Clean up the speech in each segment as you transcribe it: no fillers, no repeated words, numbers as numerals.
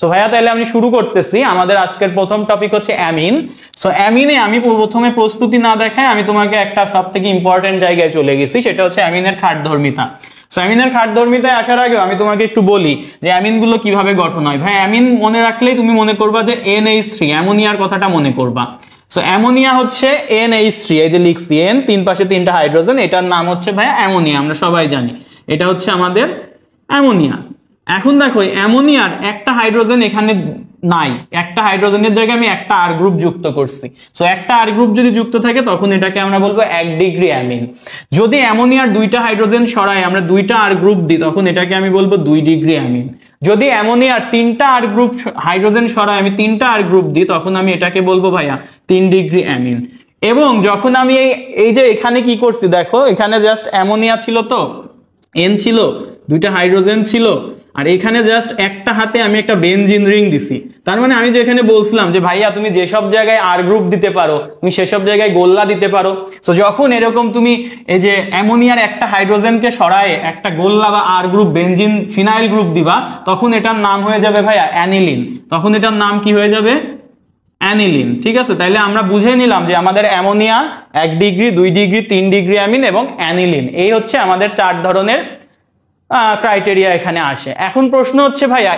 So ভাইয়া তাহলে আমি শুরু করতেছি। আমাদের আজকের প্রথম টপিক হচ্ছে অ্যামিন। সো অ্যামিনে আমি প্রথমে প্রস্তুতি না দেখায় আমি তোমাকে একটা সবথেকে ইম্পর্টেন্ট জায়গায় চলে গেছি, সেটা হচ্ছে অ্যামিনের খাটধর্মিতা। সো অ্যামিনের খাটধর্মিতায় আসার আগে আমি তোমাকে একটু বলি যে অ্যামিনগুলো কিভাবে গঠন হয়। ভাই অ্যামিন মনে রাখলেই তুমি মনে করবা যে NH3 অ্যামোনিয়ার কথাটা মনে করবা। সো অ্যামোনিয়া হচ্ছে NH3, এই যে লিখছি N, তিন পাশে তিনটা হাইড্রোজেন, এটার নাম হচ্ছে ভাইয়া অ্যামোনিয়া, আমরা সবাই জানি এটা হচ্ছে আমাদের অ্যামোনিয়া। এখন দেখো অ্যামোনিয়ার একটা হাইড্রোজেন এখানে নাই, একটা হাইড্রোজেনের জায়গায় আমি একটা আর গ্রুপ যুক্ত করছি। সো একটা আর গ্রুপ যদি যুক্ত থাকে তখন এটাকে আমরা বলবো 1 ডিগ্রি অ্যামিন। যদি অ্যামোনিয়ার দুইটা হাইড্রোজেন সরাই আমরা দুইটা আর গ্রুপ দিই তখন এটাকে আমি বলবো 2 ডিগ্রি অ্যামিন। যদি অ্যামোনিয়ার তিনটা আর গ্রুপ হাইড্রোজেন সরাই আমি তিনটা আর গ্রুপ দিই তখন আমি এটাকে বলবো ভাইয়া 3 ডিগ্রি অ্যামিন। এবং যখন আমি এই যে এখানে কি করছি দেখো, এখানে জাস্ট অ্যামোনিয়া ছিল, তো N ছিল, দুইটা হাইড্রোজেন ছিল, আর এখানে জাস্ট একটা হাতে আমি একটা বেনজিন রিং দিছি। তার মানে আমি যে এখানে বলছিলাম যে ভাইয়া তুমি যেসব জায়গায় আর গ্রুপ দিতে পারো তুমি সেসব জায়গায় গোল্লা দিতে পারো। সো যখন এরকম তুমি এই যে অ্যামোনিয়ার একটা হাইড্রোজেনকে সরায়ে একটা গোল্লা বা আর গ্রুপ বেনজিন ফিনাইল গ্রুপ দিবা তখন এটার নাম হয়ে যাবে ভাইয়া অ্যানিলিন। তখন এটার নাম কি হয়ে যাবে? অ্যানিলিন। ঠিক আছে, তাইলে আমরা বুঝে নিলাম যে আমাদের ammonia 1 degree, 2 degree, 3 degree amine এবং অ্যানিলিন, এই হচ্ছে আমাদের 4 ধরনের ক্রাইটেরিয়া এখানে আসে। এখন প্রশ্ন হচ্ছে ভাইয়া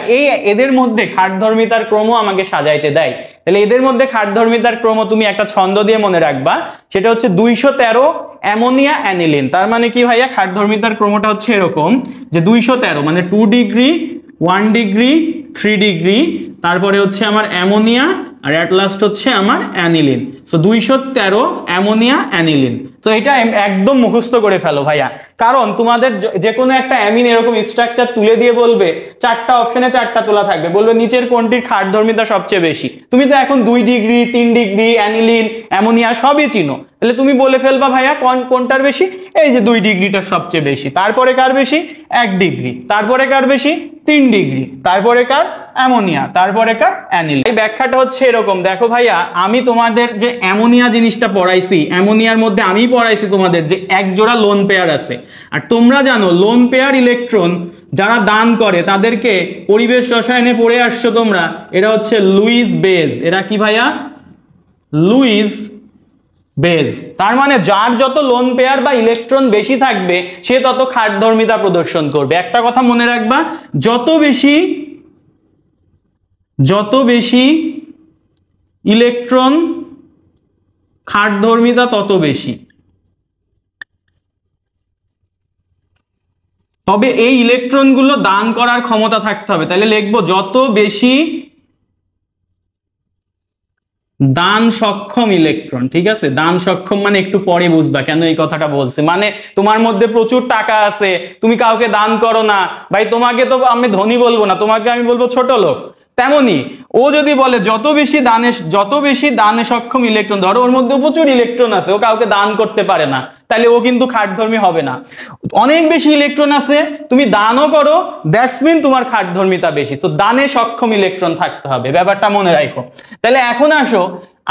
এদের মধ্যে খাটধর্মিতার ক্রম আমাকে সাজাইতে দেয়, তাহলে এদের মধ্যে খাটধর্মিতার ক্রম তুমি একটা ছন্দ দিয়ে মনে রাখবা, সেটা হচ্ছে 213 অ্যামোনিয়া অ্যানিলিন। তার মানে কি ভাইয়া, খাটধর্মিতার ক্রমটা হচ্ছে এরকম যে 213 মানে 2 ডিগ্রি, 1 ডিগ্রি, 3 ডিগ্রি, তারপরে হচ্ছে আমার অ্যামোনিয়া, আর এট লাস্ট হচ্ছে আমার অ্যানিলিন। So 213 ammonia aniline. তো এটা একদম মুখস্থ করে ফেলো ভাইয়া, কারণ তোমাদের যে কোনো একটা অ্যামিন এরকম স্ট্রাকচার তুলে দিয়ে বলবে, চারটা অপশনে চারটা তোলা থাকবে, বলবে নিচের কোনটির খাটধর্মিতা সবচেয়ে বেশি। তুমি তো এখন 2 ডিগ্রি, 3 ডিগ্রি, অ্যানিলিন, অ্যামোনিয়া সবই চিনো, তাহলে তুমি বলে ফেলবা ভাইয়া কোনটার বেশি, এই যে 2 ডিগ্রিটা সবচেয়ে বেশি। তারপরে কার বেশি? 1 ডিগ্রি। তারপরে কার বেশি? 3 ডিগ্রি। তারপরে কার? অ্যামোনিয়া। তারপরে কার? অ্যানিলিন। এই ব্যাখ্যাটা হচ্ছে এরকম, দেখো ভাইয়া আমি তোমাদের যে অ্যামোনিয়া জিনিসটা পড়াইছি, অ্যামোনিয়ার মধ্যে আমি পড়াইছি তোমাদের যে এক জোড়া লোন পেয়ার আছে, আর তোমরা জানো লোন পেয়ার ইলেকট্রন যারা দান করে তাদেরকে পরিবেশ রসায়নে পড়ে আসছো তোমরা, এরা হচ্ছে লুইস বেজ। এরা কি ভাইয়া? লুইস বেজ। তার মানে যার যত লোন পেয়ার বা ইলেকট্রন বেশি থাকবে সে তত খাটধর্মিতা প্রদর্শন করবে। একটা কথা মনে রাখবা, যত বেশি ইলেকট্রন খাটধর্মিতা তত বেশি। তবে এই ইলেকট্রনগুলো দান করার ক্ষমতা থাকতে হবে, তাহলে লিখবো যত বেশি দান সক্ষম ইলেকট্রন। ঠিক আছে, দান সক্ষম মানে একটু পরে বুঝবা কেন এই কথাটা বলছে। মানে তোমার মধ্যে প্রচুর টাকা আছে, তুমি কাউকে দান করো না, ভাই তোমাকে তো আমি ধনী বলবো না, তোমাকে আমি বলবো ছোট লোক। তেমনি ও যদি বলে যত বেশি দানে সক্ষম ইলেকট্রন, ধরো ওর মধ্যে প্রচুর ইলেকট্রন আছে, ও কাউকে দান করতে পারে না, তাহলে ও কিন্তু খাটধর্মী হবে না। অনেক বেশি ইলেকট্রন আছে, তুমি দানও করো, দ্যাটস মিন তোমার খাটধর্মিতা বেশি। তো দানে সক্ষম ইলেকট্রন থাকতে হবে, ব্যাপারটা মনে রাখো। তাহলে এখন আসো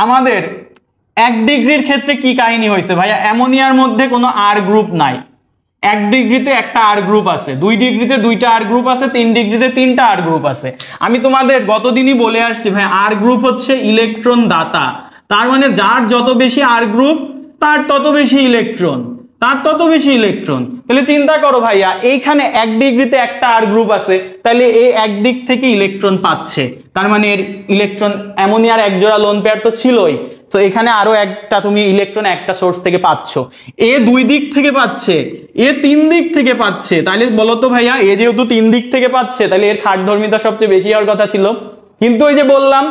আমাদের 1 ডিগ্রির ক্ষেত্রে কি কাহিনী হয়েছে ভাইয়া। অ্যামোনিয়ার মধ্যে কোনো আর গ্রুপ নাই, 1 ডিগ্রিতে একটা আর গ্রুপ আছে, 2 ডিগ্রিতে 2টা আর গ্রুপ আছে, 3 ডিগ্রিতে 3টা আর গ্রুপ আছে। আমি তোমাদের গতদিনই বলে আসছি ভাই, আর গ্রুপ হচ্ছে ইলেকট্রন দাতা। তার মানে যার যত বেশি আর গ্রুপ তার তত বেশি ইলেকট্রন, তাহলে চিন্তা করো ভাইয়া, এইখানে 1 ডিগ্রিতে একটা আর গ্রুপ আছে, তাহলে এই এক দিক থেকে ইলেকট্রন পাচ্ছে, তার মানে এর ইলেকট্রন অ্যামোনিয়ার এক জোড়া লোন পেয়ার তো ছিলই, তো এখানে আরো একটা তুমি ইলেকট্রন একটা সোর্স থেকে পাচ্ছ। এ 2 দিক থেকে পাচ্ছে, এ 3 দিক থেকে পাচ্ছে, তাহলে বলো তো ভাইয়া এ যেহেতু 3 দিক থেকে পাচ্ছে তাহলে এর খাটধর্মিতা সবচেয়ে বেশি হওয়ার কথা ছিল। কিন্তু ওই যে বললাম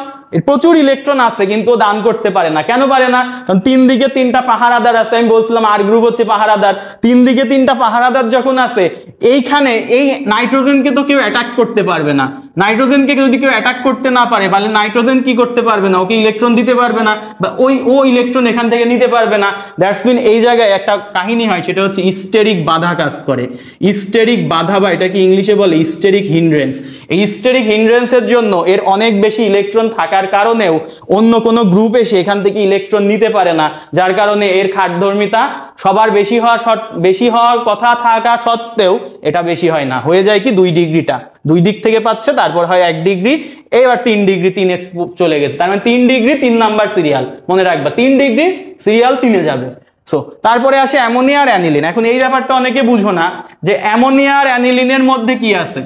প্রচুর ইলেকট্রন আছে কিন্তু ও দান করতে পারে না। কেন পারে না? কারণ 3 দিকে 3টা পাহারাদার আছে। আমি বলছিলাম আর গ্রুপ হচ্ছে পাহারাদার, 3 দিকে 3টা পাহারাদার যখন আছে, এইখানে এই নাইট্রোজেনকে তো কেউ অ্যাটাক করতে পারবে না। নাইট্রোজেনকে যদি কেউ অ্যাটাক করতে না পারে তাহলে নাইট্রোজেন কি করতে পারবে না, ওকে ইলেকট্রন দিতে পারবে না, বা ও ইলেকট্রন এখান থেকে নিতে পারবে না। দ্যাটস মিন এই জায়গায় একটা কাহিনী হয়, সেটা হচ্ছে স্টেরিক বাধা কাজ করে। স্টেরিক বাধা, বা এটাকে ইংলিশে বলে স্টেরিক হিন্ড্রেন্স। এই স্টেরিক হিন্ড্রেন্সের জন্য এর অনেক বেশি ইলেকট্রন থাকার কারণেও অন্য কোনো গ্রুপ এসে এখান থেকে ইলেকট্রন নিতে পারে না, যার কারণে এর খাটধর্মিতা সবার বেশি হওয়ার কথা থাকা সত্ত্বেও এটা বেশি হয় না, হয়ে যায় কি 2 ডিগ্রিটা 2 দিক থেকে পাচ্ছে, তারপর হয় 1 ডিগ্রি, এবার 3 ডিগ্রি 3 চলে গেছে, তার মানে 3 ডিগ্রি 3 নাম্বার সিরিয়াল, মনে রাখবা 3 ডিগ্রি সিরিয়াল 3 এ যাবে। সো তারপরে আসে অ্যামোনিয়া আর অ্যানিলিন। এখন এই ব্যাপারটা অনেকে বুঝো না যে অ্যামোনিয়া আর অ্যানিলিনের মধ্যে কি আছে।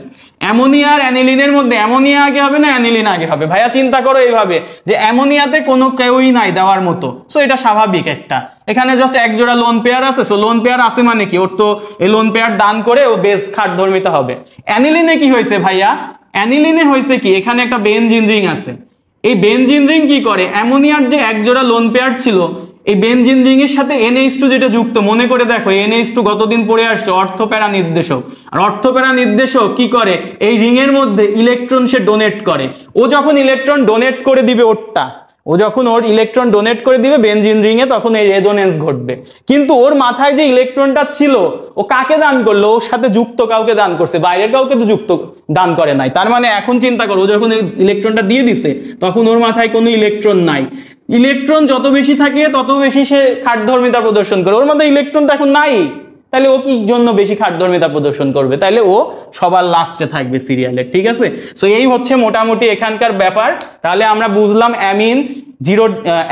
অ্যামোনিয়া আর অ্যানিলিনের মধ্যে অ্যামোনিয়া আগে হবে না অ্যানিলিন আগে হবে? ভাইয়া চিন্তা করো এইভাবে যে অ্যামোনিয়াতে কোনো কেউই নাই দেওয়ার মতো, সো এটা স্বাভাবিক একটা, এখানে জাস্ট এক জোড়া লোন পেয়ার আছে, সো লোন পেয়ার আছে মানে কি ওর তো এই লোন পেয়ার দান করে ও বেস খাটধর্মিতা হবে। অ্যানিলিনে কি হয়েছে ভাইয়া? অ্যানিলিনে হয়েছে কি এখানে একটা বেনজিন রিং আছে, এই বেনজিন রিং কি করে অ্যামোনিয়ার যে এক জোড়া লোন পেয়ার ছিল এই বেনজিন রিং এর সাথে NH2 যেটা যুক্ত, মনে করে দেখো NH2 গতদিন পড়ে আসছে অর্থপ্যারা নির্দেশক, আর অর্থপ্যারা নির্দেশক কি করে এই রিং এর মধ্যে ইলেকট্রন সে ডোনেট করে, ও যখন ইলেকট্রন ডোনেট করে দিবে ওর ইলেকট্রন ডোনেট করে দিবে বেনজিন রিং এ, তখন এই রেজোনেন্স ঘটবে। কিন্তু ওর মাথায় যে ইলেকট্রনটা ছিল ও কাকে দান করলো? ওর সাথে যুক্ত কাউকে দান করছে, বাইরের কাউকে তো যুক্ত দান করে নাই। তার মানে এখন চিন্তা করো ও যখন ইলেকট্রনটা দিয়ে দিছে তখন ওর মাথায় কোনো ইলেকট্রন নাই, ইলেকট্রন যত বেশি থাকে তত বেশি সে খাটধর্মিতা প্রদর্শন করে, ওর মধ্যে ইলেকট্রন তো এখন নাই, তাহলে ও কি জন্য বেশি খাটধর্মিতা প্রদর্শন করবে? তাহলে ও সবার লাস্টে থাকবে সিরিয়ালে, ঠিক আছে? সো এই হচ্ছে মোটামুটি এখানকার ব্যাপার। তাহলে আমরা বুঝলাম amine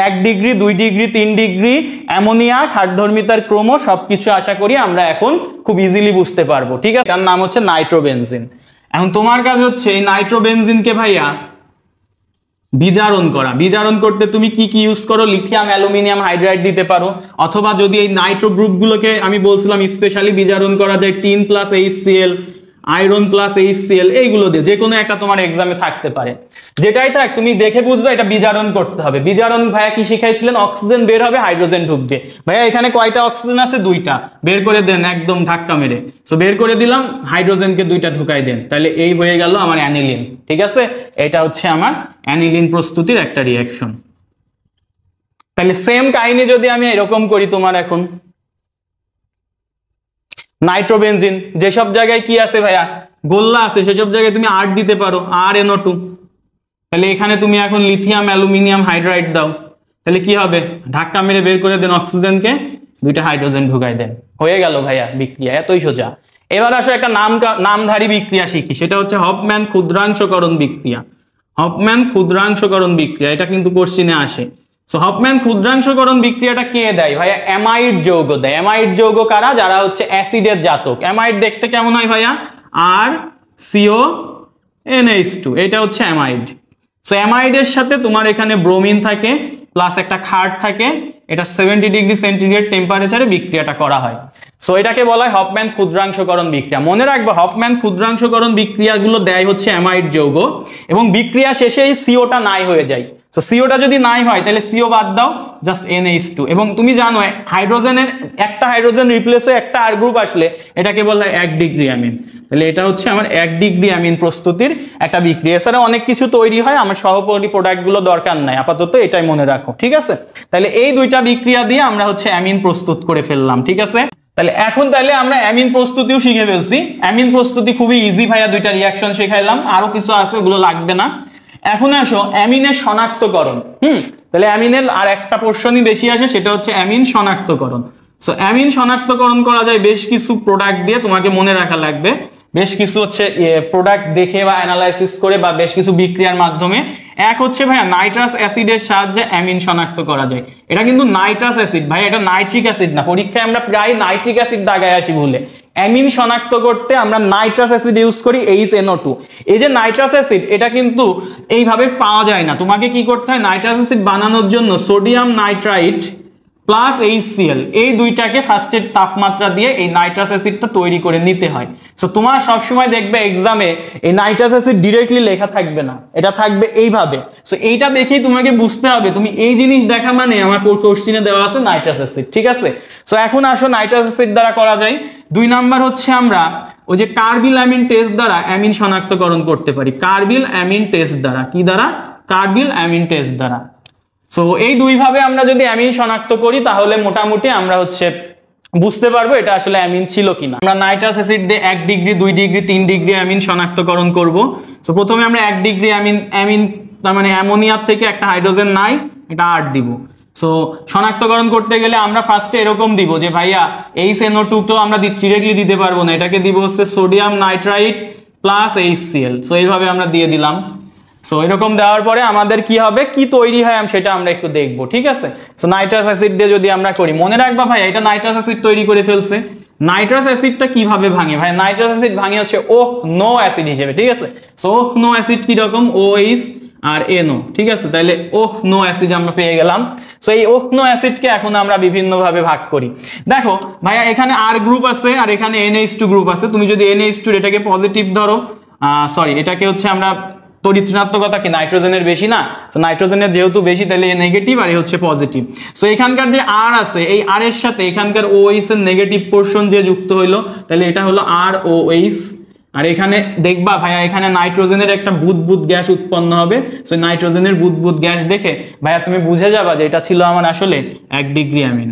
1 degree 2 degree 3 degree ammonia খাটধর্মিতার ক্রম সবকিছু আশা করি আমরা এখন খুব ইজিলি বুঝতে পারবো, ঠিক আছে? তার নাম হচ্ছে নাইট্রোবেনজিন। এখন তোমার কাজ হচ্ছে এই নাইট্রোবেনজিনকে ভাইয়া বিজারণ করা। বিজারণ করতে তুমি কি কি ইউজ করো? লিথিয়াম অ্যালুমিনিয়াম হাইড্রাইড দিতে পারো, অথবা যদি এই নাইট্রো গ্রুপগুলোকে আমি বলছিলাম স্পেশালি বিজারণ করা যায় tin plus HCl, iron plus HCl, এইগুলো দিয়ে যে কোনো একটা তোমার এক্সামে থাকতে পারে। যেটাই থাক তুমি দেখে বুঝবে এটা বিজারণ করতে হবে। বিজারণ ভাইয়া কি শিখাইছিলেন? অক্সিজেন বের হবে হাইড্রোজেন ঢুকবে। ভাইয়া এখানে কয়টা অক্সিজেন আছে? 2টা, বের করে দেন একদম ধাক্কা মেরে। সো বের করে দিলাম, হাইড্রোজেনকে 2টা ঢুকাই দেন, তাহলে এই হয়ে গেল আমার অ্যানিলিন, ঠিক আছে? এটা হচ্ছে আমার অ্যানিলিন প্রস্তুতির একটা রিঅ্যাকশন। তাহলে সেম কাহিনী যদি আমি এরকম করি, তোমার এখন নাইট্রোবেনজিন যেসব জায়গায় কি আছে ভাইয়া গোল্লা আছে সেসব জায়গায় তুমি R দিতে পারো, RNO2। তাহলে এখানে তুমি এখন লিথিয়াম অ্যালুমিনিয়াম হাইড্রাইড দাও, তাহলে কি হবে? ধাক্কা মেরে বের করে দেন অক্সিজেনকে, 2টা হাইড্রোজেন ঢুকাই দেন, হয়ে গেল ভাইয়া বিক্রিয়া, এতই সোজা। এবার আসো একটা নামধারী বিক্রিয়া শিখি, সেটা হচ্ছে হফম্যান ক্ষুদ্রাংশকরণ বিক্রিয়া। হফম্যান ক্ষুদ্রাংশকরণ বিক্রিয়া, এটা কিন্তু কোশ্চেনে আসে। সো হফম্যান ক্ষুদ্রাংশকরণ বিক্রিয়াটা কে দেয় ভাইয়া? অ্যামাইড যৌগ দেয়। অ্যামাইড যৌগ কারা? যারা হচ্ছে অ্যাসিডের জাতক। অ্যামাইড দেখতে কেমন হয় ভাইয়া? RCONH2, এটা হচ্ছে অ্যামাইড। সো অ্যামাইডের সাথে তোমার এখানে ব্রোমিন থাকে প্লাস একটা ক্ষার থাকে, এটা 70 ডিগ্রি সেন্টিগ্রেড টেম্পারেচারে বিক্রিয়াটা করা হয়। সো এটাকে বলা হয় হফম্যান ক্ষুদ্রাংশকরণ বিক্রিয়া। মনে রাখবে হফম্যান ক্ষুদ্রাংশকরণ বিক্রিয়াগুলো দেয় হচ্ছে অ্যামাইড যৌগ, এবং বিক্রিয়া শেষে এই সিওটা নাই হয়ে যায়। সো সিওটা যদি নাই হয় তাহলে সিও বাদ দাও, জাস্ট NH2। এবং তুমি জানো হাইড্রোজেনের একটা হাইড্রোজেন রিপ্লেস হয়ে একটা R গ্রুপ আসলে এটাকে বলা হয় 1 ডিগ্রি অ্যামিন। তাহলে এটা হচ্ছে আমার 1 ডিগ্রি অ্যামিন প্রস্তুতির একটা বিক্রিয়া। এছাড়া অনেক কিছু তৈরি হয়, আমার সহপরি প্রোডাক্টগুলো দরকার নাই, আপাতত এটাই মনে রাখো, ঠিক আছে? তাহলে এই 2টা বিক্রিয়া দিয়ে আমরা হচ্ছে অ্যামিন প্রস্তুত করে ফেললাম, ঠিক আছে? তাহলে এখন আমরা অ্যামিন প্রস্তুতিও শিখে ফেলছি। অ্যামিন প্রস্তুতি খুবই ইজি ভাইয়া, 2টা রিঅ্যাকশন শেখাইলাম, আরো কিছু আছে ওগুলো লাগবে না। এখন আসো অ্যামিনের শনাক্তকরণ। তাহলে অ্যামিনের আর একটা পোর্শনই বেশি আসে, সেটা হচ্ছে অ্যামিন শনাক্তকরণ। সো অ্যামিন শনাক্তকরণ করা যায় বেশ কিছু প্রোডাক্ট দিয়ে, তোমাকে মনে রাখা লাগবে বেশ কিছু হচ্ছে প্রোডাক্ট দেখে বা অ্যানালাইসিস করে বা বেশ কিছু বিক্রিয়ার মাধ্যমে। এক হচ্ছে ভাইয়া নাইট্রাস অ্যাসিডের সাহায্যে অ্যামিন শনাক্ত করা যায়। এটা কিন্তু নাইট্রাস অ্যাসিড ভাই, এটা নাইট্রিক অ্যাসিড না। পরীক্ষায় আমরা প্রায় নাইট্রিক অ্যাসিড দাগায় আসি ভুলে। অ্যামিন শনাক্ত করতে আমরা নাইট্রাস অ্যাসিড ইউজ করি, HNO2। এই যে নাইট্রাস অ্যাসিড এটা কিন্তু এইভাবে পাওয়া যায় না, তোমাকে কি করতে হয়? নাইট্রাস অ্যাসিড বানানোর জন্য সোডিয়াম নাইট্রাইট প্লাস HCl এই 2টাকে ফার্স্টের তাপমাত্রা দিয়ে এই নাইট্রাস অ্যাসিডটা তৈরি করে নিতে হয়। সো তোমার সবসময় দেখবে এক্সামে এই নাইট্রাস অ্যাসিড ডিরেক্টলি লেখা থাকবে না, এটা থাকবে এইভাবে। সো এইটা দেখেই তোমাকে বুঝতে হবে তুমি এই জিনিস দেখা মানে আমার কোশ্চেনে দেওয়া আছে নাইট্রাস অ্যাসিড, ঠিক আছে? সো এখন আসো নাইট্রাস অ্যাসিড দ্বারা করা যায়। 2 নাম্বার হচ্ছে আমরা ওই যে কার্বিল অ্যামিন টেস্ট দ্বারা অ্যামিন শনাক্তকরণ করতে পারি। কার্বিল অ্যামিন টেস্ট দ্বারা, কি দ্বারা? কার্বিল অ্যামিন টেস্ট দ্বারা। সো এই 2 ভাবে আমরা যদি অ্যামিন শনাক্ত করি তাহলে মোটামুটি আমরা হচ্ছে বুঝতে পারবো এটা আসলে অ্যামিন ছিল কিনা। আমরা নাইট্রাস অ্যাসিড দিয়ে 1 ডিগ্রি 2 ডিগ্রি 3 ডিগ্রি অ্যামিন শনাক্তকরণ করব। সো প্রথমে আমরা 1 ডিগ্রি অ্যামিন তার মানে অ্যামোনিয়ার থেকে একটা হাইড্রোজেন নাই, এটা R দিব। সো শনাক্তকরণ করতে গেলে আমরা ফার্স্টে এরকম দিব যে ভাইয়া HNO2 তো আমরা ডিরেক্টলি দিতে পারবো না, এটাকে দিব হচ্ছে sodium nitrite plus HCl। So এইভাবে আমরা দিয়ে দিলাম। সো এরকম দেওয়ার পরে আমাদের কি হবে, কি তৈরি হয় সেটা আমরা একটু দেখবো, ঠিক আছে। সো নাইট্রাস অ্যাসিড দিয়ে যদি আমরা করি, মনে রাখবা ভাই এটা নাইট্রাস অ্যাসিড তৈরি করে ফেলছে। নাইট্রাস অ্যাসিডটা কিভাবে ভাঙে ভাই, নাইট্রাস অ্যাসিড ভাঙে হচ্ছে OH অ্যাসিড হিসেবে, ঠিক আছে। সো OH অ্যাসিড কি রকম, OH আর NO, ঠিক আছে। তাহলে OH অ্যাসিড আমরা পেয়ে গেলাম। সো এই OH অ্যাসিডকে এখন আমরা বিভিন্ন ভাবে ভাগ করি। দেখো ভাইয়া এখানে R গ্রুপ আছে আর এখানে NH2 গ্রুপ আছে। তুমি যদি NH2 এটাকে পজিটিভ ধরো, সরি এটাকে হচ্ছে আমরা তড়িৎ ঋণাত্মকতা কি নাইট্রোজেনের বেশি না, তো নাইট্রোজেনের যেহেতু বেশি তাহলে এ নেগেটিভ আর এ হচ্ছে পজিটিভ। সো এখানকার যে R আছে এই R এর সাথে এখানকার OH এর নেগেটিভ পোরশন যে যুক্ত হইলো, তাহলে এটা হলো ROH। আর এখানে দেখবা ভাইয়া এখানে নাইট্রোজেনের একটা বুদবুদ গ্যাস উৎপন্ন হবে। সো নাইট্রোজেনের বুদবুদ গ্যাস দেখে ভাইয়া তুমি বুঝে যাবা যে এটা ছিল আমার আসলে 1 ডিগ্রি অ্যামিন।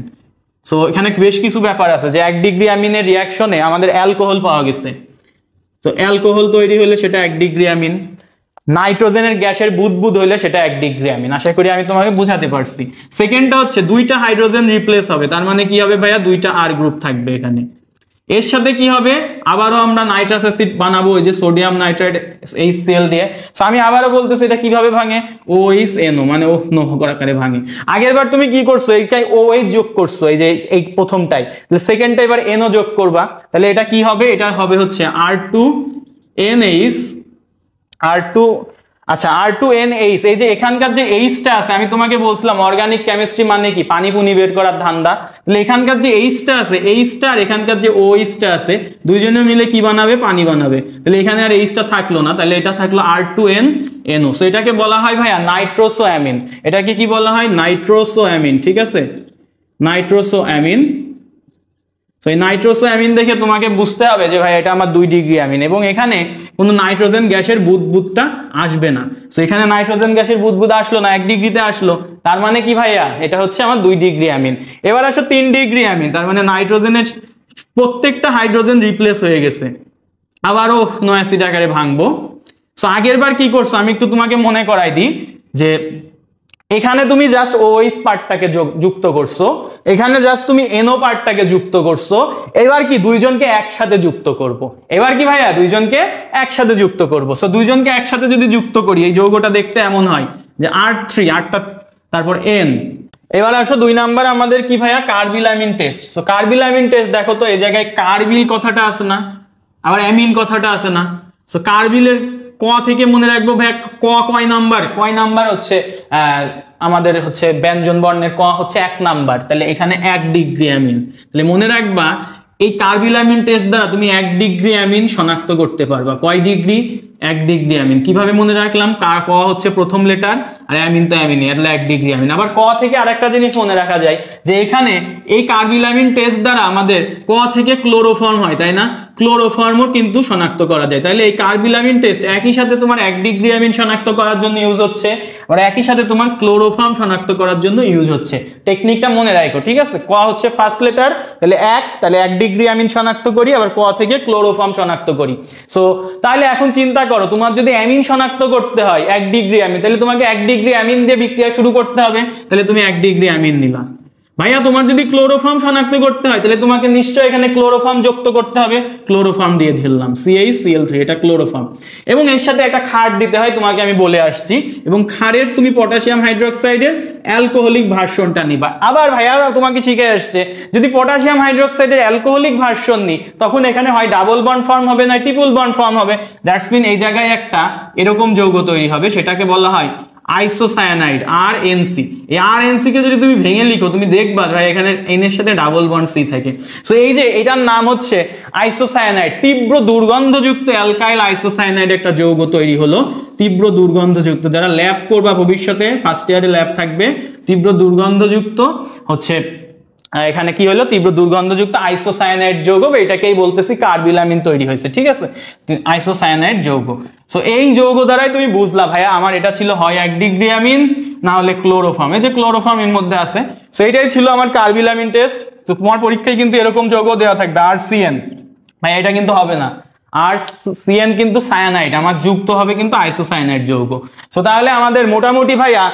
সো এখানে বেশ কিছু ব্যাপার আছে যে 1 ডিগ্রি অ্যামিনের রিয়াকশনে আমাদের অ্যালকোহল পাওয়া গেছে। তো অ্যালকোহল তৈরি হলে সেটা 1 ডিগ্রি অ্যামিন, নাইট্রোজেনের গ্যাসের বুদবুদ হইলে সেটা 1 ডিগ্রি অ্যামিন। আশা করি আমি তোমাকে বুঝাতে পারছি। সেকেন্ডটা হচ্ছে দুইটা হাইড্রোজেন রিপ্লেস হবে, তার মানে কি হবে ভাইয়া, দুইটা R গ্রুপ থাকবে এখানে। এর সাথে কি হবে, আবারও আমরা নাইট্রাস অ্যাসিড বানাবো ওই যে সোডিয়াম নাইট্রাইট HCl দিয়ে। সো আমি আবারও বলতেছি এটা কিভাবে ভাঙে, OHNO মানে OH আকারে ভাঙে। আগের বার তুমি কি করছো, এইটাই OH যোগ করছো এই যে এই প্রথমটাই, তাহলে সেকেন্ডটা এবার NO যোগ করবা, তাহলে এটা কি হবে, এটা হবে হচ্ছে R2NH আচ্ছা R2NH। এই যে এখানকার যে H টা আছে, আমি তোমাকে বলছিলাম অর্গানিক কেমিস্ট্রি মানে কি পানি পুনি বের করার ধান্দা। তাহলে এখানকার যে H টা আছে, H টা আর এখানকার যে OH টা আছে, দুইজনে মিলে কি বানাবে, পানি বানাবে। তাহলে এখানে আর H টা থাকলো না, তাহলে এটা থাকলো R2NO। সো এটাকে বলা হয় ভাইয়া নাইট্রোসোঅ্যামিন। এটাকে কি বলা হয়, নাইট্রোসোঅ্যামিন, ঠিক আছে, নাইট্রোসোঅ্যামিন। সো এই নাইট্রোসোঅ্যামিন দেখে তোমাকে বুঝতে হবে যে ভাই এটা আমার 2 ডিগ্রি অ্যামিন, এবং এখানে কোনো নাইট্রোজেন গ্যাসের বুদবুদটা আসবে না। সো এখানে নাইট্রোজেন গ্যাসের বুদবুদ আসলো না, 1 ডিগ্রিতে আসলো, তার মানে কি ভাইয়া এটা হচ্ছে আমার 2 ডিগ্রি অ্যামিন। এবার আসো 3 ডিগ্রি অ্যামিন, তার মানে নাইট্রোজেনের প্রত্যেকটা হাইড্রোজেন রিপ্লেস হয়ে গেছে, আবারও OH অ্যাসিড আকারে ভাঙবো। সো আগের বার কি করছো আমি একটু তোমাকে মনে করাই দিই যে এখানে তুমি জাস্ট OH পার্টটাকে যুক্ত করছো, এখানে জাস্ট তুমি NO পার্টটাকে যুক্ত করছো। এবার কি দুইজনকে একসাথে যুক্ত করব। এবার কি ভাইয়া দুইজনকে একসাথে যুক্ত করব। সো দুইজনকে একসাথে যদি যুক্ত করি, এই যৌগটা দেখতে এমন হয় যে R3 আটটা তারপর N। এবার আসো 2 নাম্বার আমাদের কি ভাইয়া, carbylamine test. So carbylamine test দেখো তো এই জায়গায় কার্বিল কথাটা আছে না, আবার অ্যামিন কথাটা আছে না। সো কার্বিলের ক থেকে মনে রাখবো ভাইয়া, কয় নাম্বার হচ্ছে আমাদের হচ্ছে ব্যঞ্জন বর্ণের ক হচ্ছে 1 নাম্বার, তাহলে এখানে 1 ডিগ্রি অ্যামিন। তাহলে মনে রাখবা এই কার্বিলামিন টেস্ট দ্বারা তুমি 1 ডিগ্রি অ্যামিন শনাক্ত করতে পারবা। কয় ডিগ্রি, 1 ডিগ্রি অ্যামিন। কিভাবে মনে রাখলাম, ক হচ্ছে প্রথম লেটার আর অ্যামিন তো অ্যামিন, এর 1 ডিগ্রি অ্যামিন। আবার ক থেকে আরেকটা জিনিস মনে রাখা যায় যে এখানে এই কার্বিলামিন টেস্ট দ্বারা আমাদের ক থেকে ক্লোরোফর্ম হয়, তাই না, ক্লোরোফর্মও কিন্তু শনাক্ত করা যায়। তাহলে এই কার্বিলামিন টেস্ট একই সাথে তোমার 1 ডিগ্রি অ্যামিন শনাক্ত করার জন্য ইউজ হচ্ছে, আর একই সাথে তোমার ক্লোরোফর্ম শনাক্ত করার জন্য ইউজ হচ্ছে। টেকনিকটা মনে রাখো, ঠিক আছে। ক হচ্ছে ফার্স্ট লেটার, তাহলে 1, তাহলে 1 ডিগ্রি অ্যামিন শনাক্ত করি, আবার ক থেকে ক্লোরোফর্ম শনাক্ত করি। সো তাহলে এখন চিন্তা করো, তোমার যদি অ্যামিন শনাক্ত করতে হয় 1 ডিগ্রি অ্যামিন, তাহলে তোমাকে 1 ডিগ্রি অ্যামিন দিয়ে বিক্রিয়া শুরু করতে হবে, তাহলে তুমি 1 ডিগ্রি অ্যামিন নিলা। ভাইয়া তোমার যদি ক্লোরোফর্ম শনাক্ত করতে হয় তাহলে তোমাকে নিশ্চয়ই এখানে ক্লোরোফর্ম যুক্ত করতে হবে, ক্লোরোফর্ম দিয়ে দিলাম CH-Cl3, এটা ক্লোরোফর্ম। এবং এর সাথে একটা ক্ষার দিতে হয়, তোমাকে আমি বলে আসছি, এবং ক্ষারের তুমি পটাশিয়াম হাইড্রোক্সাইডের অ্যালকোহলিক ভার্সনটা নিবা। আবার ভাইয়া তোমাকে শিখে আসছে যদি পটাশিয়াম হাইড্রোক্সাইডের অ্যালকোহলিক ভার্সন নি, তখন এখানে হয় ডাবল বন্ড ফর্ম হবে না ট্রিপল বন্ড ফর্ম হবে। দ্যাটস মিন এই জায়গায় একটা এরকম যৌগ তৈরি হবে, সেটাকে বলা হয় আইসোসায়ানাইড, RNC। এই RNC কে যদি তুমি ভেঙে লিখো, তুমি দেখবা ভাই এখানে N এর সাথে ডাবল বন্ড C থাকে। সো এই যে এটার নাম হচ্ছে আইসোসায়ানাইড। তীব্র দুর্গন্ধযুক্ত অ্যালকাইল আইসোসায়ানাইড একটা যৌগ তৈরি হলো, তীব্র দুর্গন্ধযুক্ত। যারা ল্যাব করবা ভবিষ্যতে, ফার্স্ট ইয়ারে ল্যাব থাকবে, তীব্র দুর্গন্ধযুক্ত হচ্ছে এখানে কি হলো, তীব্র দুর্গন্ধযুক্ত আইসোসায়ানাইড যৌগ, এটাকেই বলতেছি কার্বিলামিন তৈরি হয়েছে, ঠিক আছে, আইসোসায়ানাইড যৌগ। সো এই যৌগ দ্বারাই তুমি বুঝলা ভাইয়া আমার এটা ছিল হয় 1 ডিগ্রি অ্যামিন, না হলে ক্লোরোফর্ম। এই যে ক্লোরোফর্ম এর মধ্যে আছে, সো এটাই ছিল আমার কার্বিলামিন টেস্ট। তো তোমার পরীক্ষায় কিন্তু এরকম যৌগ দেওয়া থাকবে RCN, ভাই এটা কিন্তু হবে না, RCN কিন্তু সায়ানাইড, আমার যুক্ত হবে কিন্তু আইসোসায়ানাইড যৌগ। সো তাহলে আমাদের মোটামুটি ভাইয়া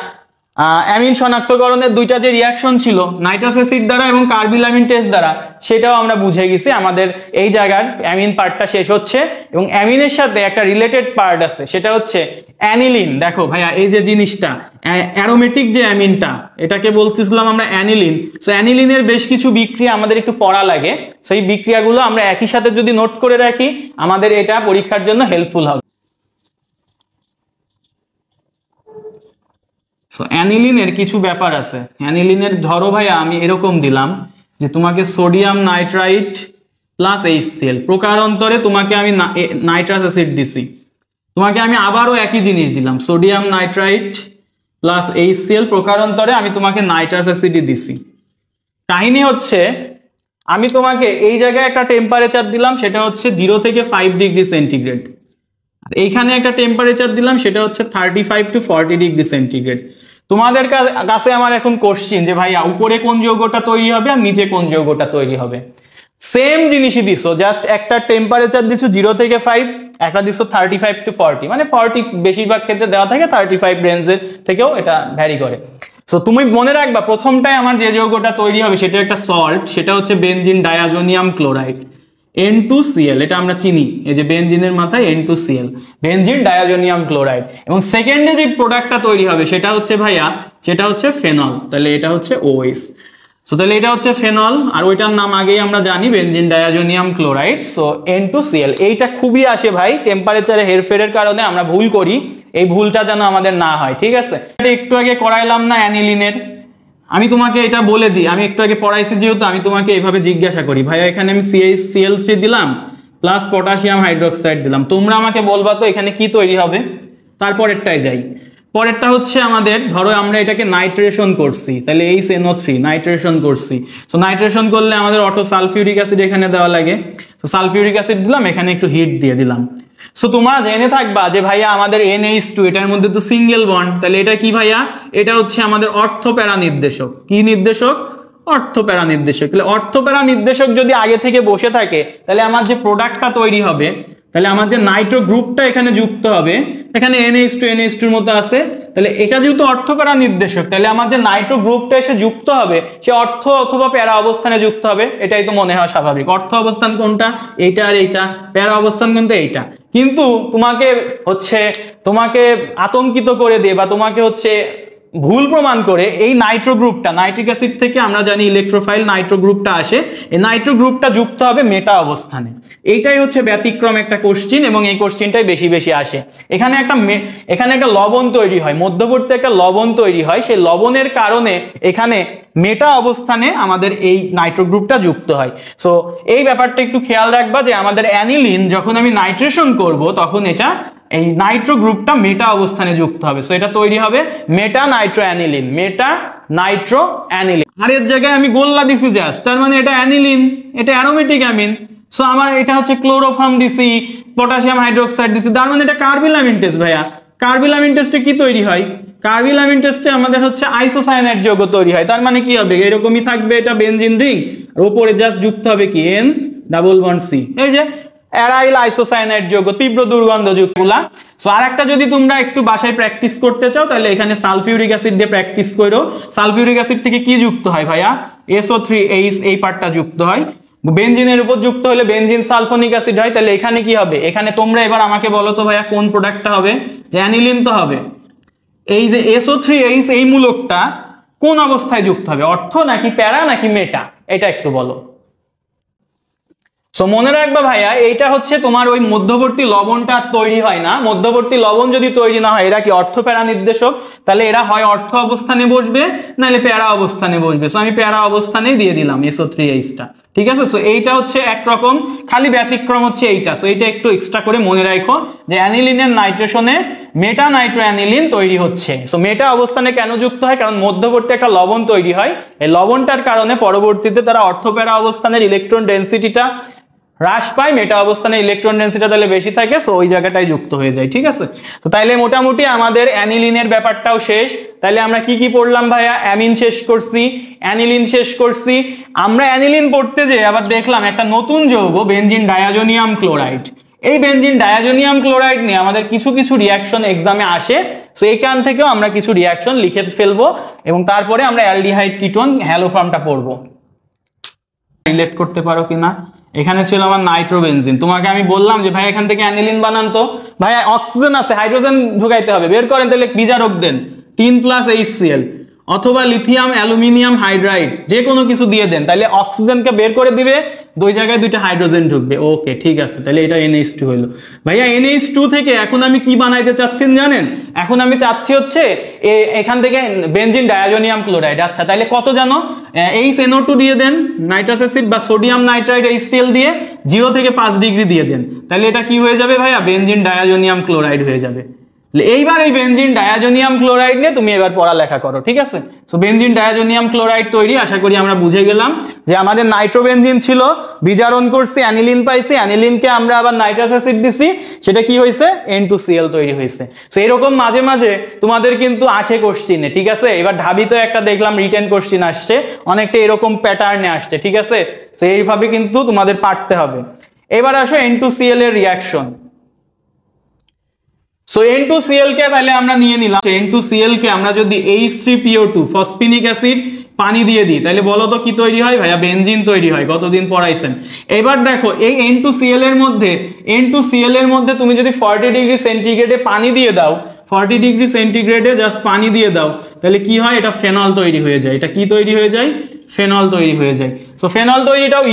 অ্যামিন শনাক্তকরণের দুইটা যে রিয়াকশন ছিল নাইট্রাস অ্যাসিড দ্বারা এবং কার্বিলামিন টেস্ট দ্বারা, সেটাও আমরা বুঝে গেছি। আমাদের এই জায়গার অ্যামিন পার্টটা শেষ হচ্ছে এবং অ্যামিনের সাথে একটা রিলেটেড পার্ট আছে, সেটা হচ্ছে অ্যানিলিন। দেখো ভাইয়া, এই যে জিনিসটা অ্যারোমেটিক যে অ্যামিনটা, এটাকে বলতেছিলাম আমরা অ্যানিলিন। সো অ্যানিলিনের বেশ কিছু বিক্রিয়া আমাদের একটু পড়া লাগে, সেই বিক্রিয়াগুলো আমরা একই সাথে যদি নোট করে রাখি আমাদের এটা পরীক্ষার জন্য হেল্পফুল হবে। সো অ্যানিলিনের কিছু ব্যাপার আছে। অ্যানিলিনের ধরো ভাইয়া আমি এরকম দিলাম যে তোমাকে সোডিয়াম নাইট্রাইট প্লাস HCl, প্রকারান্তরে তোমাকে আমি নাইট্রাস অ্যাসিড দিছি, তোমাকে আমি আবারও একই জিনিস দিলাম সোডিয়াম নাইট্রাইট প্লাস HCl, প্রকারান্তরে আমি তোমাকে নাইট্রাস অ্যাসিডই দিছি। কাহিনী হচ্ছে আমি তোমাকে এই জায়গায় একটা টেম্পারেচার দিলাম, সেটা হচ্ছে 0 থেকে 5 ডিগ্রি সেন্টিগ্রেড, আর এইখানে একটা টেম্পারেচার দিলাম সেটা হচ্ছে 35 to 40 ডিগ্রি সেন্টিগ্রেড। তোমাদের কাছে আমার এখন কোশ্চিন যে ভাইয়া উপরে কোন যৌগটা তৈরি হবে আর নিচে কোন যৌগটা তৈরি হবে। সেম জিনিসই দিছো, জাস্ট একটা টেম্পারেচার দিছো 0 থেকে 5, একটা দিছো 35 to 40, মানে 40 বেশিরভাগ ক্ষেত্রে দেওয়া থাকে, 35 রেঞ্জের থেকেও এটা ভ্যারি করে। সো তুমি মনে রাখবা প্রথমটায় আমার যে যৌগটা তৈরি হবে সেটা একটা সল্ট, সেটা হচ্ছে বেনজিন ডায়াজোনিয়াম ক্লোরাইড N2Cl, এটা আমরা চিনি, এই যে বেনজিনের মাথায় N2Cl, বেনজিন ডায়াজোনিয়াম ক্লোরাইড। এবং সেকেন্ডে যে প্রোডাক্টটা তৈরি হবে সেটা হচ্ছে ভাইয়া, সেটা হচ্ছে ফেনল, তাহলে এটা হচ্ছে OH। সো তাহলে এটা হচ্ছে ফেনল, আর ওইটার নাম আগেই আমরা জানি benzene diazonium chloride. So N2Cl, এইটা খুবই আসে ভাই টেম্পারেচারে হেরফেরের কারণে আমরা ভুল করি, এই ভুলটা যেন আমাদের না হয়, ঠিক আছে। এটা একটু আগে করাইলাম না অ্যানিলিনের, আমি তোমাকে এটা বলে দিই, আমি একটু আগে পড়াইছি যেহেতু আমি তোমাকে এইভাবে জিজ্ঞাসা করি, ভাইয়া এখানে আমি CaCl3 দিলাম প্লাস পটাশিয়াম হাইড্রোক্সাইড দিলাম, তোমরা আমাকে বলবা তো এখানে কি তৈরি হবে। তারপরেরটাই যাই, পরেরটা হচ্ছে আমাদের ধরো আমরা এটাকে নাইট্রেশন করছি, তাহলে HNO3 নাইট্রেশন করছি। সো নাইট্রেশন করলে আমাদের অটো সালফিউরিক অ্যাসিড এখানে দেওয়া লাগে, তো সালফিউরিক অ্যাসিড দিলাম, এখানে একটু হিট দিয়ে দিলাম। সো তোমরা জেনে থাকবা যে ভাইয়া আমাদের NH2, এটার মধ্যে তো সিঙ্গেল বন্ড, তাহলে এটা কি ভাইয়া, এটা হচ্ছে আমাদের অর্থপ্যারা নির্দেশক। কি নির্দেশক? অর্থপ্যারা নির্দেশক। তাহলে অর্থপ্যারা নির্দেশক যদি আগে থেকে বসে থাকে তাহলে আমার যে প্রোডাক্টটা তৈরি হবে, তাহলে আমার যে নাইট্রো গ্রুপটা এখানে যুক্ত হবে, এখানে NH2 এর মতো আছে, তাহলে এটা যেহেতু অর্থপ্যারা নির্দেশক, তাহলে আমার যে নাইট্রো গ্রুপটা এসে যুক্ত হবে সে অর্থ অথবা প্যারা অবস্থানে যুক্ত হবে, এটাই তো মনে হয় স্বাভাবিক। অর্থ অবস্থান কোনটা? এইটা আর এইটা। প্যারা অবস্থান কোনটা? এইটা। কিন্তু তোমাকে আতঙ্কিত করে দিয়ে বা তোমাকে ভুল প্রমাণ করে এই নাইট্রো গ্রুপটা, নাইট্রিক অ্যাসিড থেকে আমরা জানি ইলেকট্রোফাইল নাইট্রো গ্রুপটা আসে, এই নাইট্রো গ্রুপটা যুক্ত হবে মেটা অবস্থানে। এইটাই হচ্ছে ব্যতিক্রম একটা কোশ্চিন এবং এই কোশ্চিনটাই বেশি বেশি আসে। এখানে একটা লবণ তৈরি হয়, মধ্যবর্তী একটা লবণ তৈরি হয়, সেই লবণের কারণে এখানে মেটা অবস্থানে আমাদের এই নাইট্রো গ্রুপটা যুক্ত হয়। সো এই ব্যাপারটা একটু খেয়াল রাখবা যে আমাদের অ্যানিলিন যখন আমি নাইট্রেশন করব তখন এটা এই নাইট্রো গ্রুপটা মেটা অবস্থানে যুক্ত হবে। সো এটা তৈরি হবে মেটা নাইট্রো অ্যানিলিন, মেটা নাইট্রো অ্যানিলিন। আর এর জায়গায় আমি গোল্লা দিছি জাস্ট, তার মানে এটা অ্যানিলিন, এটা অ্যারোমেটিক অ্যামিন। সো আমার এটা হচ্ছে ক্লোরোফর্ম দিছি, পটাশিয়াম হাইড্রোক্সাইড দিছি, তার মানে এটা কার্বিলামিন টেস্ট। ভাইয়া কার্বিলামিন টেস্টে কি তৈরি হয়? কার্বিলামিন টেস্টে আমাদের হচ্ছে আইসোসায়ানাইড যৌগ তৈরি হয়, তার মানে কি হবে? এরকমই থাকবে, এটা বেনজিন রিং, আর উপরে জাস্ট যুক্ত হবে কি N+C, এই যে অ্যারাইল আইসোসায়ানাইড যৌগ, তীব্র দুর্গন্ধযুক্ত গুলা। সো আরেকটা যদি তোমরা একটু বাসায় প্র্যাকটিস করতে চাও তাহলে এখানে সালফিউরিক অ্যাসিড দিয়ে প্র্যাকটিস করো। সালফিউরিক অ্যাসিড থেকে কি যুক্ত হয় ভাইয়া? SO3H, এই পার্টটা যুক্ত হয়। বেনজিনের উপর যুক্ত হলে বেনজিন সালফোনিক অ্যাসিড হয়, তাহলে এখানে কি হবে? এখানে তোমরা এবার আমাকে বলো তো ভাইয়া কোন প্রোডাক্টটা হবে? যে অ্যানিলিন তো হবে। এই যে SO3H এই মূলকটা কোন অবস্থায় যুক্ত হবে? অর্থ নাকি প্যারা নাকি মেটা? এটা একটু বলো। সো মনে রাখবা ভাইয়া, এইটা হচ্ছে তোমার ওই মধ্যবর্তী লবণটা তৈরি হয় না। মধ্যবর্তী লবণ যদি তৈরি না হয়, এরা কি অর্থ প্যারা নির্দেশক, তাহলে এরা হয় অর্থ অবস্থানে বসবে নাহলে প্যারা অবস্থানে বসবে। সো আমি প্যারা অবস্থানেই দিয়ে দিলাম SO3H টা, ঠিক আছে। সো এইটা হচ্ছে একরকম, খালি ব্যতিক্রম হচ্ছে এইটা। সো এইটা একটু এক্সট্রা করে মনে রাখো যে অ্যানিলিনের নাইট্রেশনে মেটা নাইট্রো অ্যানিলিন তৈরি হচ্ছে। সো মেটা অবস্থানে কেন যুক্ত হয়? কারণ মধ্যবর্তী একটা লবণ তৈরি হয়, এই লবণটার কারণে পরবর্তীতে তারা অর্থ প্যারা অবস্থানের ইলেকট্রন ডেনসিটিটা হ্রাস পায়, মেটা অবস্থানে ইলেকট্রন ডেনসিটিটা তাহলে বেশি থাকে, সো ওই জায়গাটায় যুক্ত হয়ে যায়, ঠিক আছে। তো তাইলে মোটামুটি আমাদের অ্যানিলিনের ব্যাপারটাও শেষ। তাইলে আমরা কি কি পড়লাম ভাইয়া? অ্যামিন শেষ করছি, অ্যানিলিন শেষ করছি। আমরা অ্যানিলিন পড়তে যে আবার দেখলাম একটা নতুন যৌগ বেনজিন ডায়াজোনিয়াম ক্লোরাইড, এই বেনজিন ডায়াজোনিয়াম ক্লোরাইড নিয়ে আমাদের কিছু কিছু রিয়াকশন এক্সামে আসে, সো এইখান থেকেও আমরা কিছু রিয়াকশন লিখে ফেলবো এবং তারপরে আমরা অ্যালডিহাইড কিটোন হ্যালো ফর্মটা পড়বো। রিলেট করতে পারো কিনা, এখানে ছিল আমার নাইট্রোবেনজিন, তোমাকে আমি বললাম যে ভাই এখান থেকে অ্যানিলিন বানান, তো ভাই অক্সিজেন আছে হাইড্রোজেন ঢুকাইতে হবে, বের করেন, তাহলে বিজারক দেন 3+HCl অথবা লিথিয়াম অ্যালুমিনিয়াম হাইড্রাইড যে কোনো কিছু দিয়ে দেন, তাহলে অক্সিজেনকে বের করে দিবে, দুই জায়গায় দুইটা হাইড্রোজেন ঢুকবে। ওকে ঠিক আছে, তাহলে এটা NH2 হলো। ভাইয়া NH2 থেকে এখন আমি কি বানাইতে চাচ্ছেন জানেন, এখন আমি চাচ্ছি হচ্ছে এখান থেকে বেনজিন ডায়াজোনিয়াম ক্লোরাইড। আচ্ছা তাহলে কত জানো, HNO2 দিয়ে দেন, নাইট্রাস অ্যাসিড বা সোডিয়াম নাইট্রাইড HCl দিয়ে 0 থেকে 5 ডিগ্রি দিয়ে দেন, তাহলে এটা কি হয়ে যাবে ভাইয়া, বেনজিন ডায়াজোনিয়াম ক্লোরাইড হয়ে যাবে। এইবার এই বেনজিন ডায়াজোনিয়াম ক্লোরাইড নিয়ে তুমি এবার পড়ালেখা করো, ঠিক আছে। সো বেনজিন ডায়াজোনিয়াম ক্লোরাইড তৈরি, আশা করি আমরা বুঝে গেলাম যে আমাদের নাইট্রোবেনজিন ছিল, বিজারণ করছি, অ্যানিলিন পাইছি, অ্যানিলিনকে আমরা আবার নাইট্রাস অ্যাসিড দিছি, সেটা কি হয়েছে, N2Cl তৈরি হয়েছে। সো এরকম মাঝে মাঝে তোমাদের কিন্তু আসে কোশ্চিনে, ঠিক আছে। এবার ঢাবিতে একটা দেখলাম রিটেন কোশ্চিন আসছে, অনেকটা এরকম প্যাটার্নে আসছে, ঠিক আছে। সো এইভাবে কিন্তু তোমাদের পারতে হবে। এবার আসো N2Cl এর রিয়াকশন। সো N2Cl কে তাহলে আমরা নিয়ে নিলাম, N2Cl কে আমরা যদি H3PO2 ফসফিনিক অ্যাসিড পানি দিয়ে দিই, তাহলে বলো তো কি তৈরি হয় ভাইয়া, বেনজিন তৈরি হয়, কতদিন পড়াইছেন। এবার দেখো এই N2Cl এর মধ্যে তুমি যদি 40 ডিগ্রি সেন্টিগ্রেডে পানি দিয়ে দাও, 40 ডিগ্রি সেন্টিগ্রেডে জাস্ট পানি দিয়ে দাও, তাহলে কি হয়, এটা ফেনল তৈরি হয়ে যায়। এটা কি তৈরি হয়ে যায়, ফেনল তৈরি হয়ে যায়। সো ফেনল তৈরিটাও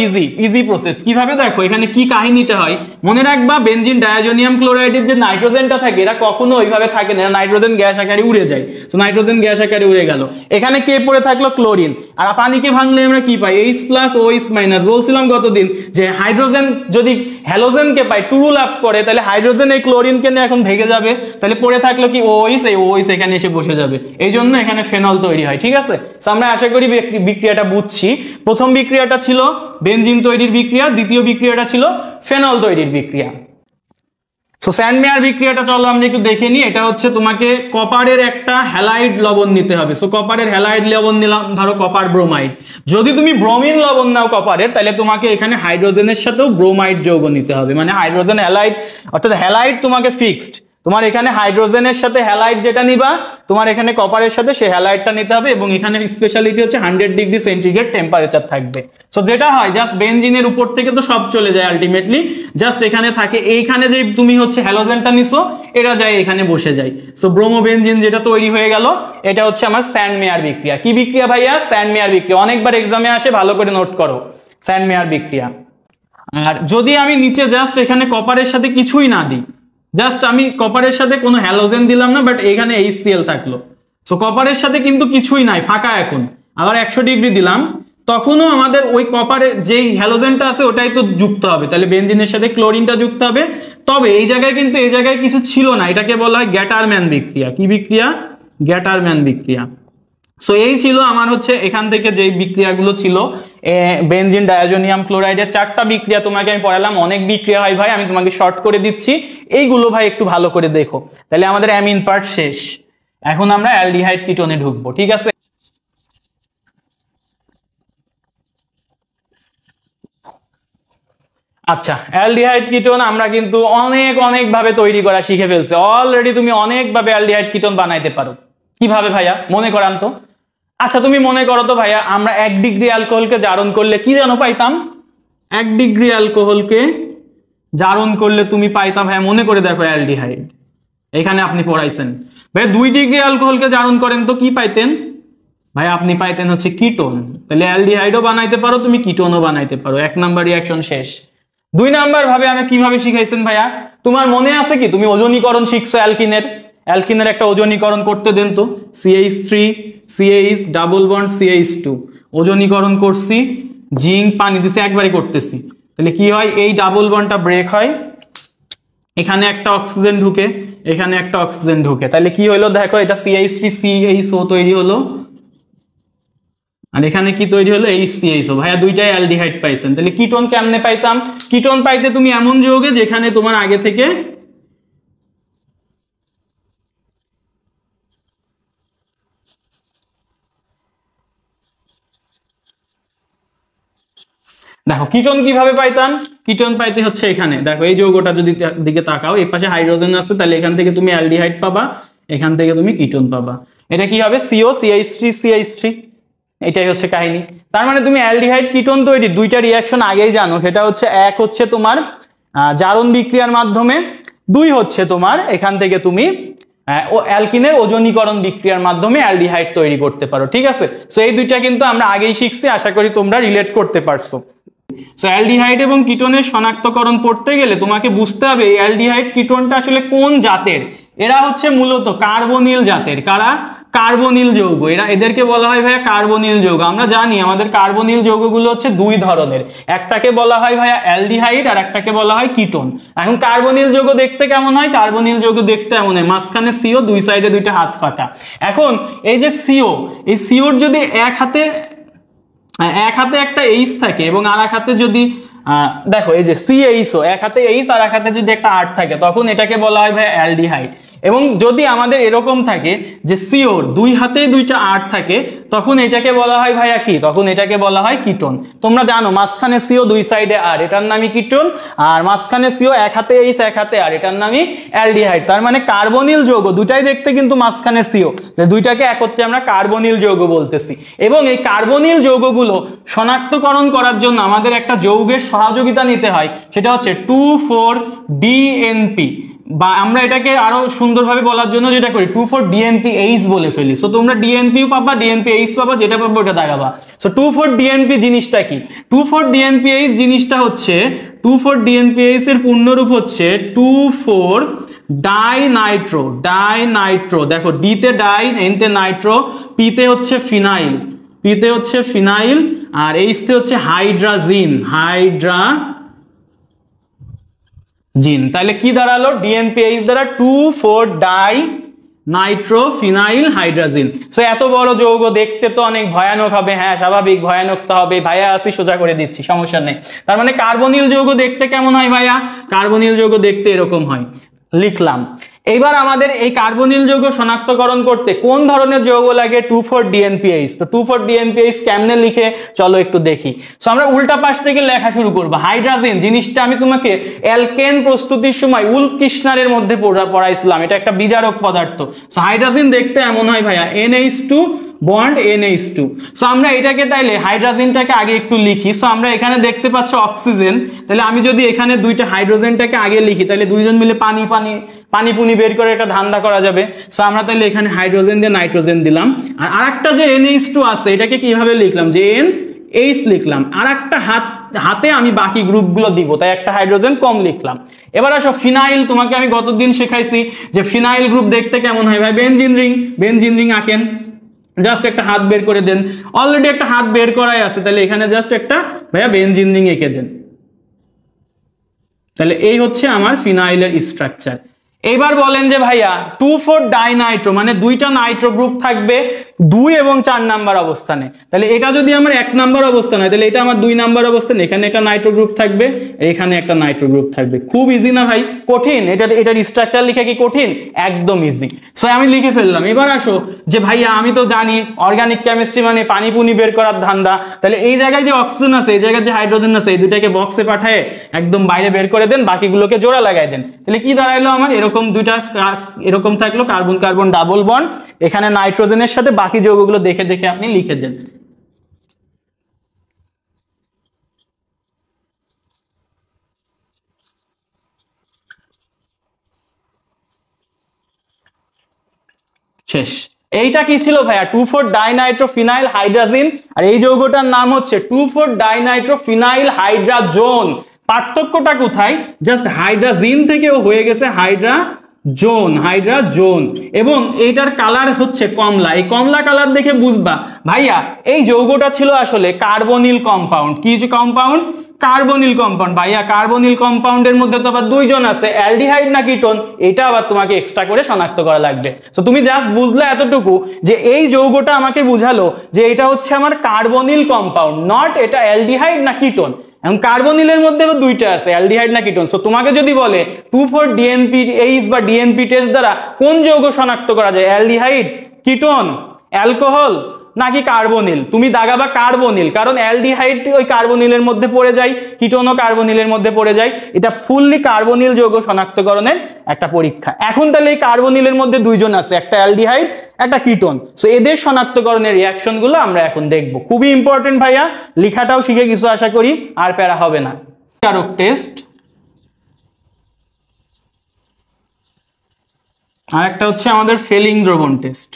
ইজি প্রসেস। কিভাবে দেখো, এখানে কি কাহিনীটা হয় মনে রাখবা, বেনজিন ডায়াজোনিয়াম ক্লোরাইডের যে নাইট্রোজেনটা থাকে এটা কখনো ওইভাবে থাকে না, নাইট্রোজেন গ্যাস আকারে উড়ে যায়। সো নাইট্রোজেন গ্যাস আকারে উড়ে গেল, এখানে কে পড়ে থাকলো, ক্লোরিন। আর পানিকে ভাঙলে আমরা কি পাই, H+OH-। বলছিলাম গতদিন যে হাইড্রোজেন যদি হ্যালোজেনকে পাই টুরু লাভ করে, তাহলে হাইড্রোজেন এই ক্লোরিনকে নিয়ে এখন ভেঙে যাবে, তাহলে পড়ে থাকলো কি OH, এই OH এখানে এসে বসে যাবে, এই জন্য এখানে ফেনল তৈরি হয়, ঠিক আছে। সো আমরা আশা করি বিক্রিয়াটা বুঝছি। প্রথম বিক্রিয়াটা ছিল বেনজিন তৈরির বিক্রিয়া, দ্বিতীয় বিক্রিয়াটা ছিল ফেনল তৈরির বিক্রিয়া। সো স্যান্ডমেয়ার বিক্রিয়াটা চলো আমরা একটু দেখে নিই। এটা হচ্ছে তোমাকে কপারের একটা হ্যালাইড লবণ নিতে হবে। সো কপারের হ্যালাইড লবণ নিলাম, ধরো কপার ব্রোমাইড। যদি তুমি ব্রোমিন লবণ নাও কপারের, তাহলে তোমাকে এখানে হাইড্রোজেনের সাথেও ব্রোমাইড যৌগ নিতে হবে, মানে হাইড্রোজেন হ্যালাইড, অর্থাৎ হ্যালাইড তোমাকে ফিক্সড, তোমার এখানে হাইড্রোজেনের সাথে হ্যালাইড যেটা নিবা, তোমার এখানে কপারের সাথে সেই হ্যালাইডটা নিতে হবে, এবং এখানে স্পেশালিটি হচ্ছে 100 ডিগ্রি সেন্টিগ্রেড টেম্পারেচার থাকবে। সো যেটা হয় জাস্ট বেনজিনের উপর থেকে তো সব চলে যায় আলটিমেটলি, জাস্ট এখানে থাকে, এইখানে যে তুমি হচ্ছে হ্যালোজেনটা নিছো এটা যায় এখানে বসে যায়। সো ব্রোমোবেনজিন যেটা তৈরি হয়ে গেল, এটা হচ্ছে আমার স্যান্ডমেয়ার বিক্রিয়া। কি বিক্রিয়া ভাইয়া, স্যান্ডমেয়ার বিক্রিয়া, অনেকবার এক্সামে আসে, ভালো করে নোট করো, স্যান্ডমেয়ার বিক্রিয়া। আর যদি আমি নিচে জাস্ট এখানে কপারের সাথে কিছুই না দিই, জাস্ট আমি কপারের সাথে কোনো হ্যালোজেন দিলাম না, বাট এখানে HCl থাকলো, সো কপারের সাথে কিন্তু কিছুই নাই, ফাঁকা এখন, আবার 100 ডিগ্রি দিলাম, তখনও আমাদের ওই কপারের যেই হ্যালোজেনটা আছে ওটাই তো যুক্ত হবে, তাহলে বেনজিনের সাথে ক্লোরিনটা যুক্ত হবে। তবে এই জায়গায় কিন্তু এই জায়গায় কিছু ছিল না, এটাকে বলা হয় গ্যাটারম্যান বিক্রিয়া। কি বিক্রিয়া, গ্যাটারম্যান বিক্রিয়া। সো এই ছিল আমার হচ্ছে এখান থেকে যে বিক্রিয়াগুলো ছিল বেনজিন ডায়াজোনিয়াম ক্লোরাইডের 4টা বিক্রিয়া তোমাকে আমি পড়ালাম। অনেক বিক্রিয়া হয় ভাই, আমি তোমাকে শর্ট করে দিচ্ছি, এইগুলো ভাই একটু ভালো করে দেখো, তাহলে আমাদের অ্যামিন পার্ট শেষ। এখন আমরা অ্যালডিহাইড কিটোনে ঢুকবো, ঠিক আছে। আচ্ছা, অ্যালডিহাইড কিটোন আমরা কিন্তু অনেক ভাবে তৈরি করা শিখে ফেলছি অলরেডি। তুমি অনেক ভাবে অ্যালডিহাইড কিটোন বানাইতে পারো। কিভাবে ভাইয়া, মনে করান তো। আচ্ছা তুমি মনে করো তো ভাইয়া, আমরা 1 ডিগ্রি অ্যালকোহলকে জারণ করলে কি যেন পাইতাম, 1 ডিগ্রি অ্যালকোহলকে জারণ করলে তুমি পাইতাম, ভাইয়া মনে করে দেখো, অ্যালডিহাইড। এখানে আপনি পড়াইছেন ভাইয়া 2 ডিগ্রি অ্যালকোহলকে জারণ করেন তো কি পাইতেন ভাই, আপনি পাইতেন হচ্ছে কিটোন। তাহলে অ্যালডিহাইডও বানাইতে পারো তুমি, কিটোনও বানাইতে পারো। 1 নাম্বার রিঅ্যাকশন শেষ। 2 নাম্বার ভাবে আমি কিভাবে শিখাইছেন ভাইয়া, তোমার মনে আছে কি, তুমি ওজনীকরণ শিখছো অ্যালকিনের একটা ওজনীকরণ করতে দেন তো, CH3 CH double bond CH2 ওজনীকরণ করছি, জিঙ্ক পানি দিছে, একবারে করতেছি, তাহলে কি হয়, এই ডাবল বন্ডটা ব্রেক হয়, এখানে একটা অক্সিজেন ঢুকে, এখানে একটা অক্সিজেন ঢুকে, তাহলে কি হলো দেখো, এটা CH3 CHO তৈরি হলো, আর এখানে কি তৈরি হলো, HCHO। ভাইয়া দুইটাই অ্যালডিহাইড পাইছেন। তাহলে কিটোন কেমনে পাইতাম, কিটোন পাইতে তুমি এমন যৌগে যেখানে তোমার আগে থেকে দেখো কিটোন কিভাবে পাইতাম, কিটোন পাইতে হচ্ছে এখানে দেখো এই যৌগটা যদি দিকে তাকাও, এই পাশে হাইড্রোজেন আছে, তাহলে এখান থেকে তুমি অ্যালডিহাইড পাবা, এখান থেকে তুমি কিটোন পাবা। এটা কি হবে CO CH3 CH3, এটাই হচ্ছে কাহিনী। তার মানে তুমি অ্যালডিহাইড কিটোন তৈরি দুইটা রিয়াকশন আগেই জানো, সেটা হচ্ছে এক হচ্ছে তোমার জারণ বিক্রিয়ার মাধ্যমে, দুই হচ্ছে তোমার এখান থেকে তুমি অ্যালকিনের ওজনীকরণ বিক্রিয়ার মাধ্যমে অ্যালডিহাইড তৈরি করতে পারো, ঠিক আছে। সো এই দুইটা কিন্তু আমরা আগেই শিখছি, আশা করি তোমরা রিলেট করতে পারছো। সো অ্যালডিহাইড এবং কিটোনের শনাক্তকরণ পড়তে গেলে তোমাকে বুঝতে হবে অ্যালডিহাইড কিটোনটা আসলে কোন জাতের। এরা হচ্ছে মূলত কার্বনিল জাতের। কারা? কার্বনিল যৌগ। এদেরকে বলা হয় ভাইয়া কার্বনিল যৌগ। আমরা জানি আমাদের কার্বনিল যৌগগুলো হচ্ছে দুই ধরনের, একটাকে বলা হয় ভাইয়া অ্যালডিহাইড আর একটাকে বলা হয় কিটোন। এখন কার্বনিল যৌগ দেখতে কেমন হয়? কার্বনিল যৌগ দেখতে এমন হয়, মাঝখানে CO, দুই সাইডে দুইটা হাত ফাঁকা। এখন এই যে CO, এই COর যদি এক হাতে একটা H থাকে এবং আর এক হাতে যদি দেখো এই যে CHO, এক হাতে H আর এক হাতে যদি একটা R থাকে, তখন এটাকে বলা হয় ভাই অ্যালডিহাইড। এবং যদি আমাদের এরকম থাকে যে COর দুই হাতেই দুইটা R থাকে, তখন এটাকে বলা হয় ভাইয়া কি? তখন এটাকে বলা হয় কিটোন। তোমরা জানো মাঝখানে CO দুই সাইডে R, এটার নামই কিটোন। আর মাঝখানে CO এক হাতে H এক হাতে R, এটার নামই অ্যালডিহাইড। তার মানে কার্বনিল যৌগ দুটাই দেখতে কিন্তু মাঝখানে CO, দুইটাকে একত্রে আমরা কার্বনিল যৌগ বলতেছি। এবং এই কার্বনিল যৌগগুলো শনাক্তকরণ করার জন্য আমাদের একটা যৌগের সহযোগিতা নিতে হয়, সেটা হচ্ছে 2,4-DNP, বা আমরা এটাকে আরো সুন্দরভাবে বলার জন্য যেটা করি 2,4-DNPH বলে ফেলি। সো তোমরা DNP পাবা, DNPH পাবা, যেটা পাবো ওটা দাগাবা। সো 2,4-DNP জিনিসটা কি? 2,4-DNPH জিনিসটা হচ্ছে 2,4-DNPH এর পূর্ণরূপ হচ্ছে 2,4-ডাইনাইট্রো। ডাইনাইট্রো, দেখো D তে ডাই, N তে নাইট্রো, P তে হচ্ছে ফিনাইল, P তে হচ্ছে ফিনাইল, আর H তে হচ্ছে হাইড্রাজিন। জিন। তাহলে কি দাঁড়ালো? DNPH দ্বারা 2,4-ডাইনাইট্রোফিনাইল হাইড্রাজিন। সো এত বড় যৌগ দেখতে তো অনেক ভয়ানক হবে। হ্যাঁ স্বাভাবিক, ভয়ানক তো হবে। ভাইয়া আছি, সোজা করে দিচ্ছি, সমস্যা নেই। তার মানে কার্বনিল যৌগ দেখতে কেমন হয় ভাইয়া? কার্বনিল যৌগ দেখতে এরকম হয়, লিখলাম। এবার আমাদের এই কার্বনিল যৌগ শনাক্তকরণ করতে কোন ধরনের যৌগ লাগে? 2,4-DNPH। তো 2,4-DNPH কেমনে লিখে চলো একটু দেখি। সো আমরা উল্টা পাশ থেকে লেখা শুরু করব। হাইড্রাজিন জিনিসটা আমি তোমাকে অ্যালকেন প্রস্তুতির সময় উলকৃষ্ণারের মধ্যে পড়াইছিলাম, এটা একটা বিজারক পদার্থ। সো হাইড্রাজিন দেখতে এমন হয় ভাইয়া, NH2 বন্ড NH2। সো আমরা এটাকে তাইলে হাইড্রাজিনটাকে আগে একটু লিখি। সো আমরা এখানে দেখতে পাচ্ছ অক্সিজেন, তাহলে আমি যদি এখানে দুইটা হাইড্রোজেনটাকে আগে লিখি, তাহলে দুইজন মিলে পানি পুনি বের করে এটা ধান্দা করা যাবে। সো আমরা তাহলে এখানে হাইড্রোজেন দিয়ে নাইট্রোজেন দিলাম। আর আরেকটা যে NH2 আছে, এটাকে কিভাবে লিখলাম? যে NH লিখলাম। আর একটা হাতে আমি বাকি গ্রুপগুলো দিব, তাই একটা হাইড্রোজেন কম লিখলাম। এবার আসো ফিনাইল। তোমাকে আমি গতদিন শেখাইছি যে ফিনাইল গ্রুপ দেখতে কেমন হয় ভাই? বেনজিন রিং আঁকেন, জাস্ট একটা হাত বের করে দেন। অলরেডি একটা হাত বের করাই আছে, তাহলে এখানে জাস্ট একটা ভাইয়া বেনজিন রিং এঁকে দেন। তাহলে এই হচ্ছে আমার ফিনাইলের স্ট্রাকচার। এবার বলেন যে ভাইয়া 2,4-ডাইনাইট্রো মানে দুইটা নাইট্রো গ্রুপ থাকবে 2 এবং 4 নাম্বার অবস্থানে। তাহলে এটা যদি আমার 1 নাম্বার অবস্থান হয়, তাহলে এটা আমার 2 নাম্বার অবস্থান, এখানে একটা নাইট্রো গ্রুপ থাকবে, এখানে একটা নাইট্রো গ্রুপ থাকবে। খুব ইজি না ভাই? কঠিন? এটার স্ট্রাকচার লেখা কি কঠিন? একদম ইজি। সো আমি লিখে ফেললাম। এবার আসো যে ভাইয়া আমি তো জানি অর্গানিক কেমিস্ট্রি মানে পানি পুনি বের করার ধান্দা, তাহলে এই জায়গায় যে অক্সিজেন আছে, এই জায়গায় যে হাইড্রোজেন আছে, এই দুটাকে বক্সে পাঠায় একদম বাইরে বের করে দেন, বাকিগুলোকে জোড়া লাগাই দেন। তাহলে কি দাঁড়াইলো আমার? এরকম দুইটা এরকম থাকলো কার্বন কার্বন ডাবল বন্ড, এখানে নাইট্রোজেনের সাথে বাকি যৌগগুলো দেখে দেখে আপনি লিখে দেন। শেষ। এইটা কি ছিল ভাইয়া? 2,4-ডাইনাইট্রোফিনাইল হাইড্রাজিন। আর এই যৌগটার নাম হচ্ছে 2,4-ডাইনাইট্রোফিনাইল হাইড্রাজোন। পার্থক্যটা কোথায়? জাস্ট হাইড্রাজিন থেকে হয়ে গেছে হাইড্রাজোন। এবং এইটার কালার হচ্ছে কমলা। এই কমলা কালার দেখে বুঝবা ভাইয়া এই যৌগটা ছিল আসলে কার্বনিল কম্পাউন্ড। কি কম্পাউন্ড? Carbonyl compound. ভাইয়া কার্বনিল কম্পাউন্ডের মধ্যে তো আবার দুইজন আছে, অ্যালডিহাইড না কিটোন, এটা আবার তোমাকে এক্সট্রা করে শনাক্ত করা লাগবে। সো তুমি জাস্ট বুঝলে এতটুকু যে এই যৌগটা আমাকে বুঝালো যে এটা হচ্ছে আমার কার্বনিল কম্পাউন্ড, নট এটা অ্যালডিহাইড না কিটোন। এখন কার্বনিলের মধ্যে দুইটা আছে, অ্যালডিহাইড না কিটোন। সো তোমাকে যদি বলে 2,4-DNPH বা ডিএনপি টেস্ট দ্বারা কোন যৌগ শনাক্ত করা যায়? অ্যালডিহাইড, কিটোন, অ্যালকোহল নাকি কার্বনিল? তুমি দাগাবা কার্বনিল, কারণ অ্যালডিহাইড ওই কার্বনিলের মধ্যে পড়ে যায়, কিটোনও কার্বনিলের মধ্যে পড়ে যায়। এটা ফুললি কার্বনিল যৌগ শনাক্তকরণের একটা পরীক্ষা। এখন তাহলে এই কার্বনিলের মধ্যে দুইজন আছে, একটা অ্যালডিহাইড একটা কিটোন। সো এদের শনাক্তকরণের রিয়াকশন গুলো আমরা এখন দেখবো। খুবই ইম্পর্টেন্ট ভাইয়া, লেখাটাও শিখে কিছু আশা করি আর প্যারা হবে না। কারক টেস্ট, আর একটা হচ্ছে আমাদের ফেলিং দ্রবণ টেস্ট।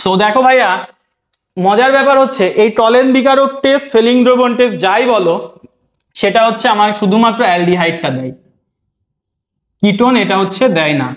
সো দেখো ভাইয়া, মজার ব্যাপার হচ্ছে এই টলেন বিকারক টেস্ট, ফেলিং দ্রবণ টেস্ট যাই বলো, সেটা হচ্ছে আমার শুধুমাত্র অ্যালডিহাইডটা দেয়, কিটোন এটা হচ্ছে দেয় না।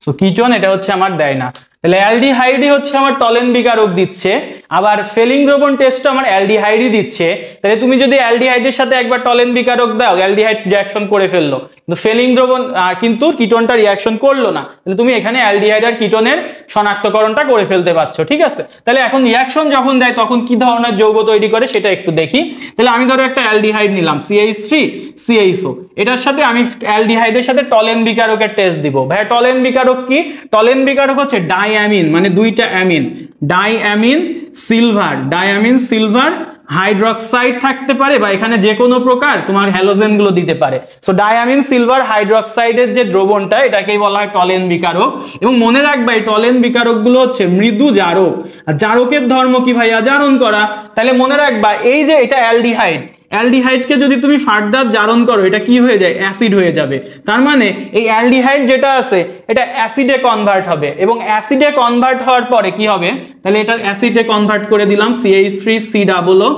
সো কিটোন এটা হচ্ছে আমার দেয় না। তাহলে অ্যালডিহাইডই হচ্ছে আমার টলেন বিকারক দিচ্ছে, আবার ফেলিং দ্রবণ টেস্ট আমার অ্যালডিহাইডই দিচ্ছে। তাহলে তুমি যদি অ্যালডিহাইডের সাথে একবার টলেন বিকারক দাও, অ্যালডিহাইড রিঅ্যাকশন করে ফেললো, কিন্তু ফেলিং দ্রবণ কিন্তু কিটোনটা রিঅ্যাকশন করলো না, তাহলে তুমি এখানে অ্যালডিহাইড আর কিটোনের শনাক্তকরণটা করে ফেলতে পারছো। ঠিক আছে, তাহলে এখন রিঅ্যাকশন যখন দেয় তখন কি ধরনের যৌগ তৈরি করে সেটা একটু দেখি। তাহলে আমি ধরো একটা অ্যালডিহাইড নিলাম, CH3 CHO, এটার সাথে আমি অ্যালডিহাইডের সাথে টলেন বিকারকের টেস্ট দিব। ভাইয়া টলেন বিকারক কি? টলেন বিকারক হচ্ছে ডাইঅ্যামিন, মানে দুইটা amine, diamine silver, diamine silver hydroxide থাকতে পারে, বা এখানে যে কোনো প্রকার তোমার হ্যালোজেন গুলো দিতে পারে। সো ডাইঅ্যামিন সিলভার হাইড্রক্সাইডের যে দ্রবণটা, এটাকেই বলা হয় টলেন বিকারক। এবং মনে রাখবা এই টলেন বিকারক গুলো হচ্ছে মৃদু জারক। আর জারকের ধর্ম কি ভাইয়া? জারণ করা। তাহলে মনে রাখবা এই যে এটা অ্যালডিহাইড, অ্যালডিহাইডকে যদি তুমি ফার্দার জারণ করো, এটা কি হয়ে যায়? অ্যাসিড হয়ে যাবে। তার মানে এই অ্যালডিহাইড যেটা আছে এটা অ্যাসিডে কনভার্ট হবে, এবং অ্যাসিডে কনভার্ট হওয়ার পরে কি হবে? তাহলে এটা অ্যাসিডে কনভার্ট করে দিলাম, CH3COO।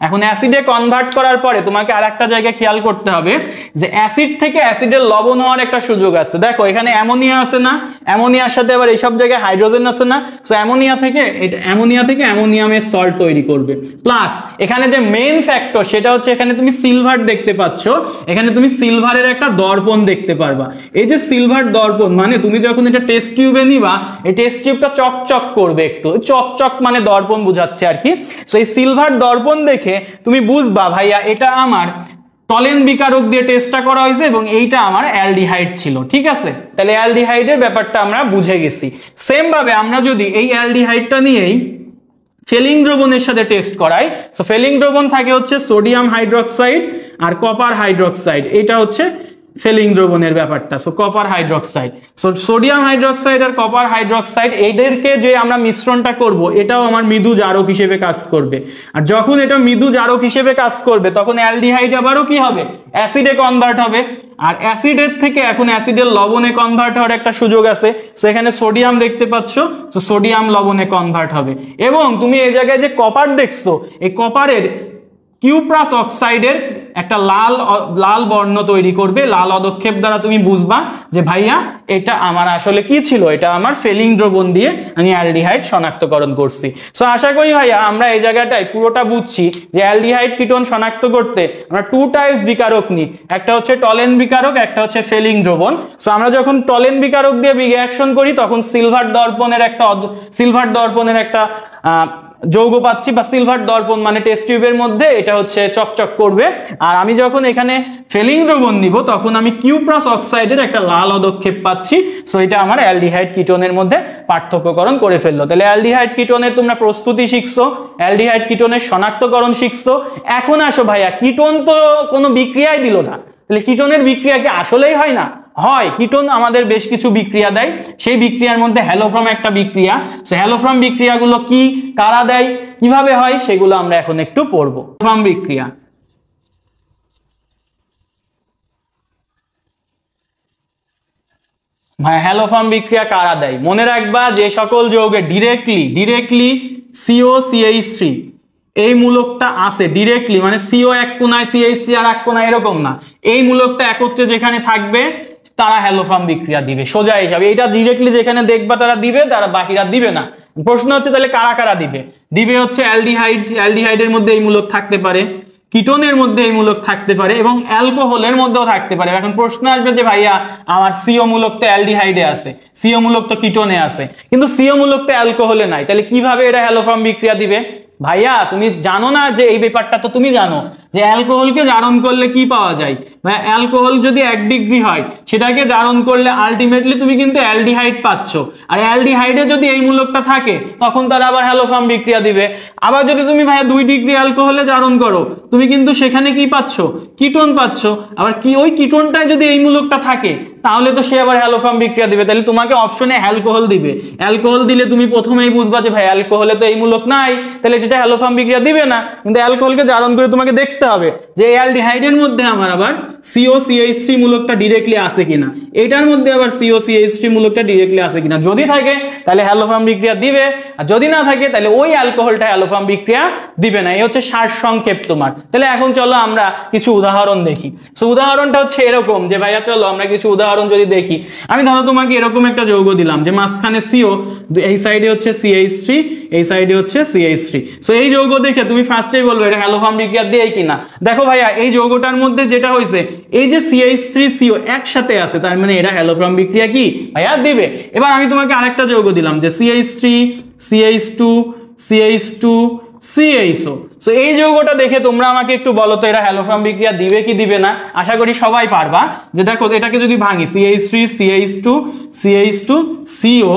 এখন অ্যাসিডে কনভার্ট করার পরে তোমাকে আরেকটা জায়গায় খেয়াল করতে হবে যে অ্যাসিড থেকে অ্যাসিডের লবণ হওয়ার একটা সুযোগ আছে। দেখো এখানে অ্যামোনিয়া আছে না, অ্যামোনিয়ার সাথে আবার এইসব জায়গায় হাইড্রোজেন আছে না। সো অ্যামোনিয়া থেকে অ্যামোনিয়ামের সল্ট তৈরি করবে। প্লাস এখানে যে মেইন ফ্যাক্টর সেটা হচ্ছে এখানে তুমি সিলভার দেখতে পাচ্ছ, এখানে তুমি সিলভারের একটা দর্পণ দেখতে পারবা। এই যে সিলভার দর্পণ, মানে তুমি যখন এটা টেস্ট টিউবে নিবা, এই টেস্ট টিউবটা চকচক করবে, একটু চকচক মানে দর্পণ বুঝাচ্ছে আর কি। সো এই সিলভার দর্পণ দেখে তুমি বুঝবা ভাইয়া এটা আমার টলেন বিকারক দিয়ে টেস্টটা করা হয়েছে এবং এইটা আমার অ্যালডিহাইড ছিল। ঠিক আছে, তাহলে অ্যালডিহাইডের ব্যাপারটা আমরা বুঝে গেছি। সেম ভাবে আমরা যদি এই অ্যালডিহাইডটা নিয়েই ফেলিং দ্রবণের সাথে টেস্ট করাই, সো ফেলিং দ্রবণ থাকে হচ্ছে সোডিয়াম হাইড্রক্সাইড আর কপার হাইড্রক্সাইড, এটা হচ্ছে ফেলিং দ্রবণের ব্যাপারটা। So copper hydroxide, so sodium hydroxide আর কপার হাইড্রক্সাইড এদেরকে যে আমরা মিশ্রণটা করব, এটাও আমার মৃদু জারক হিসেবে কাজ করবে। আর যখন এটা মৃদু জারক হিসেবে কাজ করবে তখন অ্যালডিহাইড আবারও কি হবে? অ্যাসিডে কনভার্ট হবে। আর অ্যাসিডের থেকে এখন অ্যাসিডের লবণে কনভার্ট হওয়ার একটা সুযোগ আছে। সো এখানে সোডিয়াম দেখতে পাচ্ছ, সো সোডিয়াম লবণে কনভার্ট হবে। এবং তুমি এই জায়গায় যে কপার দেখছো, এই কপারের কিউপ্রাস অক্সাইডের একটা লাল বর্ণ তৈরি করবে, লাল অদক্ষেপ দ্বারা তুমি বুঝবা যে ভাইয়া এটা আমার আসলে কি ছিল, এটা আমার ফেলিং দ্রবণ দিয়ে আমি অ্যালডিহাইড শনাক্তকরণ করছি। সো আশা করি ভাইয়া আমরা এই জায়গাটায় পুরোটা বুঝছি যে অ্যালডিহাইড কিটোন শনাক্ত করতে আমরা টু টাইপস বিকারক নিই, একটা হচ্ছে টলেন বিকারক, একটা হচ্ছে ফেলিং দ্রবণ। সো আমরা যখন টলেন বিকারক দিয়ে রিঅ্যাকশন করি তখন সিলভার দর্পণের একটা যৌগ পাচ্ছি, বা সিলভার দর্পণ মানে টেস্ট টিউবের মধ্যে এটা হচ্ছে চকচক করবে। আর আমি যখন এখানে ফেলিং দ্রবণ নিব তখন আমি কিউপ্রাস অক্সাইডের একটা লাল অদক্ষেপ পাচ্ছি। সো এটা আমার অ্যালডিহাইড কিটোনের মধ্যে পার্থক্যকরণ করে ফেললো। তাহলে অ্যালডিহাইড কিটোনের তোমরা প্রস্তুতি শিখছো, অ্যালডিহাইড কিটোনের শনাক্তকরণ শিখছো। এখন আসো ভাইয়া, কিটোন তো কোনো বিক্রিয়াই দিল না, তাহলে কিটোনের বিক্রিয়া কি আসলেই হয় না? হয়। কিটোন আমাদের বেশ কিছু বিক্রিয়া দেয়, সেই বিক্রিয়ার মধ্যে হ্যালোফর্ম একটা বিক্রিয়া। সো হ্যালোফর্ম বিক্রিয়াগুলো কি, কারা দেয়, কিভাবে হয়, সেগুলো আমরা এখন একটু পড়বো। হ্যালোফর্ম বিক্রিয়া, হ্যালোফর্ম বিক্রিয়া কারা দেয়? মনে রাখবা যে সকল যৌগে ডিরেক্টলি COCH3 এই মূলকটা আছে ডিরেক্টলি, মানে CO এক কোনায় CH3 আর এক কোনায় এরকম না, এই মূলকটা একত্রে যেখানে থাকবে তারা হ্যালোফর্ম বিক্রিয়া দিবে। সোজা হিসাবে এটা ডিরেক্টলি যেখানে দেখবা তারা দিবে, তারা বাকিরা দিবে না। প্রশ্ন হচ্ছে তাহলে কারা কারা দিবে হচ্ছে অ্যালডিহাইডের মধ্যে এই মূলক থাকতে পারে, কিটোনের মধ্যে এই মূলক থাকতে পারে, এবং অ্যালকোহলের মধ্যেও থাকতে পারে। এখন প্রশ্ন আসবে যে ভাইয়া আমার CO মূলক তো অ্যালডিহাইডে আছে, CO মূলক তো কিটোনে আছে, কিন্তু CO মূলক তো অ্যালকোহলে নাই, তাহলে কিভাবে এটা হ্যালোফর্ম বিক্রিয়া দিবে? ভাইয়া তুমি জানো না যে এই ব্যাপারটা, তো তুমি জানো যে অ্যালকোহলকে জারণ করলে কি পাওয়া যায়। ভাইয়া অ্যালকোহল যদি 1 ডিগ্রি হয় সেটাকে জারণ করলে আলটিমেটলি তুমি কিন্তু অ্যালডিহাইড পাচ্ছ, আর অ্যালডিহাইডে যদি এই মূলকটা থাকে তখন তারা আবার হ্যালোফর্ম বিক্রিয়া দিবে। আবার যদি তুমি ভাইয়া 2 ডিগ্রি অ্যালকোহলে জারণ করো তুমি কিন্তু সেখানে কি পাচ্ছ, কিটোন পাচ্ছ। আবার কি ওই কিটোনটায় যদি এই মূলকটা থাকে তাহলে তো সে আবার হ্যালোফর্ম বিক্রিয়া দিবে। তাহলে তোমাকে অপশনে অ্যালকোহল দিবে, অ্যালকোহল দিলে তুমি প্রথমেই বুঝবা যে ভাই অ্যালকোহলে তো এই মূলক নাই, তাহলে সেটা হ্যালোফর্ম বিক্রিয়া দিবে না। কিন্তু অ্যালকোহলকে জারণ করে তোমাকে দেখতে হবে যে অ্যালডিহাইডের মধ্যে আমার আবার COCH3 মূলকটা ডিরেক্টলি আসে কিনা, এটার মধ্যে আবার COCH3 মূলকটা ডিরেক্টলি আসে কিনা। যদি থাকে তাহলে হ্যালোফর্ম বিক্রিয়া দিবে, আর যদি না থাকে তাহলে ওই অ্যালকোহলটা হ্যালোফর্ম বিক্রিয়া দিবে না। এই হচ্ছে সারসংক্ষেপ তোমার। তাহলে এখন চলো আমরা কিছু উদাহরণ দেখি। সো উদাহরণটা হচ্ছে এরকম যে ভাইয়া চলো আমরা কিছু উদাহরণ যদি দেখি। আমি ধরো তোমাকে এরকম একটা যৌগ দিলাম যে মাঝখানে CO, এই সাইডে হচ্ছে CH3, এই সাইডে হচ্ছে CH3। সো এই যৌগ দেখে তুমি ফার্স্টেই বলবে এটা হ্যালোফর্ম বিক্রিয়া দেয় কিনা। দেখো ভাইয়া এই যৌগটার মধ্যে যেটা হয়েছে এই যে CH3CO একসাথে আছে, তার মানে এটা হ্যালোফর্ম বিক্রিয়া কি ভাইয়া দিবে। এবার আমি তোমাকে আরেকটা যৌগ দিলাম যে CH3 CH2 CH2 CHO। So এই যৌগটা দেখে তোমরা আমাকে একটু বলো তো এটা হ্যালোফর্ম বিক্রিয়া দিবে কি দিবে না। আশা করি সবাই পারবা। যে দেখো এটাকে যদি ভাঙি CH3 CH2 CH2 CO,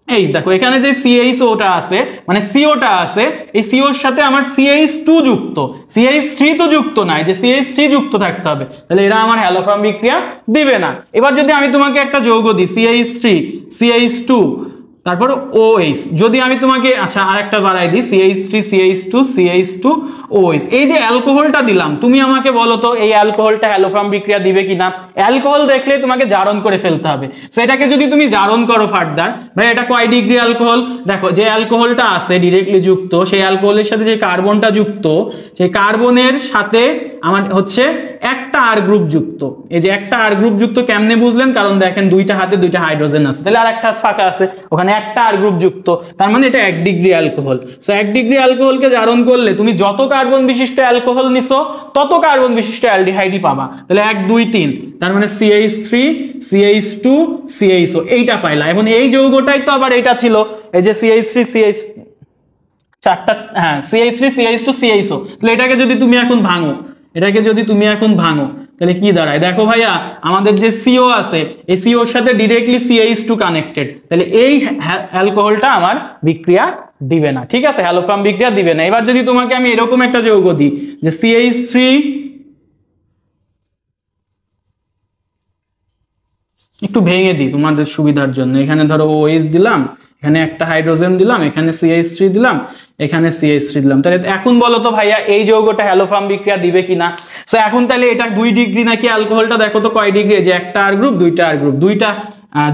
এই দেখো এখানে যে CHOটা আছে মানে COটা আছে, এই COর সাথে আমার CH2 যুক্ত, CH3 তো যুক্ত নাই, যে CH3 যুক্ত থাকতে হবে, তাহলে এরা আমার হ্যালোফর্ম বিক্রিয়া দিবে না। এবার যদি আমি তোমাকে একটা যৌগ দিই CH3 CH2 তারপর OH, যদি আমি তোমাকে আচ্ছা আরেকটা বাড়াই দিই CH3 CH2 CH2 OH, এই যে অ্যালকোহলটা দিলাম তুমি আমাকে বলো তো এই অ্যালকোহলটা হ্যালোফর্ম বিক্রিয়া দিবে কিনা। অ্যালকোহল দেখলে তোমাকে জারণ করে ফেলতে হবে। সো এটাকে যদি তুমি জারণ করো ফার্দার, ভাই এটা কয় ডিগ্রি অ্যালকোহল, দেখো যে অ্যালকোহলটা আছে ডিরেক্টলি যুক্ত, সেই অ্যালকোহলের সাথে যে কার্বনটা যুক্ত, সেই কার্বনের সাথে আমার হচ্ছে একটা আর গ্রুপ যুক্ত। এই যে একটা আর গ্রুপ যুক্ত কেমনে বুঝলেন, কারণ দেখেন দুইটা হাতে দুইটা হাইড্রোজেন আছে, তাহলে আর একটা হাত ফাঁকা আছে, ওখানে একটা আর গ্রুপ যুক্ত, তার মানে এটা 1 ডিগ্রি অ্যালকোহল। সো 1 ডিগ্রি অ্যালকোহলকে জারণ করলে তুমি যত কার্বন বিশিষ্ট অ্যালকোহল নিছো তত কার্বন বিশিষ্ট অ্যালডিহাইডই পাবা। তাহলে 1 2 3, তার মানে CH3 CH2 CHO এইটা পাইলা। এখন এই যৌগটাই তো আবার এটা ছিল, এই যে CH3 CH চারটা, হ্যাঁ CH3 CH2 CHO। তাহলে এটাকে যদি তুমি এখন ভাঙো, এটাকে যদি তুমি এখন ভাঙো তাহলে কি দাঁড়ায়, দেখো ভাইয়া আমাদের যে CO আছে এই COর সাথে ডিরেক্টলি CH2 কানেক্টেড, তাহলে এই অ্যালকোহলটা আমার বিক্রিয়া দিবে না, ঠিক আছে, হ্যালোফর্ম বিক্রিয়া দিবে না। এবার যদি তোমাকে আমি এরকম একটা যৌগ দিই যে CH3 একটু ভেঙে দিই তোমাদের সুবিধার জন্য, এখানে ধরো OH দিলাম, এখানে একটা হাইড্রোজেন দিলাম, এখানে CH3 দিলাম, এখানে CH3 দিলাম। তাহলে এখন বলো তো ভাইয়া এই যৌগটা হ্যালোফর্ম বিক্রিয়া দিবে কিনা। সো এখন তাহলে এটা 2 ডিগ্রি নাকি অ্যালকোহলটা দেখো তো কয় ডিগ্রি, যে একটা আর গ্রুপ দুইটা আর গ্রুপ,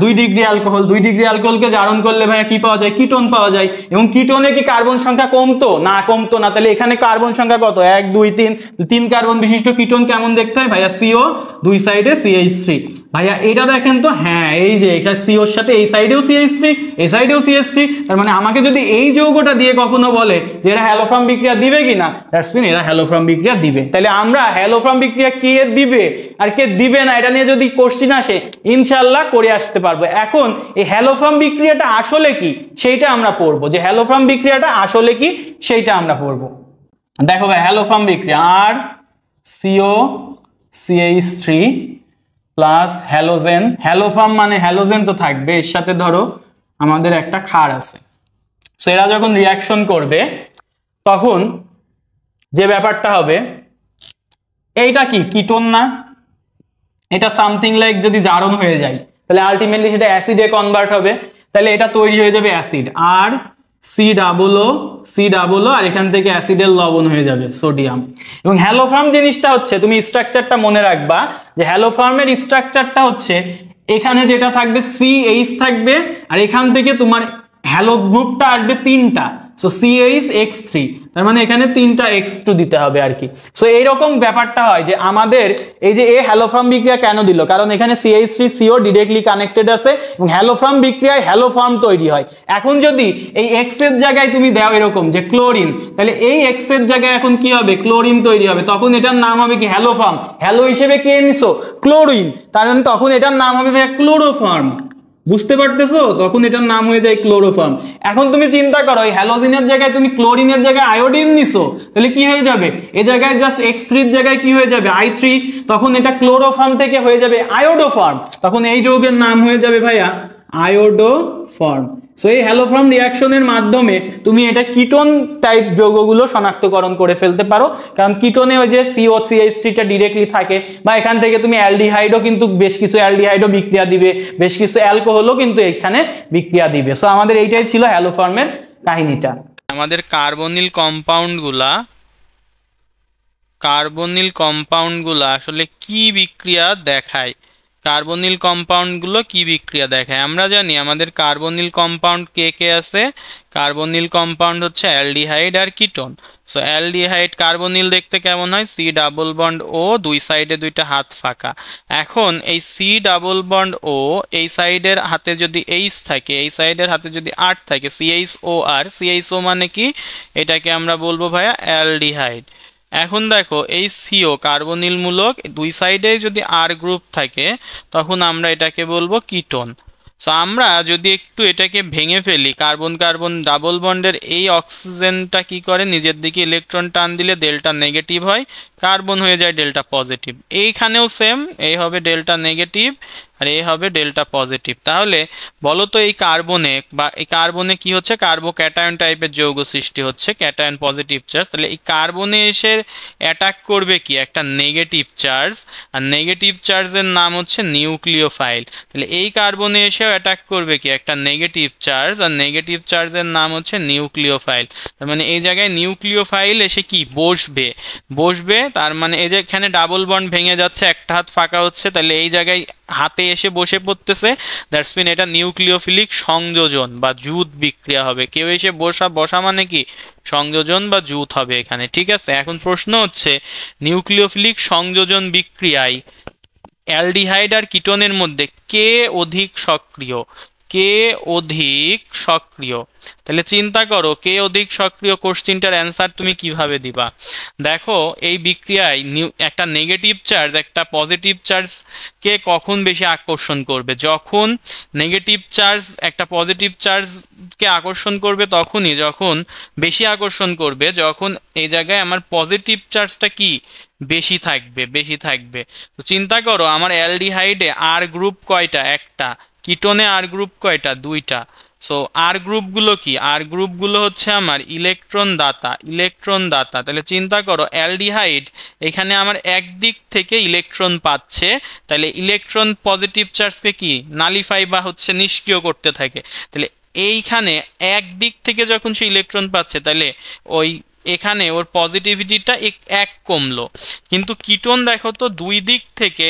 2 ডিগ্রি অ্যালকোহল। 2 ডিগ্রি অ্যালকোহলকে জারণ করলে ভাইয়া কি পাওয়া যায়, কিটোন পাওয়া যায়। এবং কিটোনে কি কার্বন সংখ্যা কমতো না, কমতো না। তাহলে এখানে কার্বন সংখ্যা কত, 1 2 3, 3 কার্বন বিশিষ্ট কিটোন কেমন দেখতে হয় ভাইয়া, CO, দুই সাইডে CH3। ভাইয়া এটা দেখেন তো, হ্যাঁ এই যে এখানে COর সাথে এই সাইডেও CH3 এই সাইডেও CH3, তার মানে আমাকে যদি এই যৌগটা দিয়ে কখনো বলে যে এরা হ্যালোফর্ম বিক্রিয়া দিবে কিনা, দ্যাটস মিন এরা হ্যালোফর্ম বিক্রিয়া দিবে। তাহলে আমরা হ্যালোফর্ম বিক্রিয়া কে দিবে আর কে দিবে না এটা নিয়ে যদি কোশ্চেন আসে ইনশাআল্লাহ করে আসতে পারবো। এখন এই হ্যালোফর্ম বিক্রিয়াটা আসলে কি সেইটা আমরা পড়বো, যে হ্যালোফর্ম বিক্রিয়াটা আসলে কি সেইটা আমরা পড়বো। দেখো ভাই হ্যালোফর্ম বিক্রিয়া আর COCH3 প্লাস হ্যালোজেন, হ্যালোফর্ম মানে হ্যালোজেন তো থাকবে, এর সাথে ধরো আমাদের একটা ক্ষার আছে। সো এরা যখন রিয়াকশন করবে তখন যে ব্যাপারটা হবে, এইটা কি কিটোন না, এটা সামথিং লাইক যদি জারণ হয়ে যায় তাহলে আলটিমেটলি সেটা অ্যাসিডে কনভার্ট হবে, তাহলে এটা তৈরি হয়ে যাবে অ্যাসিড আর C+O আর এখান থেকে অ্যাসিডের লবণ হয়ে যাবে সোডিয়াম। এবং হ্যালোফর্ম জিনিসটা হচ্ছে, তুমি স্ট্রাকচারটা মনে রাখবা যে হ্যালোফর্মের স্ট্রাকচারটা হচ্ছে এখানে যেটা থাকবে CH থাকবে আর এখান থেকে তোমার হ্যালো গ্রুপটা আসবে 3টা, সো CH(X3), তার মানে এখানে 3টা X2 দিতে হবে আর কি। সো এইরকম ব্যাপারটা হয় যে আমাদের এই যে হ্যালোফর্ম বিক্রিয়া কেন দিল, কারণ এখানে CH3CO ডিরেক্টলি কানেক্টেড আছে এবং হ্যালোফর্ম বিক্রিয়ায় হ্যালোফর্ম তৈরি হয়। এখন যদি এই X এর জায়গায় তুমি দাও এরকম যে ক্লোরিন, তাহলে এই X এর জায়গায় এখন কি হবে, ক্লোরিন তৈরি হবে, তখন এটার নাম হবে কি হ্যালোফর্ম। হ্যালো হিসেবে কে নিছো, ক্লোরিন, তার মানে তখন এটার নাম হবে ক্লোরোফর্ম। বুঝতে পারতেছো? তখন এটার নাম হয়ে যায় ক্লোরোফর্ম। এখন তুমি চিন্তা করো, এই হ্যালোজিনের জায়গায় তুমি ক্লোরিনের জায়গায় আয়োডিন নিছো, তাহলে কি হয়ে যাবে? এই জায়গায় জাস্ট X3 এর জায়গায় কি হয়ে যাবে? I3। তখন এটা ক্লোরোফর্ম থেকে হয়ে যাবে আয়োডোফর্ম। তখন এই যৌগের নাম হয়ে যাবে ভাইয়া আয়োডোফর্ম। সো এই হ্যালোফর্ম রিঅ্যাকশনের মাধ্যমে তুমি এটা কিটোন টাইপ যৌগগুলো শনাক্তকরণ করে ফেলতে পারো, কারণ কিটোনে ওই যে COCH3টা ডিরেক্টলি থাকে, বা এখান থেকে তুমি অ্যালডিহাইডও কিন্তু বেশ কিছু অ্যালডিহাইডও বিক্রিয়া দিবে, বেশ কিছু অ্যালকোহলও কিন্তু এখানে বিক্রিয়া দিবে। সো আমাদের এইটাই ছিল হ্যালোফর্মের কাহিনীটা। আমাদের কার্বনিল কম্পাউন্ডগুলা আসলে কি বিক্রিয়া দেখায়? কার্বনিল কম্পাউন্ডগুলো কি বিক্রিয়া দেখায়? আমরা জানি আমাদের কার্বনিল কম্পাউন্ড কে কে আছে। কার্বনিল কম্পাউন্ড হচ্ছে অ্যালডিহাইড আর কিটোন। সো অ্যালডিহাইড কার্বনিল দেখতে কেমন হয়? C ডাবল বন্ড ও, দুই সাইডে দুইটা হাত ফাঁকা। এখন এই C ডাবল বন্ড ও, এই সাইডের হাতে যদি H থাকে, এই সাইডের হাতে যদি R থাকে, CHOR। CHO মানে কি? এটাকে আমরা বলবো ভাইয়া অ্যালডিহাইড। এখন দেখো এই সিও কার্বনিল মূলক, দুই সাইডে যদি আর গ্রুপ থাকে তখন আমরা এটাকে বলবো কিটোন। সো আমরা যদি একটু এটাকে ভেঙে ফেলি, কার্বন কার্বন ডাবল বন্ডের এই অক্সিজেনটা কি করে, নিজের দিকে ইলেকট্রন টান দিলে ডেল্টা নেগেটিভ হয়, কার্বন হয়ে যায় ডেল্টা পজিটিভ। এইখানেও সেম, এই হবে ডেল্টা নেগেটিভ আর এই হবে ডেল্টা পজিটিভ। তাহলে বলো তো এই কার্বনে কি হচ্ছে? কার্বোক্যাটায়ন টাইপের যৌগ সৃষ্টি হচ্ছে, ক্যাটায়ন পজিটিভ চার্জ। তাহলে এই কার্বনে এসে অ্যাটাক করবে কি? একটা নেগেটিভ চার্জ, আর নেগেটিভ চার্জের নাম হচ্ছে নিউক্লিওফাইল। তাহলে এই কার্বনে এসেও অ্যাটাক করবে কি? একটা নেগেটিভ চার্জ, আর নেগেটিভ চার্জের নাম হচ্ছে নিউক্লিওফাইল। তার মানে এই জায়গায় নিউক্লিওফাইল এসে কি বসবে। তার মানে এই যে এখানে ডাবল বন্ড ভেঙে যাচ্ছে, একটা হাত ফাঁকা হচ্ছে, তাহলে এই জায়গায় হাতে এসে বসে পড়তেছে। দ্যাটস মিন এটা নিউক্লিওফিলিক সংযোজন বা জুত বিক্রিয়া হবে। কেউ এসে বসা মানে কি? সংযোজন বা জুত হবে এখানে। ঠিক আছে, এখন প্রশ্ন হচ্ছে নিউক্লিওফিলিক সংযোজন বিক্রিয়ায় অ্যালডিহাইড আর কিটোনের মধ্যে কে অধিক সক্রিয়? তাহলে চিন্তা করো, কে অধিক সক্রিয় কোশ্চেনটার অ্যান্সার তুমি কিভাবে দিবা? দেখো এই বিক্রিয়ায় একটা নেগেটিভ চার্জ একটা পজিটিভ চার্জকে কখন বেশি আকর্ষণ করবে? যখন নেগেটিভ চার্জ একটা পজিটিভ চার্জকে আকর্ষণ করবে তখনই, যখন বেশি আকর্ষণ করবে যখন এই জায়গায় আমার পজিটিভ চার্জটা কি বেশি থাকবে। তো চিন্তা করো আমার অ্যালডিহাইডে আর গ্রুপ কয়টা? একটা। কিটোনে আর গ্রুপ কয়টা? দুইটা। সো আর গ্রুপগুলো কি? আর গ্রুপগুলো হচ্ছে আমার ইলেকট্রন দাতা। তাহলে চিন্তা করো অ্যালডিহাইড এখানে আমার একদিক থেকে ইলেকট্রন পাচ্ছে, তাহলে ইলেকট্রন পজিটিভ চার্জকে কি নালিফাই বা হচ্ছে নিষ্ক্রিয় করতে থাকে। তাহলে এইখানে একদিক থেকে যখন সে ইলেকট্রন পাচ্ছে, তাহলে ওই এখানে ওর পজিটিভিটিটা এক কমলো। কিন্তু কিটোন দেখো তো দুই দিক থেকে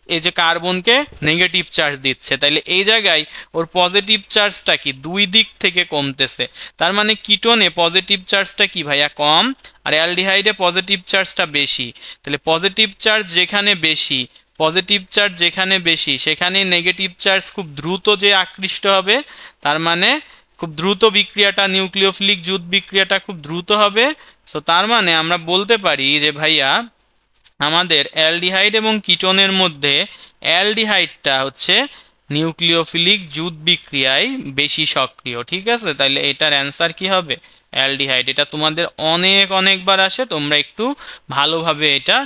এই যে কার্বনকে নেগেটিভ চার্জ দিচ্ছে, তাইলে এই জায়গায় ওর পজিটিভ চার্জটা কি দুই দিক থেকে কমতেছে। তার মানে কিটোনে পজিটিভ চার্জটা কি ভাইয়া কম, আর অ্যালডিহাইডে পজিটিভ চার্জটা বেশি। তাহলে পজিটিভ চার্জ যেখানে বেশি সেখানে নেগেটিভ চার্জ খুব দ্রুত যে আকৃষ্ট হবে, তার মানে খুব দ্রুত বিক্রিয়াটা নিউক্লিওফিলিক জুত বিক্রিয়াটা খুব দ্রুত হবে। সো তার মানে আমরা বলতে পারি যে ভাইয়া আমাদের অ্যালডিহাইড এবং কিটোনের মধ্যে অ্যালডিহাইডটা হচ্ছে নিউক্লিওফিলিক জুত বিক্রিয়ায় বেশি সক্রিয়। ঠিক আছে, তাহলে এটার অ্যান্সার কি হবে? অ্যালডিহাইড। এটা তোমাদের অনেকবার আসে, তোমরা একটু ভালোভাবে এটা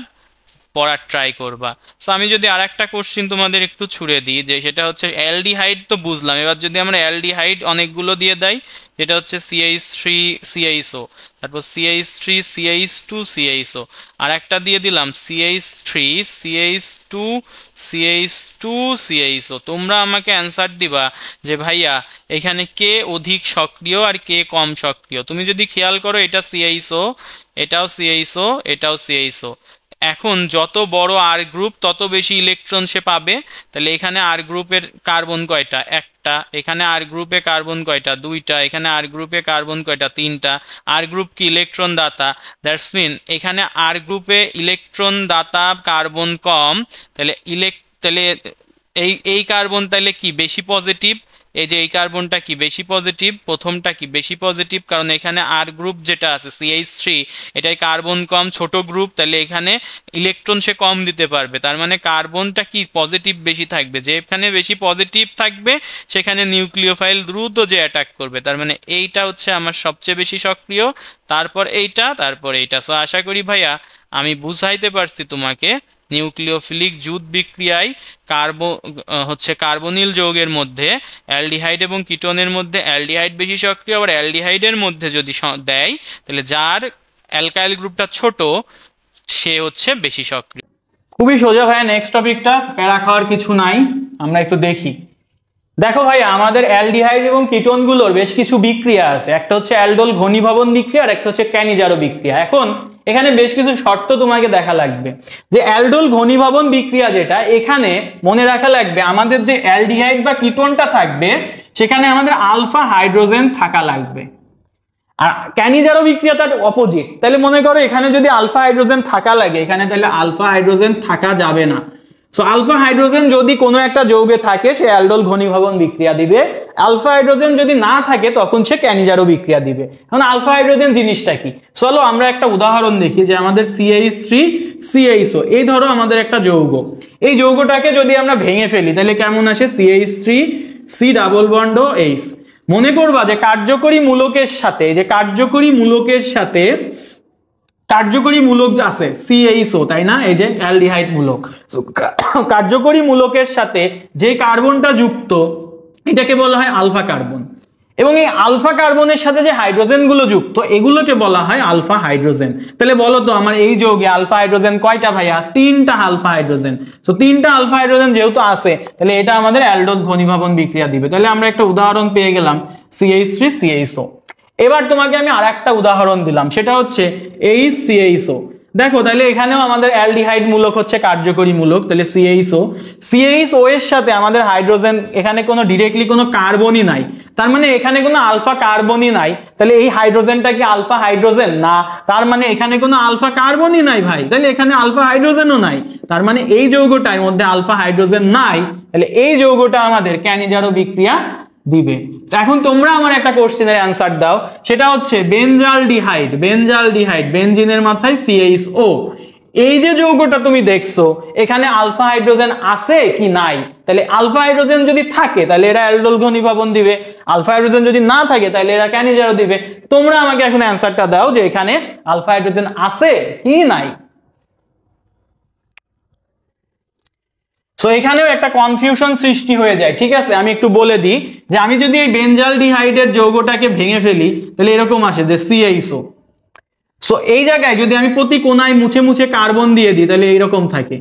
পড়ার ট্রাই করবা। সো আমি যদি আর একটা কোশ্চিন তোমাদের একটু ছুড়ে দিই, যে সেটা হচ্ছে অ্যালডিহাইড তো বুঝলাম, এবার যদি আমরা অ্যালডিহাইড অনেকগুলো দিয়ে দেয়, যেটা হচ্ছে CH3 CHO, তারপর CH3 CH2 CHO, আর একটা দিয়ে দিলাম CH3 CH2 CH2 CHO। তোমরা আমাকে অ্যান্সার দিবা যে ভাইয়া এখানে কে অধিক সক্রিয় আর কে কম সক্রিয়। তুমি যদি খেয়াল করো এটা CHO, এটাও CHO, এটাও CHO। এখন যত বড় আর গ্রুপ তত বেশি ইলেকট্রন সে পাবে। তাহলে এখানে আর গ্রুপের কার্বন কয়টা? একটা। এখানে আর গ্রুপে কার্বন কয়টা? দুইটা। এখানে আর গ্রুপে কার্বন কয়টা? তিনটা। আর গ্রুপ কি ইলেকট্রন দাতা, দ্যাটস মিন এখানে আর গ্রুপে ইলেকট্রন দাতা কার্বন কম, তাহলে এই কার্বন তাহলে কি বেশি পজিটিভ, এই যে এই কার্বনটা কি বেশি পজিটিভ, প্রথমটা কি বেশি পজিটিভ, কারণ এখানে আর গ্রুপ যেটা আছে CH3 এটাই কার্বন কম, ছোট গ্রুপ, তাহলে এখানে ইলেকট্রন সে কম দিতে পারবে, তার মানে কার্বনটা কি পজিটিভ বেশি থাকবে, যেখানে বেশি পজিটিভ থাকবে সেখানে নিউক্লিওফাইল দ্রুত যে অ্যাটাক করবে, তার মানে এইটা হচ্ছে আমার সবচেয়ে বেশি সক্রিয়, তারপর এইটা, তারপর এইটা। সো আশা করি ভাইয়া আমি বুঝাইতে পারছি তোমাকে। নিউক্লিওফিলিক জুট বিক্রিয়ায় কার্বনিল যৌগের মধ্যে অ্যালডিহাইড এবং কিটোনের মধ্যে অ্যালডিহাইড বেশি সক্রিয়, আবার অ্যালডিহাইডের মধ্যে যদি দেয় তাহলে যার অ্যালকাইল গ্রুপটা ছোট সে হচ্ছে বেশি সক্রিয়। খুবই সোজা ভাইয়া। নেক্সট টপিকটা, প্যারা খাওয়ার কিছু নাই, আমরা একটু দেখি। দেখো ভাই, আমাদের অ্যালডিহাইড এবং কিটোনগুলোর বেশ কিছু বিক্রিয়া আছে, একটা হচ্ছে অ্যালডোল ঘনীভবন বিক্রিয়া আর একটা হচ্ছে ক্যানিজারো বিক্রিয়া। এখন এখানে বেশ কিছু শর্ত তোমাকে দেখা লাগবে, যে অ্যালডোল ঘনীভবন বিক্রিয়া যেটা, এখানে মনে রাখা লাগবে আমাদের যে অ্যালডিহাইড বা কিটোনটা থাকবে সেখানে আমাদের আলফা হাইড্রোজেন থাকা লাগবে, আর ক্যানিজারো বিক্রিয়া তার অপোজিট। তাহলে মনে করো এখানে যদি আলফা হাইড্রোজেন থাকা লাগে, এখানে তাহলে আলফা হাইড্রোজেন থাকা যাবে না। সো আলফা হাইড্রোজেন যদি কোনো একটা যৌগে থাকে সে অ্যালডোল ঘনীভবন বিক্রিয়া দিবে, আলফা হাইড্রোজেন যদি না থাকে তখন সে ক্যানিজারো বিক্রিয়া দিবে। এখন আলফা হাইড্রোজেন জিনিসটা কি, চলো আমরা একটা উদাহরণ দেখি। যে আমাদের CH3 CHO, এই ধরো আমাদের একটা যৌগ, এই যৌগটাকে যদি আমরা ভেঙে ফেলি তাহলে কেমন আসে, CH3 C ডাবল বন্ড ও H। মনে করবা যে কার্যকরী মূলকের সাথে, যে কার্যকরী মূলক আছে CHO, তাই না, এই যে অ্যালডিহাইড মূলক, কার্যকরী মূলকের সাথে যে কার্বনটা যুক্ত এটাকে বলা হয় আলফা কার্বন, এবং এই আলফা কার্বনের সাথে যে হাইড্রোজেন গুলো যুক্ত এগুলোকে বলা হয় আলফা হাইড্রোজেন। তাহলে বলো তো আমার এই যৌগে আলফা হাইড্রোজেন কয়টা ভাইয়া, 3টা আলফা হাইড্রোজেন। সো 3টা আলফা হাইড্রোজেন যেহেতু আছে তাহলে এটা আমাদের অ্যালডোল ঘনীভবন বিক্রিয়া দিবে। তাহলে আমরা একটা উদাহরণ পেয়ে গেলাম CH3 CHO। এবার তোমাকে আমি আরেকটা উদাহরণ দিলাম, সেটা হচ্ছে HCHO। দেখো তাহলে এখানেও আমাদের অ্যালডিহাইড মূলক হচ্ছে কার্যকরী মূলক, তাহলে CHO এর সাথে আমাদের হাইড্রোজেন, এখানে কোনো ডিরেক্টলি কোনো কার্বনই নাই, তার মানে এখানে কোনো আলফা কার্বনই নাই, তাহলে এই হাইড্রোজেনটা কি আলফা হাইড্রোজেন না, তার মানে এখানে কোনো আলফা কার্বনই নাই ভাই, তাহলে এখানে আলফা হাইড্রোজেনও নাই, তার মানে এই যৌগটার মধ্যে আলফা হাইড্রোজেন নাই, তাহলে এই যৌগটা আমাদের ক্যানিজারো বিক্রিয়া দিবে। এখন তোমরা আমার একটা কোশ্চেনের অ্যান্সার দাও, সেটা হচ্ছে বেনজালডিহাইড, বেনজিনের মাথায় CHO, এই যে যৌগটা তুমি দেখছো এখানে আলফা হাইড্রোজেন আছে কি নাই, তাহলে আলফা হাইড্রোজেন যদি থাকে তাহলে এরা অ্যালডোল ঘনীভবন দিবে, আলফা হাইড্রোজেন যদি না থাকে তাহলে এরা ক্যানিজারো দিবে। তোমরা আমাকে এখন অ্যান্সারটা দাও যে এখানে আলফা হাইড্রোজেন আছে কি নাই। সো এখানেও একটা কনফিউশন সৃষ্টি হয়ে যায়, ঠিক আছে, আমি একটু বলে দিই যে আমি যদি এই বেনজালডিহাইডের যৌগটাকে ভেঙে ফেলি তাহলে এরকম আসে যে CHO। সো এই জায়গায় যদি আমি প্রতি কোণায় মুছে মুছে কার্বন দিয়ে দিই তাহলে এইরকম থাকে।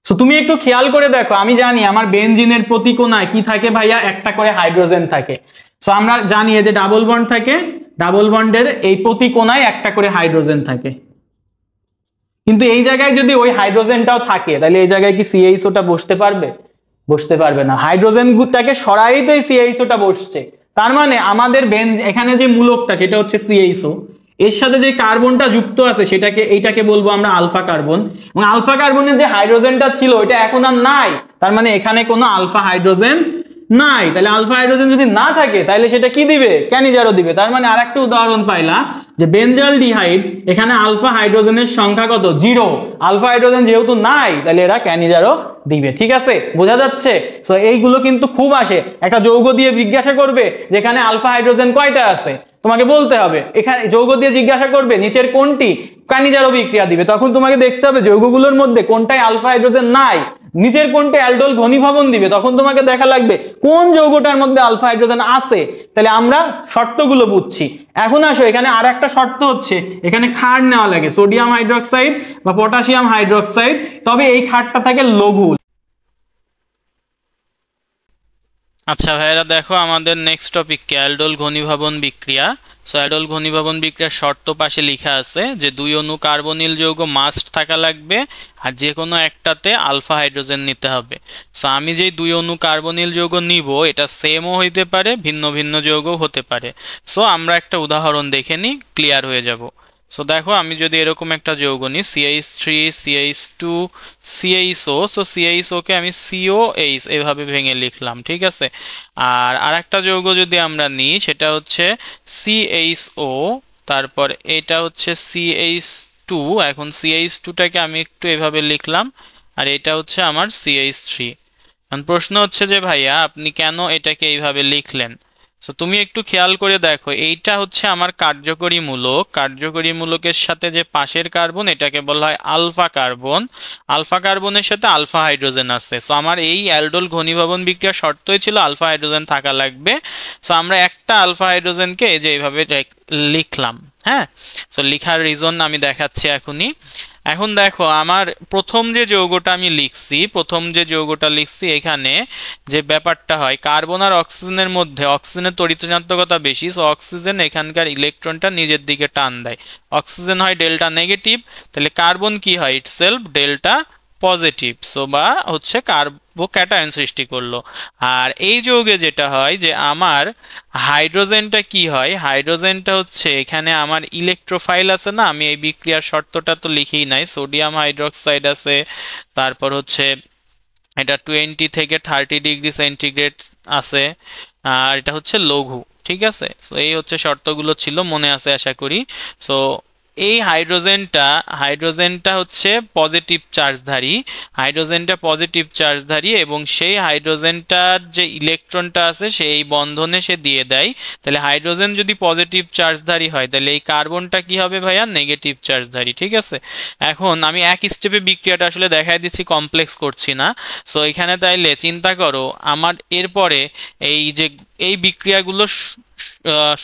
সো তুমি একটু খেয়াল করে দেখো, আমি জানি আমার বেনজিনের প্রতি কোণায় কি থাকে ভাইয়া, একটা করে হাইড্রোজেন থাকে। সো আমরা জানি যে ডাবল বন্ড থাকে, ডাবল বন্ডের এই প্রতি কোণায় একটা করে হাইড্রোজেন থাকে, কিন্তু এই জায়গায় যদি ওই হাইড্রোজেনটাও থাকে তাহলে এই জায়গায় কি CHOটা বসতে পারবে, বসতে পারবে না, হাইড্রোজেনটাকে সরাই তো এই CHOটা বসছে, তার মানে আমাদের এখানে যে মূলকটা সেটা হচ্ছে CHO, এর সাথে যে কার্বনটা যুক্ত আছে এইটাকে বলবো আমরা আলফা কার্বন, এবং আলফা কার্বনের যে হাইড্রোজেনটা ছিল এটা এখন আর নাই, তার মানে এখানে কোনো আলফা হাইড্রোজেন নাই, তাহলে আলফা হাইড্রোজেন যদি না থাকে তাহলে সেটা কি দিবে, ক্যানিজারো দিবে। তার মানে আরেকটা উদাহরণ পাইলা যে বেনজালডিহাইড, এখানে আলফা হাইড্রোজেনের সংখ্যা কত, 0, আলফা হাইড্রোজেন যেহেতু নাই তাহলে এরা ক্যানিজারো দিবে। ঠিক আছে, বোঝা যাচ্ছে? সো এইগুলো কিন্তু খুব আসে, একটা যৌগ দিয়ে জিজ্ঞাসা করবে যেখানে আলফা হাইড্রোজেন কয়টা আছে, তোমাকে বলতে হবে, এখানে যৌগ দিয়ে জিজ্ঞাসা করবে নিচের কোনটি ক্যানিজারো বিক্রিয়া দিবে, তখন তোমাকে দেখতে হবে যৌগগুলোর মধ্যে কোনটায় আলফা হাইড্রোজেন নাই, নিচের কোনটা অ্যালডোল ঘনীভবন দিবে, তখন তোমাকে দেখা লাগবে কোন যৌগটার মধ্যে আলফা হাইড্রোজেন আছে। তাহলে আমরা শর্তগুলো বুঝছি। এখন আসো, এখানে আর একটা শর্ত হচ্ছে, এখানে ক্ষার নেওয়া লাগে, সোডিয়াম হাইড্রোক্সাইড বা পটাশিয়াম হাইড্রোক্সাইড, তবে এই ক্ষারটা থাকে লঘু। আচ্ছা ভাইরা, দেখো আমাদের নেক্সট টপিক কি, অ্যালডোল ঘনীভবন বিক্রিয়া। সো অ্যালডোল ঘনীভবন বিক্রিয়ার শর্ত পাশে লেখা আছে যে 2 অণু কার্বনিল যৌগ মাস্ট থাকা লাগবে, আর যে কোনো একটাতে আলফা হাইড্রোজেন নিতে হবে। সো আমি যেই 2 অণু কার্বনিল যৌগ নিব এটা সেমও হইতে পারে, ভিন্ন ভিন্ন যৌগও হতে পারে। সো আমরা একটা উদাহরণ দেখে নিই, ক্লিয়ার হয়ে যাব। সো দেখো আমি যদি এরকম একটা যৌগ নিই CH3 CH2 CHO, so CHO কে আমি COH এভাবে ভেঙে লিখলাম, ঠিক আছে। আর আরেকটা যৌগ যদি আমরা নিই সেটা হচ্ছে CHO, তারপর এটা হচ্ছে CH2, এখন CH2টাকে আমি একটু এভাবে লিখলাম, আর এটা হচ্ছে আমার CH3। এখন প্রশ্ন হচ্ছে যে ভাইয়া আপনি কেন এটাকে এইভাবে লিখলেন? সো তুমি একটু খেয়াল করে দেখো, এইটা হচ্ছে আমার কার্যকরী মূলক, কার্যকরী মূলকের সাথে যে পাশের কার্বন এটাকে বলা হয় আলফা কার্বন, আলফা কার্বনের সাথে আলফা হাইড্রোজেন আছে। সো আমার এই অ্যালডোল ঘনীভবন বিক্রিয়ার শর্তই ছিল আলফা হাইড্রোজেন থাকা লাগবে। সো আমরা একটা আলফা হাইড্রোজেনকে এই যে এইভাবে লিখলাম। হ্যাঁ, সো লিখার রিজন আমি দেখাচ্ছি এখনই। এখন দেখো আমার প্রথম যে যৌগটা আমি লিখছি, প্রথম যে যৌগটা লিখছি এখানে যে ব্যাপারটা হয়, কার্বন আর অক্সিজেনের মধ্যে অক্সিজেনের তড়িৎ ঋণাত্মকতা বেশি, সো অক্সিজেন এখানকার ইলেকট্রনটা নিজের দিকে টান দেয়। অক্সিজেন হয় ডেল্টা নেগেটিভ, তাহলে কার্বন কি হয় ইটসেলফ ডেল্টা পজিটিভ, সো বা হচ্ছে কার্বোক্যাটায়ন সৃষ্টি করলো। আর এই যৌগে যেটা হয় যে আমার হাইড্রোজেনটা কি হয়, হাইড্রোজেনটা হচ্ছে এখানে আমার ইলেকট্রোফাইল আছে না, আমি এই বিক্রিয়ার শর্তটা তো লিখেই নাই, সোডিয়াম হাইড্রোক্সাইড আছে, তারপর হচ্ছে এটা 20 থেকে 30 ডিগ্রি সেন্টিগ্রেড আছে, আর এটা হচ্ছে লঘু, ঠিক আছে। সো এই হচ্ছে শর্তগুলো ছিল, মনে আছে আশা করি। সো এই হাইড্রোজেনটা হাইড্রোজেনটা হচ্ছে পজিটিভ চার্জধারী, হাইড্রোজেনটা পজিটিভ চার্জধারী, এবং সেই হাইড্রোজেনটার যে ইলেকট্রনটা আছে সেই বন্ধনে সে দিয়ে দেয়। তাহলে হাইড্রোজেন যদি পজিটিভ চার্জধারী হয় তাহলে এই কার্বনটা কি হবে ভাইয়া, নেগেটিভ চার্জধারী, ঠিক আছে। এখন আমি এক স্টেপে বিক্রিয়াটা আসলে দেখাই দিচ্ছি, কমপ্লেক্স করছি না। সো এখানে তাইলে চিন্তা করো আমার এরপরে এই যে এই বিক্রিয়াগুলো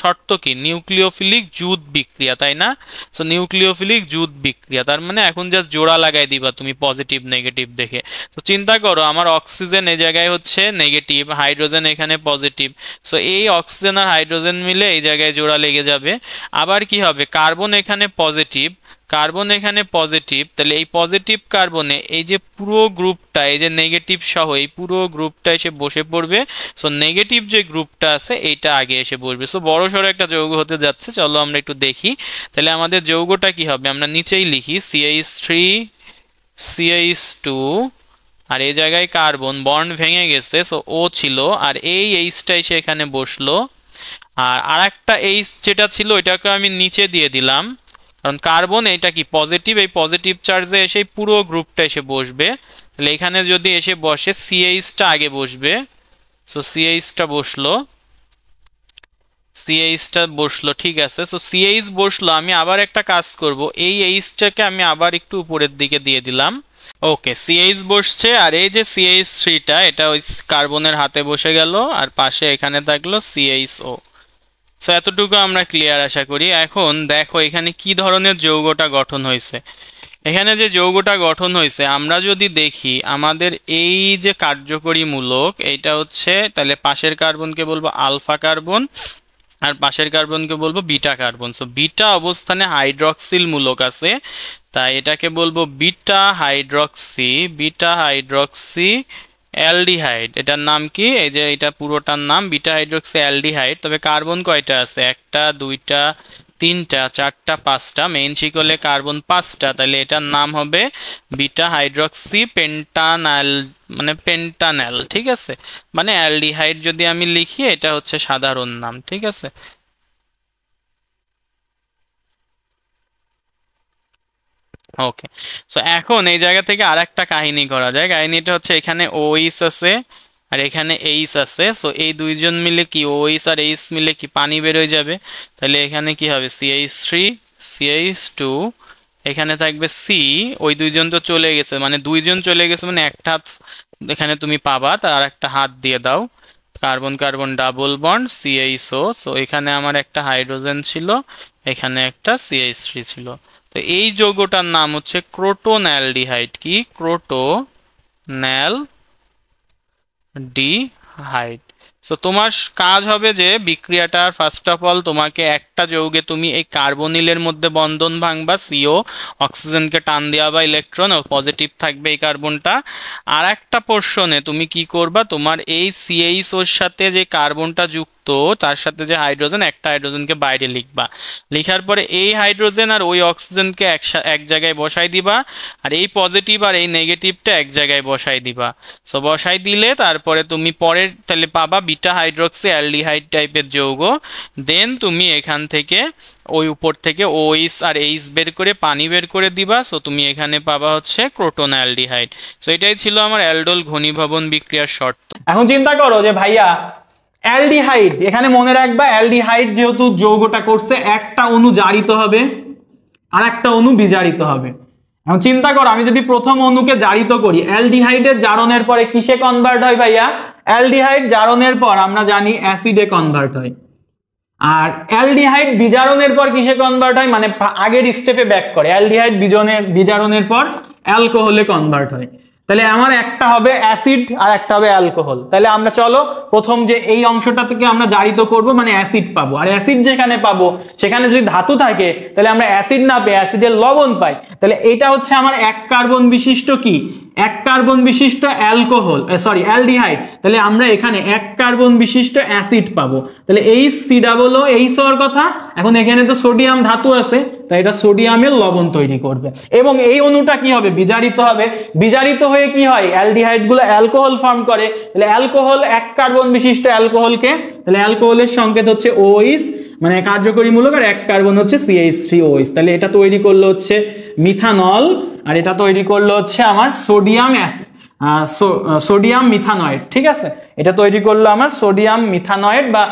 শর্ত কি, নিউক্লিওফিলিক জুট বিক্রিয়া, তাই না? সো নিউক্লিওফিলিক জুট বিক্রিয়া, তার মানে এখন জাস্ট জোড়া লাগাই দিবা তুমি পজিটিভ নেগেটিভ দেখে। তো চিন্তা করো আমার অক্সিজেন এই জায়গায় হচ্ছে নেগেটিভ, হাইড্রোজেন এখানে পজিটিভ, সো এই অক্সিজেন আর হাইড্রোজেন মিলে এই জায়গায় জোড়া লেগে যাবে। আবার কি হবে, কার্বন এখানে পজিটিভ, কার্বন এখানে পজিটিভ, তাহলে এই পজিটিভ কার্বনে এই যে পুরো গ্রুপটা, এই যে নেগেটিভ সহ এই পুরো গ্রুপটা এসে বসে পড়বে। সো নেগেটিভ যে গ্রুপটা আছে এইটা আগে এসে বসবে। সো বড় সড়ো একটা যৌগ হতে যাচ্ছে, চলো আমরা একটু দেখি। তাহলে আমাদের যৌগটা কি হবে, আমরা নিচেই লিখি CH3 CH2, আর এই জায়গায় কার্বন বন্ড ভেঙে গেছে, সো ও ছিল, আর এই এইচটা এসে এখানে বসলো, আর আরেকটা এইচ যেটা ছিল ওইটাকে আমি নিচে দিয়ে দিলাম, কারণ কার্বন এটা কি পজিটিভ, এই পজিটিভ চার্জে এসে পুরো গ্রুপটা এসে বসবে। তাহলে এখানে যদি এসে বসে সিএইচটা আগে বসবে, সো সিএইচটা বসলো, সিএইচটা বসলো, ঠিক আছে। সো সিএইচ বসলো, আমি আবার একটা কাজ করব, এই এইচটাকে আমি আবার একটু উপরের দিকে দিয়ে দিলাম। ওকে, সিএইচ বসছে, আর এই যে CH3টা এটা ওই কার্বনের হাতে বসে গেল, আর পাশে এখানে থাকলো CHO। সো এতটুকু আমরা ক্লিয়ার আশা করি। এখন দেখো এখানে কি ধরনের যৌগটা গঠন হয়েছে। এখানে যে যৌগটা গঠন হয়েছে আমরা যদি দেখি, আমাদের এই যে কার্যকরী মূলক এইটা হচ্ছে, তাহলে পাশের কার্বনকে বলবো আলফা কার্বন, আর পাশের কার্বনকে বলবো বিটা কার্বন। সো বিটা অবস্থানে হাইড্রক্সিল মূলক আছে, তাই এটাকে বলবো beta hydroxy, beta hydroxy aldehyde. এটার নাম কি, এই যে এটা পুরোটার নাম বিটা হাইড্রক্সি অ্যালডিহাইড। তবে কার্বন কয়টা আছে, একটা দুইটা তিনটা চারটা পাঁচটা, মেইন শিকলে কার্বন পাঁচটা, তাহলে এটার নাম হবে বিটা হাইড্রক্সি পেন্টানাল, মানে পেন্টানেল, ঠিক আছে। মানে অ্যালডিহাইড যদি আমি লিখি এটা হচ্ছে সাধারণ নাম, ঠিক আছে। ওকে, সো এখন এই জায়গা থেকে আর একটা কাহিনী করা যায়। কাহিনীটা হচ্ছে এখানে ওইস আছে আর এখানে এইস আছে, সো এই দুইজন মিলে কি, ওইস আর এইস মিলে কি পানি বেরোয় যাবে। তাহলে এখানে কি হবে, CH3 CH2, এখানে থাকবে সি, ওই দুইজন তো চলে গেছে, মানে দুইজন চলে গেছে, মানে একটা হাত এখানে তুমি পাবা, তার একটা হাত দিয়ে দাও, carbon carbon double bond CHO। So এখানে আমার একটা হাইড্রোজেন ছিল, এখানে একটা CH3 ছিল। তো এই যৌগটার নাম হচ্ছে ক্রোটোন্যালডিহাইড। কি, ক্রোটোন্যালডিহাইড। সো তোমার কাজ হবে যে বিক্রিয়াটার ফার্স্ট অফ অল তোমাকে একটা যৌগে তুমি এই কার্বনিলের মধ্যে বন্ধন ভাঙবা, CO অক্সিজেনকে টান দেওয়া বা ইলেকট্রন ও পজিটিভ থাকবে এই কার্বনটা। আর একটা পোর্শনে তুমি কি করবা, তোমার এই CHOর সাথে যে কার্বনটা যুক্ত তো তার সাথে যে হাইড্রোজেন, একটা হাইড্রোজেনকে বাইরে লিখবা, লিখার পরে এই হাইড্রোজেন আর ওই অক্সিজেনকে এক জায়গায় বসাই দিবা, আর এই পজিটিভ আর এই নেগেটিভটা এক জায়গায় বসাই দিবা। সো বসাই দিলে তারপরে তুমি পরের তাহলে পাবা বিটা হাইড্রক্সি অ্যালডিহাইড টাইপের যৌগ। দেন তুমি এখান থেকে ওই উপর থেকে OH আর H বের করে পানি বের করে দিবা। সো তুমি এখানে পাবা হচ্ছে ক্রোটন অ্যালডিহাইড। সো এটাই ছিল আমার অ্যালডোল ঘনীভবন বিক্রিয়ার শর্ত। এখন চিন্তা করো যে ভাইয়া অ্যালডিহাইড, এখানে মনে রাখবা অ্যালডিহাইড যেহেতু যৌগটা করছে, একটা অণু জারিত হবে আর একটা অণু বিজারিত হবে। এখন চিন্তা করো আমি যদি প্রথম অণুকে জারিত করি, অ্যালডিহাইডের জারণের পরে কিসে কনভার্ট হয় ভাইয়া? অ্যালডিহাইড জারণের পর আমরা জানি অ্যাসিডে কনভার্ট হয়। আর অ্যালডিহাইড বিজারণের পর কিসে কনভার্ট হয়? মানে আগের স্টেপে ব্যাক করে, অ্যালডিহাইড বিজারণের পর অ্যালকোহলে কনভার্ট হয়। তাহলে আমার একটা হবে অ্যাসিড আর একটা হবে অ্যালকোহল। তাহলে আমরা চলো প্রথম যে এই অংশটা থেকে আমরা জারিত করব, মানে অ্যাসিড পাবো। আর অ্যাসিড যেখানে পাবো সেখানে যদি ধাতু থাকে তাহলে আমরা অ্যাসিড না পেয়ে অ্যাসিডের লবণ পাই। তাহলে এটা হচ্ছে আমার এক কার্বন বিশিষ্ট কি? এক কার্বন বিশিষ্ট অ্যালকোহল, সরি অ্যালডিহাইড। তাহলে আমরা এখানে এক কার্বন বিশিষ্ট অ্যাসিড পাবো। তাহলে HCOO হওয়ার কথা। এখন এখানে তো সোডিয়াম ধাতু আছে, তাই এটা সোডিয়ামের লবণ তৈরি করবে। এবং এই অণুটা কি হবে? বিজারিত হবে। বিজারিত হয়ে কি হয়? অ্যালডিহাইড গুলো অ্যালকোহল ফর্ম করে। তাহলে অ্যালকোহল এক কার্বন বিশিষ্ট অ্যালকোহলকে, তাহলে অ্যালকোহলের সংকেত হচ্ছে OH, মানে কার্যকরী মূলক, আর এক কার্বন হচ্ছে CH3OH। তাহলে এটা তৈরি করলো হচ্ছে মিথানল, আর এটা তৈরি করলো হচ্ছে আমার সোডিয়াম মিথানয়েড। ঠিক আছে, এটা তৈরি করলো আমার সোডিয়াম মিথানয়েড বা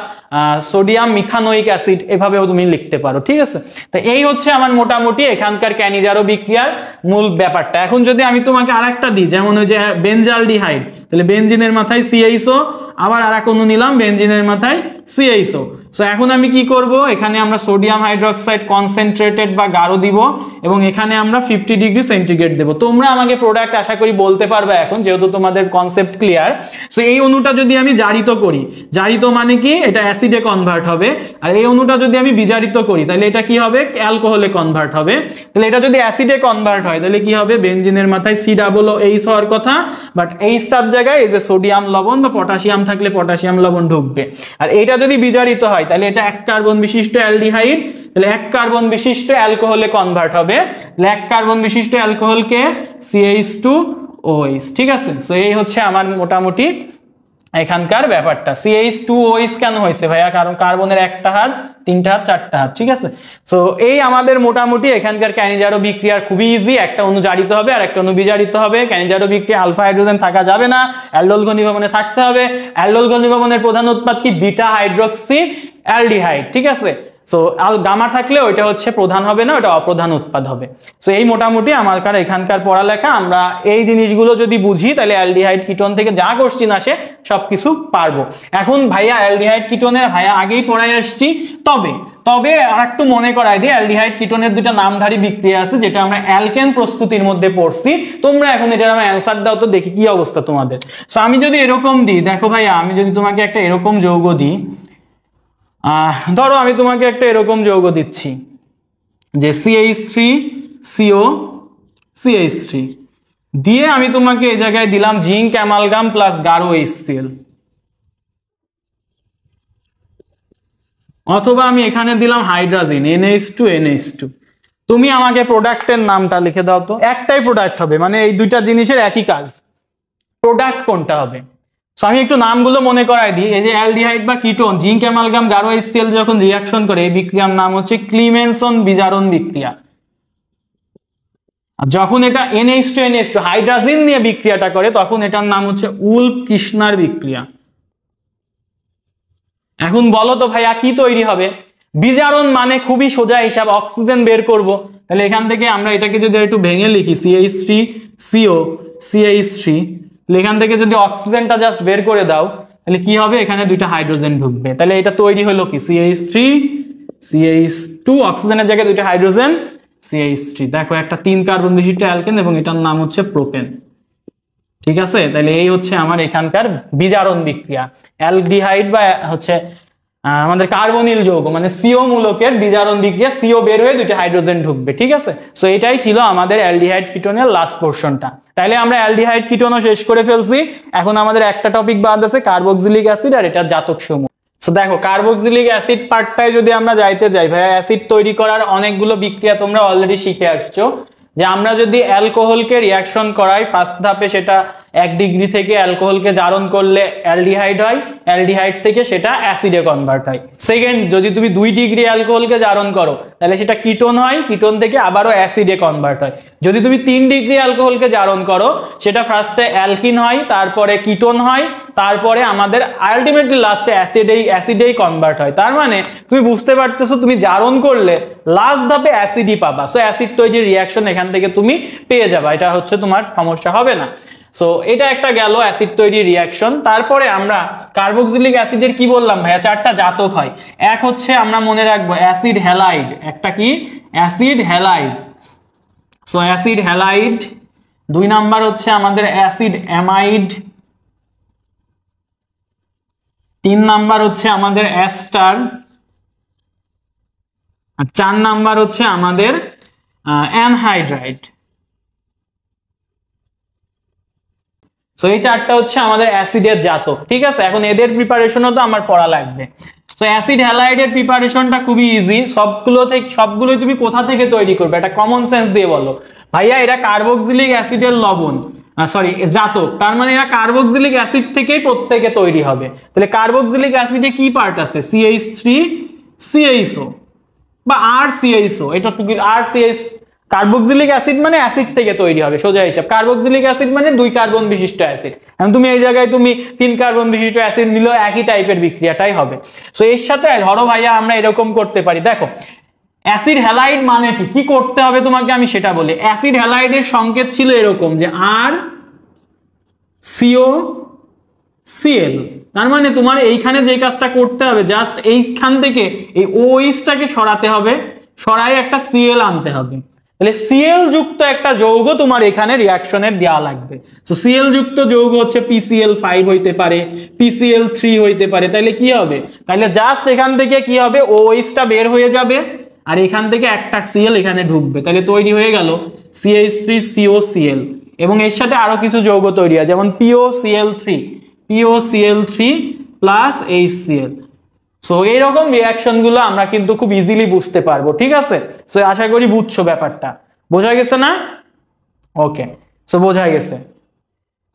সোডিয়াম মিথানোইক অ্যাসিড, এভাবেও তুমি লিখতে পারো। ঠিক আছে, তো এই হচ্ছে আমার মোটামুটি এখানকার ক্যানিজারো বিক্রিয়ার মূল ব্যাপারটা। এখন যদি আমি তোমাকে আরেকটা দিই, যেমন ওই যে বেনজালডিহাইড, তাহলে বেনজিনের মাথায় CHO, আবার আর এক অণু নিলাম বেনজিনের মাথায় CHO। সো এখন আমি কি করব? এখানে আমরা সোডিয়াম হাইড্রোক্সাইড কনসেন্ট্রেটেড বা গাঢ় দিব, এবং এখানে আমরা 50 ডিগ্রি সেন্টিগ্রেড দেবো। তোমরা আমাকে প্রোডাক্ট আশা করি বলতে পারবে এখন, যেহেতু তোমাদের কনসেপ্ট ক্লিয়ার। সো এই অণুটা যদি আমি জারিত করি, জারিত মানে কি? এটা অ্যাসিডে কনভার্ট হবে। আর এই অণুটা যদি আমি বিজারিত করি তাহলে এটা কি হবে? অ্যালকোহলে কনভার্ট হবে। তাহলে এটা যদি অ্যাসিডে কনভার্ট হয় তাহলে কি হবে? বেনজিনের মাথায় COOH হওয়ার কথা, বাট এইচটার জায়গায় এই যে সোডিয়াম লবণ বা পটাশিয়াম থাকলে পটাশিয়াম লবণ ঢুকবে। আর এইটা যদি বিজারিত হয় তাহলে এটা এক কার্বন বিশিষ্ট অ্যালডিহাইড, তাহলে এক কার্বন বিশিষ্ট অ্যালকোহলে কনভার্ট হবে। তাহলে এক কার্বন বিশিষ্ট অ্যালকোহলকে CH2OH। ঠিক আছে, সো এই হচ্ছে আমার মোটামুটি এখানকার ব্যাপারটা। CH2OH কেন হয়েছে ভাইয়া? কারণ কার্বনের একটা হাত, তিনটা হাত, চারটা হাত। ঠিক আছে, সো এই আমাদের মোটামুটি এখানকার ক্যানিজারো বিক্রিয়ার খুবই ইজি। একটা অণু জারিত হবে আর একটা অণু বিজারিত হবে। ক্যানিজারো বিক্রিয়া আলফা হাইড্রোজেন থাকা যাবে না, অ্যালডোল ঘনীভবনে থাকতে হবে। অ্যালডোল ঘনীভবনের প্রধান উৎপাদ কি? Beta hydroxy aldehyde. ঠিক আছে, সো গামা থাকলে ওইটা হচ্ছে প্রধান হবে না, ওটা অপ্রধান উৎপাদ হবে। সো এই মোটামুটি আমার এখানকার পড়ালেখা। আমরা এই জিনিসগুলো যদি বুঝি তাহলে অ্যালডিহাইড কিটোন থেকে যা কোশ্চিন আসে সবকিছু পারবো। এখন ভাইয়া অ্যালডিহাইড কিটোনের ভাইয়া আগেই পড়াই আসছি, তবে আর একটু মনে করাই দিই, অ্যালডিহাইড কিটোনের দুটো নামধারী বিক্রিয়া আছে যেটা আমরা অ্যালকেন প্রস্তুতির মধ্যে পড়ছি। তোমরা এখন এটার আমার অ্যান্সার দাও তো, দেখি কি অবস্থা তোমাদের। সো আমি যদি এরকম দিই, দেখো ভাইয়া আমি যদি তোমাকে একটা এরকম যৌগ দিই, ধরো আমি তোমাকে একটা এরকম যৌগ দিচ্ছি যে CH3CO CH3 দিয়ে আমি তোমাকে এই জায়গায় দিলাম জিঙ্ক অ্যামালগাম প্লাস গাঢ় HCl, অথবা আমি এখানে দিলাম হাইড্রোজেন NH2NH2। তুমি আমাকে প্রোডাক্টের নামটা লিখে দাও তো। একটাই প্রোডাক্ট হবে, মানে এই দুইটা জিনিসের একই কাজ। প্রোডাক্ট কোনটা হবে? সো আমি একটু নামগুলো মনে করাই দিই। এই যে অ্যালডিহাইড বা কিটোন জিঙ্ক অ্যামালগাম গাঢ় HCl যখন রিঅ্যাকশন করে, এই বিক্রিয়ার নাম হচ্ছে ক্লিমেনসন বিজারণ বিক্রিয়া। আর যখন এটা NH2NH2 হাইড্রোজেন নিয়ে বিক্রিয়াটা করে তখন এটার নাম হচ্ছে উলফ-কির্শনার বিক্রিয়া। এখন বলো তো ভাইয়া কি তৈরি হবে? বিজারণ মানে খুবই সোজা হিসাব, অক্সিজেন বের করব। তাহলে এখান থেকে আমরা এটাকে যদি একটু ভেঙে লিখি CH3CO CH3, এখান থেকে যদি অক্সিজেনটা জাস্ট বের করে দাও তাহলে কি হবে? এখানে দুইটা হাইড্রোজেন ঢুকবে। তাহলে এটা তৈরি হলো কি? CH3 CH2, অক্সিজেনের জায়গায় দুইটা হাইড্রোজেন CH3। দেখো একটা 3 কার্বন বিশিষ্ট অ্যালকেন এবং এটার নাম হচ্ছে প্রোপেন। ঠিক আছে, তাহলে এই হচ্ছে আমার এখানকার বিজারণ বিক্রিয়া। অ্যালডিহাইড বা হচ্ছে আমাদের কার্বনিল যৌগ মানে CO মূলকের বিজারণ বিক্রিয়া, CO বের হয়ে দুইটা হাইড্রোজেন ঢুকবে। ঠিক আছে, সো এটাই ছিল আমাদের অ্যালডিহাইড কিটোনের লাস্ট পোরশনটা। তাহলে আমরা অ্যালডিহাইড কিটোনও শেষ করে ফেলছি। এখন আমাদের একটা টপিক বাদ আছে, কার্বক্সিলিক অ্যাসিড আর এটার জাতক সমূহ। সো দেখো কার্বক্সিলিক অ্যাসিড পার্টটায় যদি আমরা যাইতে যাই ভাই, অ্যাসিড তৈরি করার অনেকগুলো বিক্রিয়া তোমরা অলরেডি শিখে আসছো, যে আমরা যদি অ্যালকোহলকে রিয়াকশন করাই ফার্স্ট ধাপে, সেটা 1 ডিগ্রি থেকে অ্যালকোহলকে জারণ করলে অ্যালডিহাইড হয়, অ্যালডিহাইড থেকে সেটা অ্যাসিডে কনভার্ট হয়। সেকেন্ড, যদি তুমি 2 ডিগ্রি অ্যালকোহলকে জারণ করো তাহলে সেটা কিটোন হয়, কিটোন থেকে আবারও অ্যাসিডে কনভার্ট হয়। যদি তুমি 3 ডিগ্রি অ্যালকোহলকে জারণ করো সেটা ফার্স্টে অ্যালকিন হয়, তারপরে কিটোন হয়, তারপরে আমাদের আলটিমেটলি লাস্টে অ্যাসিডেই কনভার্ট হয়। তার মানে তুমি বুঝতে পারতেছো তুমি জারণ করলে লাস্ট ধাপে অ্যাসিডই পাবা। সো অ্যাসিড তৈরির রিয়াকশন এখান থেকে তুমি পেয়ে যাবা, এটা হচ্ছে তোমার সমস্যা হবে না। সো এটা একটা গেল অ্যাসিড তৈরির রিয়াকশন। তারপরে আমরা কার্বক্সিলিক অ্যাসিডের কি বললাম ভাইয়া, 4টা জাতক হয়। এক হচ্ছে আমরা মনে রাখবো অ্যাসিড হ্যালাইড, একটা কি acid halide, so acid halide. 2 number হচ্ছে আমাদের অ্যাসিড অ্যামাইড, 3 নাম্বার হচ্ছে আমাদের অ্যাস্টার, আর 4 নাম্বার হচ্ছে আমাদের অ্যানহাইড্রাইড। সো এই 4টা হচ্ছে আমাদের অ্যাসিডের জাতক, ঠিক আছে। এখন এদের প্রিপারেশনও তো আমার পড়া লাগবে। সো অ্যাসিড হ্যালাইডের প্রিপারেশনটা খুবই ইজি, সবগুলোই তুমি কোথা থেকে তৈরি করবে, এটা কমন সেন্স দিয়ে বলো ভাইয়া। এটা কার্বক্সিলিক অ্যাসিডের লবণ, জাতক, তার মানে এরা কার্বক্সিলিক অ্যাসিড থেকেই প্রত্যেকে তৈরি হবে। তাহলে কার্বক্সিলিক অ্যাসিডে কি পার্ট আছে, CH3 CHO বা RCHO, এটা তো RCH। কার্বক্সিলিক অ্যাসিড মানে অ্যাসিড থেকে তৈরি হবে, সোজা হিসাব। কার্বক্সিলিক অ্যাসিড মানে 2 কার্বন বিশিষ্ট অ্যাসিড। এখন তুমি এই জায়গায় তুমি 3 কার্বন বিশিষ্ট অ্যাসিড নিলেও একই টাইপের বিক্রিয়াটাই হবে। সো এর সাথে ধরো ভাইয়া আমরা এরকম করতে পারি, দেখো অ্যাসিড হ্যালাইড মানে কি করতে হবে তোমাকে আমি সেটা বলি। অ্যাসিড হ্যালাইডের সংকেত ছিল এরকম যে RCOCl, তার মানে তোমার এইখানে যে কাজটা করতে হবে, জাস্ট এইখান থেকে এই OH-টাকে সরাতে হবে, সরাই একটা Cl আনতে হবে। তাহলে Cl যুক্ত একটা যৌগ তোমার এখানে রিয়াকশনে দেওয়া লাগবে। তো Cl যুক্ত যৌগ হচ্ছে PCl5 হইতে পারে, PCl3 হইতে পারে। তাহলে কি হবে, তাহলে জাস্ট এখান থেকে কি হবে, OH-টা বের হয়ে যাবে আর এখান থেকে একটা Cl এখানে ঢুকবে, তাহলে তৈরি হয়ে গেল CH3COCl। এবং এর সাথে আরো কিছু যৌগ তৈরি হয়, যেমন POCl3 প্লাস HCl। সো এইরকম রিয়াকশন গুলো আমরা কিন্তু খুব ইজিলি বুঝতে পারবো, ঠিক আছে। সো আশা করি বুঝছো ব্যাপারটা, বোঝা গেছে না? ওকে, সো বোঝা গেছে।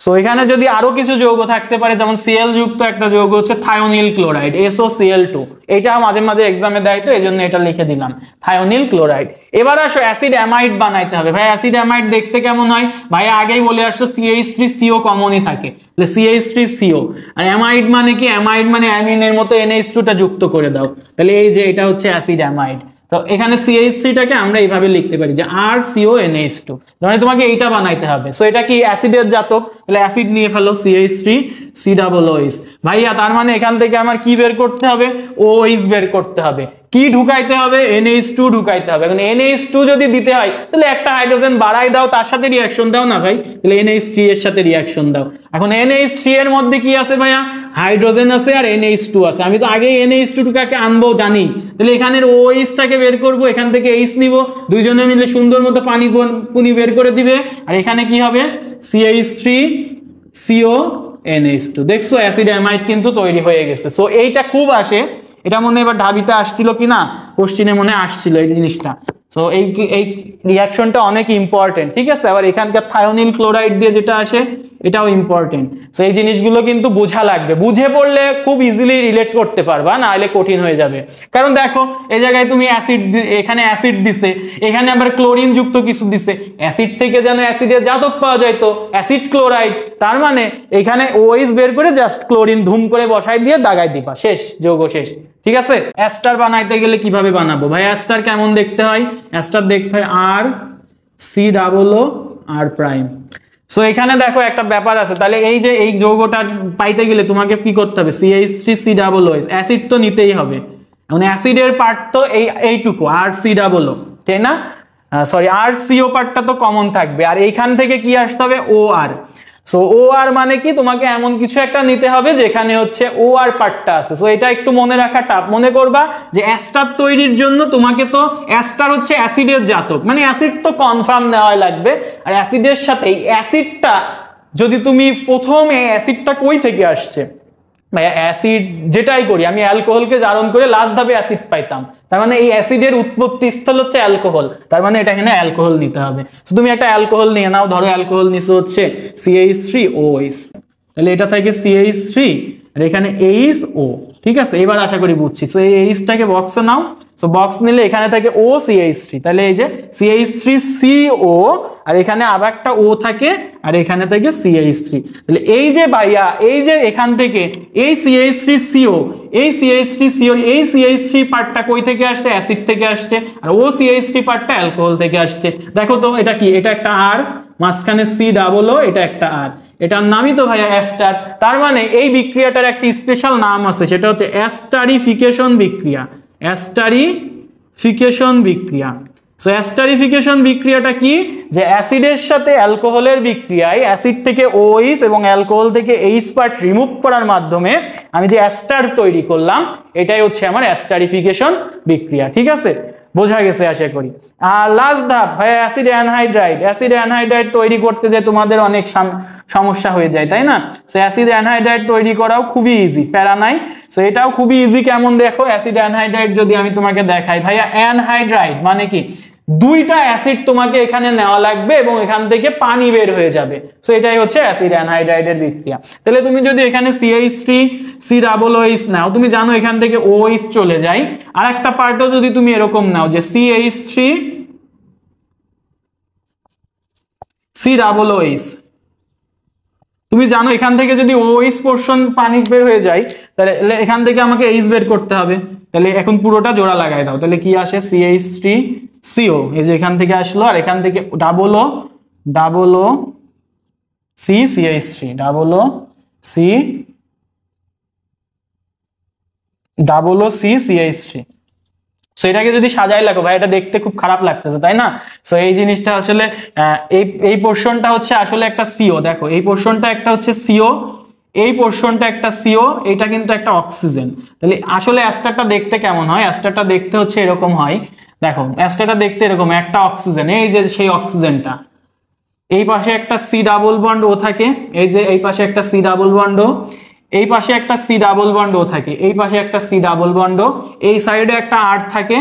সো এখানে যদি আরো কিছু যৌগ থাকতে পারে, যেমন Cl যুক্ত একটা যৌগ হচ্ছে থায়োনিল ক্লোরাইড, SOCl2, এটা মাঝে মাঝে এক্সামে দেয় তো এজন্য এটা লিখে দিলাম, থায়োনিল ক্লোরাইড। এবার আসো অ্যাসিড অ্যামাইড বানাইতে হবে। ভাই অ্যাসিড অ্যামাইড দেখতে কেমন হয়, ভাই আগেই বলে আসছো CH3CO কমনই থাকে, তাহলে CH3CO। আর অ্যামাইড মানে কি, অ্যামাইড মানে অ্যামিনের মতো NH2টা যুক্ত করে দাও, তাহলে এই যে এটা হচ্ছে অ্যাসিড অ্যামাইড। তো এখানে CH3টাকে আমরা এইভাবে লিখতে পারি যে RCONH2, মানে তোমাকে এইটা বানাইতে হবে। সো এটা কি অ্যাসিডের জাতক, তাহলে অ্যাসিড নিয়ে ফেলো CH3COOH। ভাইয়া তার মানে এখান থেকে আমার কি বের করতে হবে, OH বের করতে হবে। কি ঢুকাইতে হবে, NH2 ঢুকাইতে হবে। এখন NH2 যদি দিতে হয় তাহলে একটা হাইড্রোজেন বাড়াই দাও, তার সাথে রিয়াকশন দাও না ভাই, তাহলে NH3 এর সাথে রিয়াকশন দাও। এখন NH3 এর মধ্যে কি আছে ভাইয়া, হাইড্রোজেন আছে আর NH2 আছে। আমি তো আগেই NH2টাকে আনবো জানি, তাহলে এখানের OH-টাকে বের করব, এখান থেকে H নিব, দুইজনে মিলে সুন্দর মতো পানি বের করে দিবে, আর এখানে কি হবে CH3CONH2। দেখছো অ্যাসিড অ্যামাইড কিন্তু তৈরি হয়ে গেছে। সো এইটা খুব আসে, এটা মনে এবার ঢাবিতে আসছিল কিনা, কোশ্চিনে মনে আসছিল এই জিনিসটা। সো এই রিয়াকশনটা অনেক ইম্পর্টেন্ট, ঠিক আছে। আবার এখানকার থায়োনিল ক্লোরাইড দিয়ে যেটা আসে এটাও ইম্পর্টেন্ট। সো এই জিনিসগুলো কিন্তু বোঝা লাগবে, বুঝে পড়লে খুব ইজিলি রিলেট করতে পারবা, না হলে কঠিন হয়ে যাবে। কারণ দেখো এই জায়গায় তুমি অ্যাসিড, এখানে অ্যাসিড দিছে, এখানে আবার ক্লোরিন যুক্ত কিছু দিছে, অ্যাসিড থেকে যেন অ্যাসিডের জাতক পাওয়া যায়, তো অ্যাসিড ক্লোরাইড, তার মানে এখানে OH বের করে জাস্ট ক্লোরিন ধুম করে বসাই দিয়ে দাগাই দিবা, শেষ, যৌগ শেষ, ঠিক আছে। অ্যাস্টার বানাইতে গেলে কিভাবে বানাবো ভাই, অ্যাস্টার কেমন দেখতে হয়, অ্যাস্টার দেখতে হয় RCOOR'। সো এখানে দেখো একটা ব্যাপার আছে, তাহলে এই যে এই যৌগটা পাইতে গেলে তোমাকে কি করতে হবে, CH3COOH, অ্যাসিড তো নিতেই হবে। এখন অ্যাসিডের পার্ট তো এইটুকু RCOO, তাই না, সরি RCO পার্টটা তো কমন থাকবে, আর এইখান থেকে কি আসতে হবে OR। সো OR মানে কি, তোমাকে এমন কিছু একটা নিতে হবে যেখানে হচ্ছে OR পার্টটা আছে। সো এটা একটু মনে রাখা টাফ, মনে করবা যে অ্যাস্টার তৈরির জন্য তোমাকে তো, অ্যাস্টার হচ্ছে অ্যাসিডের জাতক, মানে অ্যাসিড তো কনফার্ম নেওয়া লাগবে। আর অ্যাসিডের সাথে এই অ্যাসিডটা যদি তুমি প্রথম, এই অ্যাসিডটা কই থেকে আসছে, ভাইয়া অ্যাসিড যেটাই করি আমি অ্যালকোহলকে জারণ করে লাস্ট ধাপে অ্যাসিড পাইতাম, তার মানে এই অ্যাসিডের উৎপত্তি স্থল হচ্ছে অ্যালকোহল, তার মানে এটা এখানে অ্যালকোহল নিতে হবে। তো তুমি একটা অ্যালকোহল নিয়ে নাও, ধরো অ্যালকোহল নিচে হচ্ছে CH3OH, তাহলে এটা থাকে CH3 আর এখানে HO, ঠিক আছে? এবার আশা করি বুঝছি। সো এই এইচটাকে বক্সে নাও, সো বক্স নিলে এখানে থাকে OCH3, তাহলে এই যে CH3CO আর এখানে আবার একটা O থাকে আর এখানে থাকে CH3, তাহলে এই যে ভাইয়া এই যে এখান থেকে এই CH3CO এই CH3CO এই CH3 পার্টটা কই থেকে আসছে? অ্যাসিড থেকে আসছে, আর OCH3 পার্টটা অ্যালকোহল থেকে আসছে। দেখো তো এটা কি, এটা একটা আর, মাঝখানে COO, এটা একটা আর, এটার নামই তো ভাইয়া অ্যাস্টার। তার মানে এই বিক্রিয়াটার একটা স্পেশাল নাম আছে, সেটা হচ্ছে অ্যাস্টারিফিকেশন বিক্রিয়া। অ্যাস্টারিফিকেশন বিক্রিয়া। সো অ্যাস্টারিফিকেশন বিক্রিয়াটা কি? যে অ্যাসিডের সাথে অ্যালকোহলের বিক্রিয়ায় অ্যাসিড থেকে OH এবং অ্যালকোহল থেকে H পার্ট রিমুভ করার মাধ্যমে আমি যে অ্যাস্টার তৈরি করলাম, এটাই হচ্ছে আমার অ্যাস্টারিফিকেশন বিক্রিয়া। ঠিক আছে, বোঝা গেছে আশা করি। আর লাস্ট ধাপ ভাই অ্যাসিড অ্যানহাইড্রাইড। অ্যাসিড অ্যানহাইড্রাইড তৈরি করতে যে তোমাদের অনেক সমস্যা হয়ে যায়, তাই না? সো অ্যাসিড অ্যানহাইড্রাইড তৈরি করাও খুবই ইজি, প্যারা নাই। সো এটাও খুবই ইজি। কেমন দেখো, অ্যাসিড অ্যানহাইড্রাইড যদি আমি তোমাকে দেখাই, ভাইয়া অ্যানহাইড্রাইড মানে কি? দুইটা অ্যাসিড তোমাকে এখানে নেওয়া লাগবে এবং এখান থেকে পানি বের হয়ে যাবে। সো এটাই হচ্ছে অ্যাসিড অ্যানহাইড্রাইডের বিক্রিয়া। তাহলে তুমি যদি এখানে CH3COOH নাও, তুমি জানো এখান থেকে OH চলে যায়। আর একটা পার্টও যদি তুমি এরকম নাও যে CH3COOH, তুমি জানো এখান থেকে যদি OH পোরশন পানি বের হয়ে যায়, তাহলে এখান থেকে আমাকে H বের করতে হবে। তাহলে এখন পুরোটা জোড়া লাগাই দাও, তাহলে কি আসে? CH3CO, এই যে এখান থেকে আসলো, আর এখান থেকে CH3 সো এটাকে যদি সাজাই লাগো ভাই, এটা দেখতে খুব খারাপ লাগতেছে, তাই না? সো এই জিনিসটা আসলে এই পোরশনটা হচ্ছে আসলে একটা CO, দেখো এই পোরশনটা একটা হচ্ছে CO, এই পোরশনটা একটা CO, এটা কিন্তু একটা অক্সিজেন। তাহলে আসলে অ্যাস্টারটা দেখতে কেমন হয়? অ্যাস্টারটা দেখতে হচ্ছে এরকম হয়, দেখো অ্যাস্টারটা দেখতে এরকম, একটা অক্সিজেন, এই যে সেই অক্সিজেনটা, এই পাশে একটা C+O থাকে, এই যে এই পাশে একটা C+O, এই পাশে একটা C+O থাকে, এই পাশে একটা C+O, এই সাইডে একটা R থাকে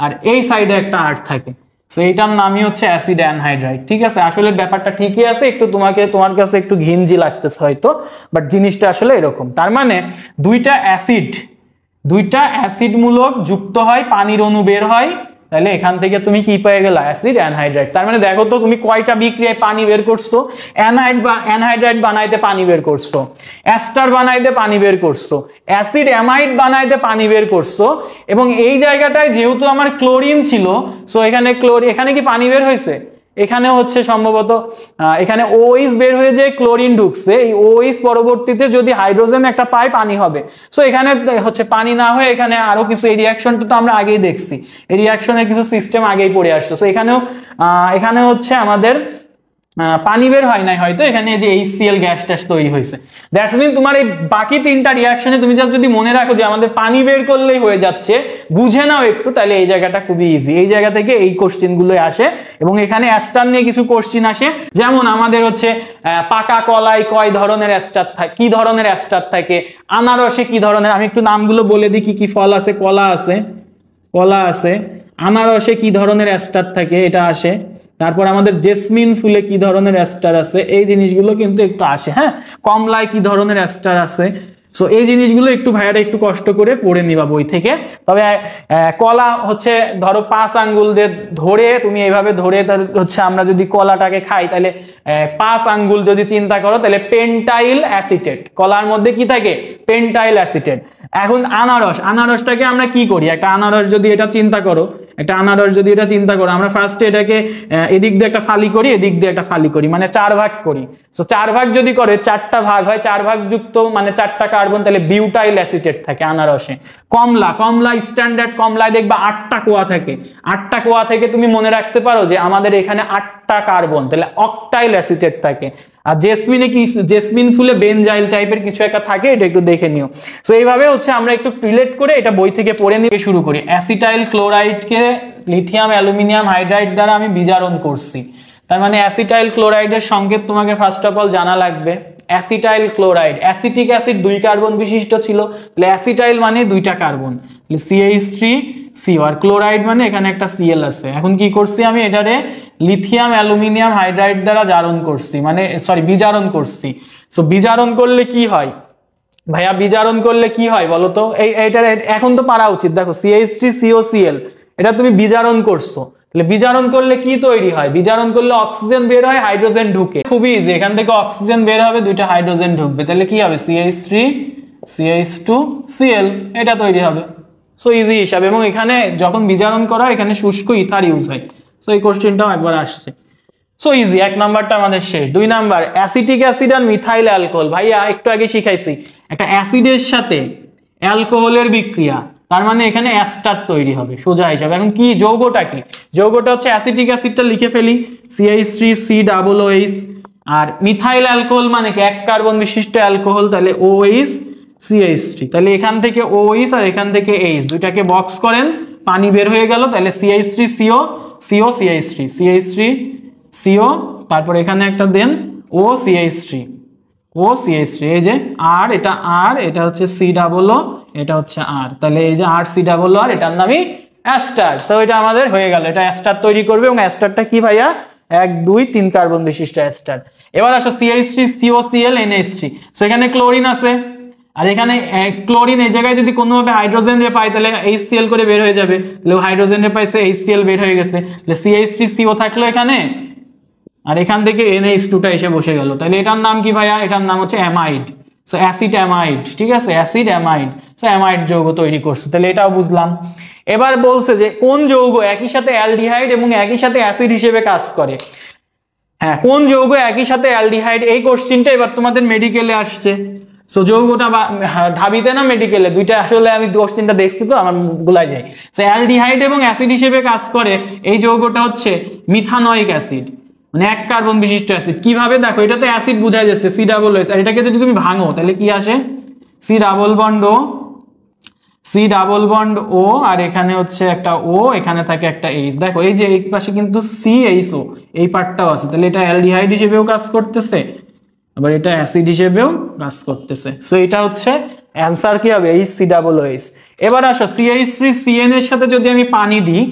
আর এই সাইডে একটা R থাকে। সো এইটার নামই হচ্ছে অ্যাসিড অ্যানহাইড্রাইড। ঠিক আছে, আসলে ব্যাপারটা ঠিকই আছে, একটু তোমার কাছে একটু ঘিঞ্জি লাগতেছে হয়তো, বাট জিনিসটা আসলে এরকম। তার মানে দুইটা অ্যাসিড মূলক যুক্ত হয়, পানির অণু বের হয়, তাহলে এখান থেকে তুমি কি পেয়ে গেলা? Acid anhydride. তার মানে দেখো তো তুমি কয়টা বিক্রিয়ায় পানি বের করছো? অ্যানহাইড্রাইড বানাইতে পানি বের করছো, অ্যাস্টার বানাইতে পানি বের করছো, অ্যাসিড অ্যামাইড বানাইতে পানি বের করছো, এবং এই জায়গাটায় যেহেতু আমার ক্লোরিন ছিল, সো এখানে কি পানি বের হয়েছে? এখানে হচ্ছে সম্ভবত এখানে OH বের হয়ে যায়, ক্লোরিন ঢুকছে, এই OH পরবর্তীতে যদি হাইড্রোজেন একটা পায়, পানি হবে। সো এখানে হচ্ছে পানি না হয়ে এখানে আরো কিছু, এই রিয়াকশনটা তো আমরা আগেই দেখছি, এই রিয়াকশনের কিছু সিস্টেম আগেই পড়ে আসছে। সো এখানে হচ্ছে আমাদের পানি বের হয় নাই হয়তো, এখানে যে HCl গ্যাস ট্যাস তৈরি হয়েছে। দ্যাটস মিন তোমার এই বাকি তিনটা রিয়াকশনে তুমি জাস্ট যদি মনে রাখো যে আমাদের পানি বের করলেই হয়ে যাচ্ছে, বুঝে নাও একটু, তাহলে এই জায়গাটা খুবই ইজি। এই জায়গা থেকে এই কোশ্চেন গুলো আসে, এবং এখানে অ্যাস্টার নিয়ে কিছু কোশ্চেন আসে, যেমন আমাদের হচ্ছে পাকা কলায় কয় ধরনের অ্যাস্টার থাকে, কি ধরনের অ্যাস্টার থাকে, আনারসে কি ধরনের, আমি একটু নামগুলো বলে দিই কি কি ফল আছে। কলা আছে, আনারসে কি ধরনের অ্যাস্টার থাকে এটা আসে, তারপর আমাদের জেসমিন ফুলে কি ধরনের অ্যাস্টার আছে, এই জিনিসগুলো কিন্তু একটু আসে। হ্যাঁ, কমলায় কি ধরনের অ্যাস্টার আছে। সো এই জিনিসগুলো একটু ভাইয়ারা একটু কষ্ট করে পড়ে নিবা বই থেকে। তবে কলা হচ্ছে ধরো 5 আঙ্গুল যে ধরে তুমি এইভাবে ধরে, হচ্ছে আমরা যদি কলাটাকে খাই, তাহলে 5 আঙ্গুল যদি চিন্তা করো, তাহলে পেন্টাইল অ্যাসিটেট, কলার মধ্যে কি থাকে? পেন্টাইল অ্যাসিটেট। এখন আনারসটাকে আমরা কি করি? একটা আনারস যদি এটা চিন্তা করো, আমরা ফার্স্টে এটাকে এদিক দিয়ে একটা ফালি করি, এদিক দিয়ে একটা ফালি করি, মানে 4 ভাগ করি। সো 4 ভাগ যদি করে 4টা ভাগ হয়, 4 ভাগ যুক্ত মানে 4টা কার্বন, তাহলে বিউটাইল অ্যাসিটেট থাকে আনারসে। কমলা স্ট্যান্ডার্ড কমলায় দেখবা 8টা কোয়া থাকে, 8টা কোয়া থেকে তুমি মনে রাখতে পারো যে আমাদের এখানে 8টা কার্বন, তাহলে অক্টাইল অ্যাসিটেট থাকে। আর জেসমিন ফুলে বেনজাইল টাইপের কিছু একটা থাকে, এটা একটু দেখে নিও। সো এইভাবে হচ্ছে আমরা একটু রিলেট করে এটা বই থেকে পড়ে নিয়ে শুরু করি। অ্যাসিটাইল ক্লোরাইডকে লিথিয়াম অ্যালুমিনিয়াম হাইড্রাইড দ্বারা আমি বিজারণ করছি। তার মানে অ্যাসিটাইল ক্লোরাইডের সংকেত তোমাকে ফার্স্ট অফ অল জানা লাগবে। Acetyl chloride. Acetic acid 2 carbon বিশিষ্ট ছিল, তাহলে অ্যাসিটাইল মানে 2টা কার্বন, তাহলে CH3CO, আর ক্লোরাইড মানে এখানে একটা Cl আছে। এখন কি করছি আমি এটারে লিথিয়াম অ্যালুমিনিয়াম হাইড্রাইড দ্বারা জারণ করছি, মানে সরি বিজারণ করছি। সো বিজারণ করলে কি হয় ভাইয়া, বিজারণ করলে কি হয় বলো তো? এইটার এখন তো পারা উচিত। দেখো CH3COCl, এটা তুমি বিজারণ করছো, তাহলে বিজারণ করলে কি তৈরি হয়? বিজারণ করলে অক্সিজেন বের হয়, হাইড্রোজেন ঢুকে। খুবই ইজি, এখান থেকে অক্সিজেন বের হবে, 2টা হাইড্রোজেন ঢুকবে, তাহলে কি হবে? CH3CH2Cl, এটা তৈরি হবে। সো ইজি হিসাব। এবং এখানে যখন বিজারণ করা হয় এখানে শুষ্ক ইথার ইউজ হয়। সো এই কোশ্চেনটাও একবার আসছে। সো ইজি, 1 নাম্বারটা আমাদের শেষ। 2 নাম্বার, অ্যাসিটিক অ্যাসিড আর মিথাইল অ্যালকোহল। ভাইয়া একটু আগে শিখাইছি একটা অ্যাসিডের সাথে অ্যালকোহলের বিক্রিয়া, তার মানে এখানে অ্যাস্টার তৈরি হবে সোজা হিসাবে। এখন কি যৌগটা কি? যৌগটা হচ্ছে অ্যাসিটিক অ্যাসিডটা লিখে ফেলি, CH3COOH, আর মিথাইল অ্যালকোহল মানে কি 1 কার্বন বিশিষ্ট অ্যালকোহল, তাহলে OH CH3, তাহলে এখান থেকে OH আর এখান থেকে H, দুইটাকে বক্স করেন, পানি বের হয়ে গেল, তাহলে CH3CO, CH3CO, তারপর এখানে একটা দেন OCH3, এই যে আর, এটা হচ্ছে COO, এটা হচ্ছে আর, তাহলে এই যে RCOR, এটার নামই অ্যাস্টার। তো এটা আমাদের হয়ে গেল, এটা অ্যাস্টার তৈরি করবে। এবং অ্যাস্টারটা কি ভাইয়া? 1 2 3 কার্বন বিশিষ্ট অ্যাস্টার। এবার আসো CH3COCl NH3, সো এখানে ক্লোরিন আছে, আর এখানে ক্লোরিন এই জায়গায় যদি কোনোভাবে হাইড্রোজেন রে পাই তাহলে HCl করে বের হয়ে যাবে, তাহলে হাইড্রোজেন রে পাইছে, HCl বের হয়ে গেছে, তাহলে CH3CO থাকলো এখানে, আর এখান থেকে NH2টা এসে বসে গেল, তাহলে এটার নাম কি ভাইয়া? এটার নাম হচ্ছে অ্যামাইড। সো অ্যাসিড অ্যামাইড, ঠিক আছে, অ্যাসিড অ্যামাইড। সো অ্যামাইড যৌগ তৈরি করছে, তাহলে এটাও বুঝলাম। এবার বলছে যে কোন যৌগ একই সাথে অ্যালডিহাইড এবং একই সাথে অ্যাসিড হিসেবে কাজ করে। হ্যাঁ, কোন যৌগ একই সাথে অ্যালডিহাইড, এই কোশ্চেনটা এবার তোমাদের মেডিকেলে আসছে। সো যৌগটা ঢাবিতে না মেডিকেলে, দুইটা আসলে আমি কোশ্চেনটা দেখছি তো আমার গুলাই যায়। সো অ্যালডিহাইড এবং অ্যাসিড হিসেবে কাজ করে এই যৌগটা হচ্ছে মিথানোয়িক অ্যাসিড, মানে 1 কার্বন বিশিষ্ট অ্যাসিড। কিভাবে? দেখো এটা তো অ্যাসিড বোঝা যাচ্ছে, COOH, আর এটাকে যদি তুমি ভাঙো তাহলে কি আসে? C ডাবল বন্ড O, আর এখানে হচ্ছে একটা O, এখানে থাকে একটা H। দেখো এই যে এই পাশে কিন্তু CHO, এই পার্টটাও আছে, তাহলে এটা অ্যালডিহাইড হিসেবেও কাজ করতেছে, আবার এটা অ্যাসিড হিসেবেও কাজ করতেছে। সো এটা হচ্ছে অ্যান্সার কি হবে? HCOOH। এবার আসো CH3CN এর সাথে যদি আমি পানি দিই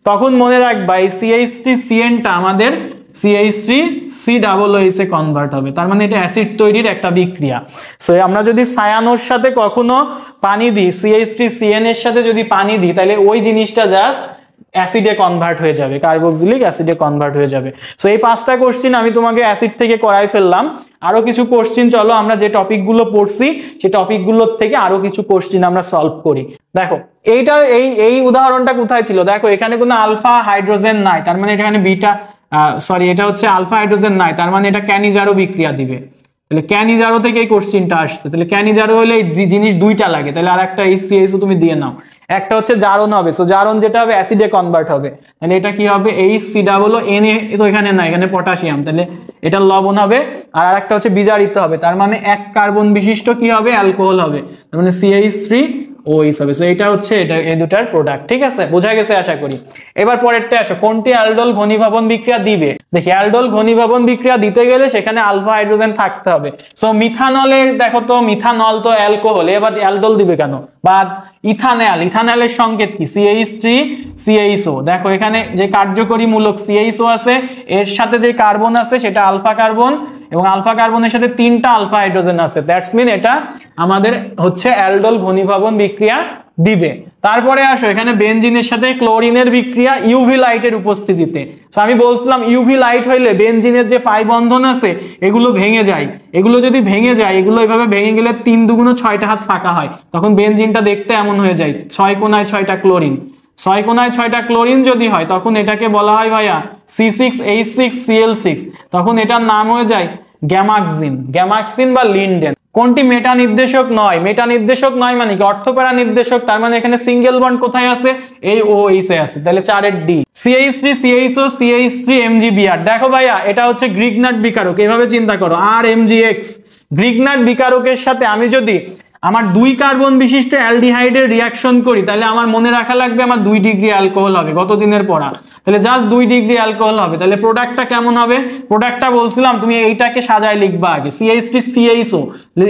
তখন মনে রাখবা এই CH3CNটা আমাদের CH3COOH এ কনভার্ট হবে, তার মানে এটা অ্যাসিড তৈরির একটা বিক্রিয়া। সো আমরা যদি সায়ানোর সাথে কখনো পানি দিই, CH3CN এর সাথে যদি পানি দিই, তাহলে ওই জিনিসটা জাস্ট অ্যাসিডে কনভার্ট হয়ে যাবে, কার্বক্সিলিক অ্যাসিডে কনভার্ট হয়ে যাবে। সো এই 5টা কোশ্চেন আমি তোমাকে অ্যাসিড থেকে করাই ফেললাম। আরো কিছু কোশ্চেন চলো আমরা যে টপিকগুলো পড়ছি সেই টপিকগুলোর থেকে আরো কিছু কোশ্চেন আমরা সলভ করি। দেখো এইটা এই উদাহরণটা কোথায় ছিল? দেখো এখানে কোনো আলফা হাইড্রোজেন নাই, তার মানে এখানে বিটা এটা হচ্ছে আলফা হাইড্রোজেন নাই, তার মানে এটা ক্যানিজারো বিক্রিয়া দিবে, তাহলে ক্যানিজারো থেকে এই কোশ্চেনটা আসছে। তাহলে ক্যানিজারো হলে এই জিনিস 2টা লাগে, তাহলে আর একটা HCHO তুমি দিয়ে নাও, একটা হচ্ছে জারণ হবে, সো জারণ যেটা হবে অ্যাসিডে কনভার্ট হবে, তাহলে এটা কি হবে? HCOON, তো এখানে না, এখানে পটাশিয়াম, তাহলে এটা লবণ হবে। আর আরেকটা হচ্ছে বিজারিত হবে, তার মানে 1 কার্বন বিশিষ্ট কি হবে? অ্যালকোহল হবে, তার মানে CH3OH হবে। সো এটা হচ্ছে এই দুটার প্রোডাক্ট, ঠিক আছে, বোঝা গেছে আশা করি। এবার পরেরটা আসো, কোনটি অ্যালডোল ঘনীভবন বিক্রিয়া দিবে? দেখি অ্যালডোল ঘনীভবন বিক্রিয়া দিতে গেলে সেখানে আলফা হাইড্রোজেন থাকতে হবে। সো মিথানলে দেখো তো, মিথানল তো অ্যালকোহল, এবার অ্যালডোল দিবে কেন? বা ইথানলের সংকেত কি? CH3CHO। দেখো এখানে যে কার্যকরী মূলক CHO আছে, এর সাথে যে কার্বন আছে সেটা আলফা কার্বন, এবং আলফা কার্বনের সাথে 3টা আলফা হাইড্রোজেন আছে, দ্যাটস মিন এটা আমাদের হচ্ছে অ্যালডোল ঘনীভবন বিক্রিয়া দিবে। তারপরে আসো এখানে বেনজিনের সাথে ক্লোরিনের বিক্রিয়া ইউভি লাইটের উপস্থিতিতে। সো আমি বলছিলাম ইউভি লাইট হইলে বেনজিনের যে পাই বন্ধন আছে এগুলো ভেঙে যায়, এগুলো যদি ভেঙে যায়, এগুলো এইভাবে ভেঙে গেলে 3 দুগুণ 6টা হাত ফাঁকা হয়, তখন বেনজিনটা দেখতে এমন হয়ে যায়, 6 কোণায় 6টা ক্লোরিন। 6 কোণায় 6টা ক্লোরিন যদি হয় তখন এটাকে বলা হয় ভাইয়া C6H6Cl6, তখন এটার নাম হয়ে যায় গ্যামাক্সিন বা লিন্ডেন। কোনটি মেটা নির্দেশক নয়? মেটা নির্দেশক নয় মানে কি? অর্থপ্যারা নির্দেশক, তার মানে এখানে সিঙ্গেল বন্ড কোথায় আছে? এই OH এ আছে, তাহলে 4 এর D। CH3CHO CH3MgBr, দেখো ভাইয়া এটা হচ্ছে গ্রিগনাট বিকারক, এভাবে চিন্তা করো, RMgX গ্রিগনাট বিকারকের সাথে আমি যদি আমার 2 কার্বন বিশিষ্ট অ্যালডিহাইডের রিয়াকশন করি, তাহলে আমার মনে রাখা লাগবে আমার 2 ডিগ্রি অ্যালকোহল হবে, গত দিনের পড়া। তাহলে জাস্ট 2 ডিগ্রি অ্যালকোহল হবে। তাহলে প্রোডাক্টটা কেমন হবে? প্রোডাক্টটা বলছিলাম তুমি এইটাকে সাজায় লিখবা আগে, CH3 CHO,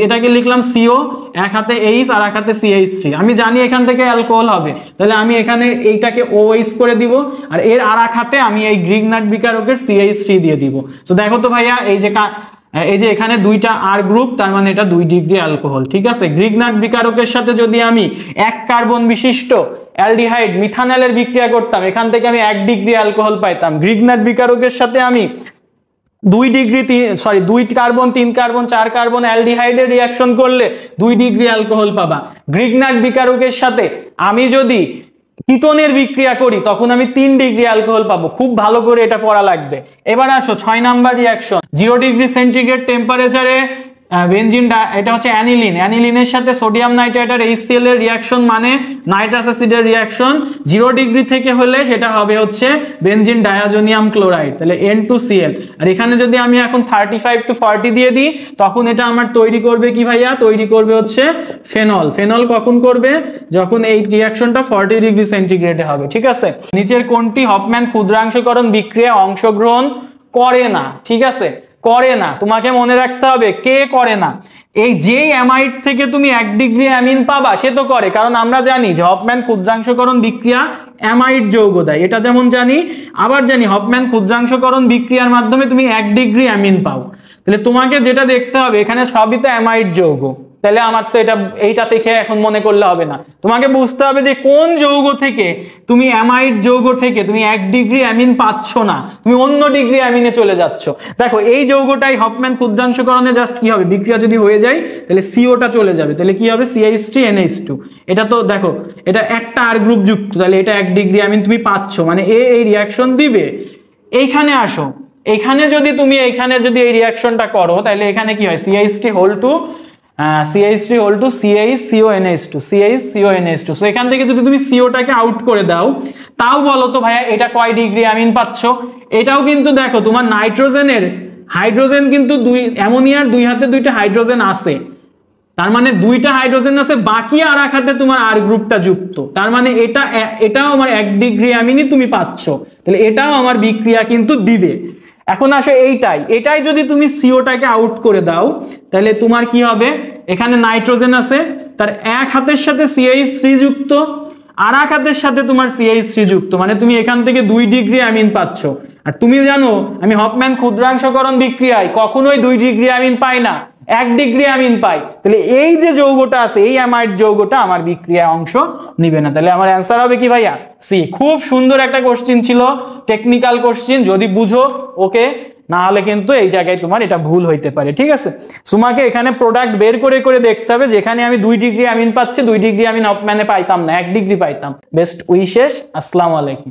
এটাকে লিখলাম CO, এক হাতে H আর এক হাতে CH3। আমি জানি এখান থেকে অ্যালকোহল হবে, তাহলে আমি এখানে এইটাকে OH করে দিব, আর এর আর এক হাতে আমি এই গ্রিগনাট বিকারকের CH3 দিয়ে দিব। তো দেখো তো ভাইয়া, এই যে এখানে 2টা R গ্রুপ, তার মানে এটা 2 ডিগ্রি অ্যালকোহল। ঠিক আছে, গ্রিগনাট বিকারকের সাথে যদি আমি 1 কার্বন বিশিষ্ট অ্যালডিহাইড মিথানলের বিক্রিয়া করতাম, এখান থেকে আমি 1 ডিগ্রি অ্যালকোহল পাইতাম। গ্রিগনাট বিকারকের সাথে আমি 2 কার্বন 3 কার্বন 4 কার্বন অ্যালডিহাইডের রিয়াকশন করলে 2 ডিগ্রি অ্যালকোহল পাবা। গ্রিগনাট বিকারকের সাথে আমি যদি কিটোনের বিক্রিয়া করি তখন আমি 3 ডিগ্রি অ্যালকোহল পাবো। খুব ভালো করে এটা পড়া লাগবে। এবার আসো 6 নাম্বার রিয়াকশন। 0 ডিগ্রি সেন্টিগ্রেড টেম্পারেচারে বেনজিন, এটা হচ্ছে অ্যানিলিনের সাথে সোডিয়াম নাইট্রেটের HCl এর রিয়াকশন, মানে নাইট্রাস অ্যাসিডের রিয়াকশন। 0 ডিগ্রি থেকে হলে সেটা হবে হচ্ছে বেনজিন ডায়াজোনিয়াম ক্লোরাইড, তাহলে N2Cl। আর এখানে যদি আমি এখন 35 to 40 দিয়ে দিই, তখন এটা আমার তৈরি করবে কি ভাইয়া? তৈরি করবে হচ্ছে ফেনল। ফেনল কখন করবে? যখন এই রিয়াকশনটা 40 ডিগ্রি সেন্টিগ্রেডে হবে। ঠিক আছে, নিচের কোনটি হফম্যান ক্ষুদ্রাংশকরণ বিক্রিয়ায় অংশগ্রহণ করে না? ঠিক আছে, করে না। তোমাকে মনে রাখতে হবে কে করে না। এই যে অ্যামাইড থেকে তুমি 1 ডিগ্রি অ্যামিন পাবা সে তো করে, কারণ আমরা জানি যে হফম্যান ক্ষুদ্রাংশকরণ বিক্রিয়া অ্যামাইড যৌগ দেয়, এটা যেমন জানি। আবার জানি হফম্যান ক্ষুদ্রাংশকরণ বিক্রিয়ার মাধ্যমে তুমি 1 ডিগ্রি অ্যামিন পাও। তাহলে তোমাকে যেটা দেখতে হবে, এখানে সবই তো অ্যামাইড যৌগ, তাহলে আমার তো এইটা থেকে এখন মনে করলে হবে না। তোমাকে বুঝতে হবে যে কোন যৌগ থেকে তুমি অ্যামাইড যৌগ থেকে তুমি 1 ডিগ্রি অ্যামিন পাচ্ছ না, তুমি অন্য ডিগ্রি অ্যামিনে চলে যাচ্ছ। দেখো এই যৌগটাই হফম্যান ক্ষুদ্রাংশকরণে জাস্ট কি হবে, বিক্রিয়া যদি হয়ে যায় তাহলে সিওটা চলে যাবে, তাহলে কি হবে CH3NH2। এটা তো দেখো এটা একটা আর গ্রুপ যুক্ত, তাহলে এটা 1 ডিগ্রি অ্যামিন তুমি পাচ্ছ, মানে এই রিয়াকশন দিবে। এইখানে আসো, এখানে যদি তুমি এই রিয়াকশনটা করো তাহলে এখানে কি হয়, CH3 CHCONH2 CHCONH2। সো এখান থেকে যদি তুমি সিওটাকে আউট করে দাও, তাও বলো তো ভাইয়া এটা কয় ডিগ্রি অ্যামিন পাচ্ছ? এটাও কিন্তু দেখো তোমার নাইট্রোজেনের হাইড্রোজেন কিন্তু অ্যামোনিয়ার 2 হাতে 2টা হাইড্রোজেন আছে, তার মানে 2টা হাইড্রোজেন আছে, বাকি আর এক হাতে তোমার আর গ্রুপটা যুক্ত, তার মানে এটাও আমার 1 ডিগ্রি অ্যামিনই তুমি পাচ্ছ, তাহলে এটাও আমার বিক্রিয়া কিন্তু দিবে। এখন আসো এটাই যদি তুমি সিওটাকে আউট করে দাও তাহলে তোমার কি হবে, এখানে নাইট্রোজেন আছে, তার এক হাতের সাথে CH3 যুক্ত, আর এক হাতের সাথে তোমার CH3 যুক্ত, মানে তুমি এখান থেকে 2 ডিগ্রি অ্যামিন পাচ্ছ। আর তুমি জানো আমি হফম্যান ক্ষুদ্রাংশকরণ বিক্রিয়ায় কখনোই 2 ডিগ্রি অ্যামিন পাই না, 1 ডিগ্রি অ্যামিন পাই। তাহলে এই যে যৌগটা আছে, এই অ্যামাইড যৌগটা আমার বিক্রিয়ায় অংশ নিবে না, তাহলে আমার অ্যান্সার হবে কি ভাইয়া? সি। খুব সুন্দর একটা কোশ্চিন ছিল, টেকনিক্যাল কোশ্চিন, যদি বুঝো ওকে, না হলে কিন্তু এই জায়গায় তোমার এটা ভুল হইতে পারে। ঠিক আছে, তোমাকে এখানে প্রোডাক্ট বের করে করে দেখতে হবে, যেখানে আমি 2 ডিগ্রি অ্যামিন পাচ্ছি, 2 ডিগ্রি অ্যামিন হফম্যানে পাইতাম না, 1 ডিগ্রি পাইতাম। বেস্ট উইশেস, আসসালামু আলাইকুম।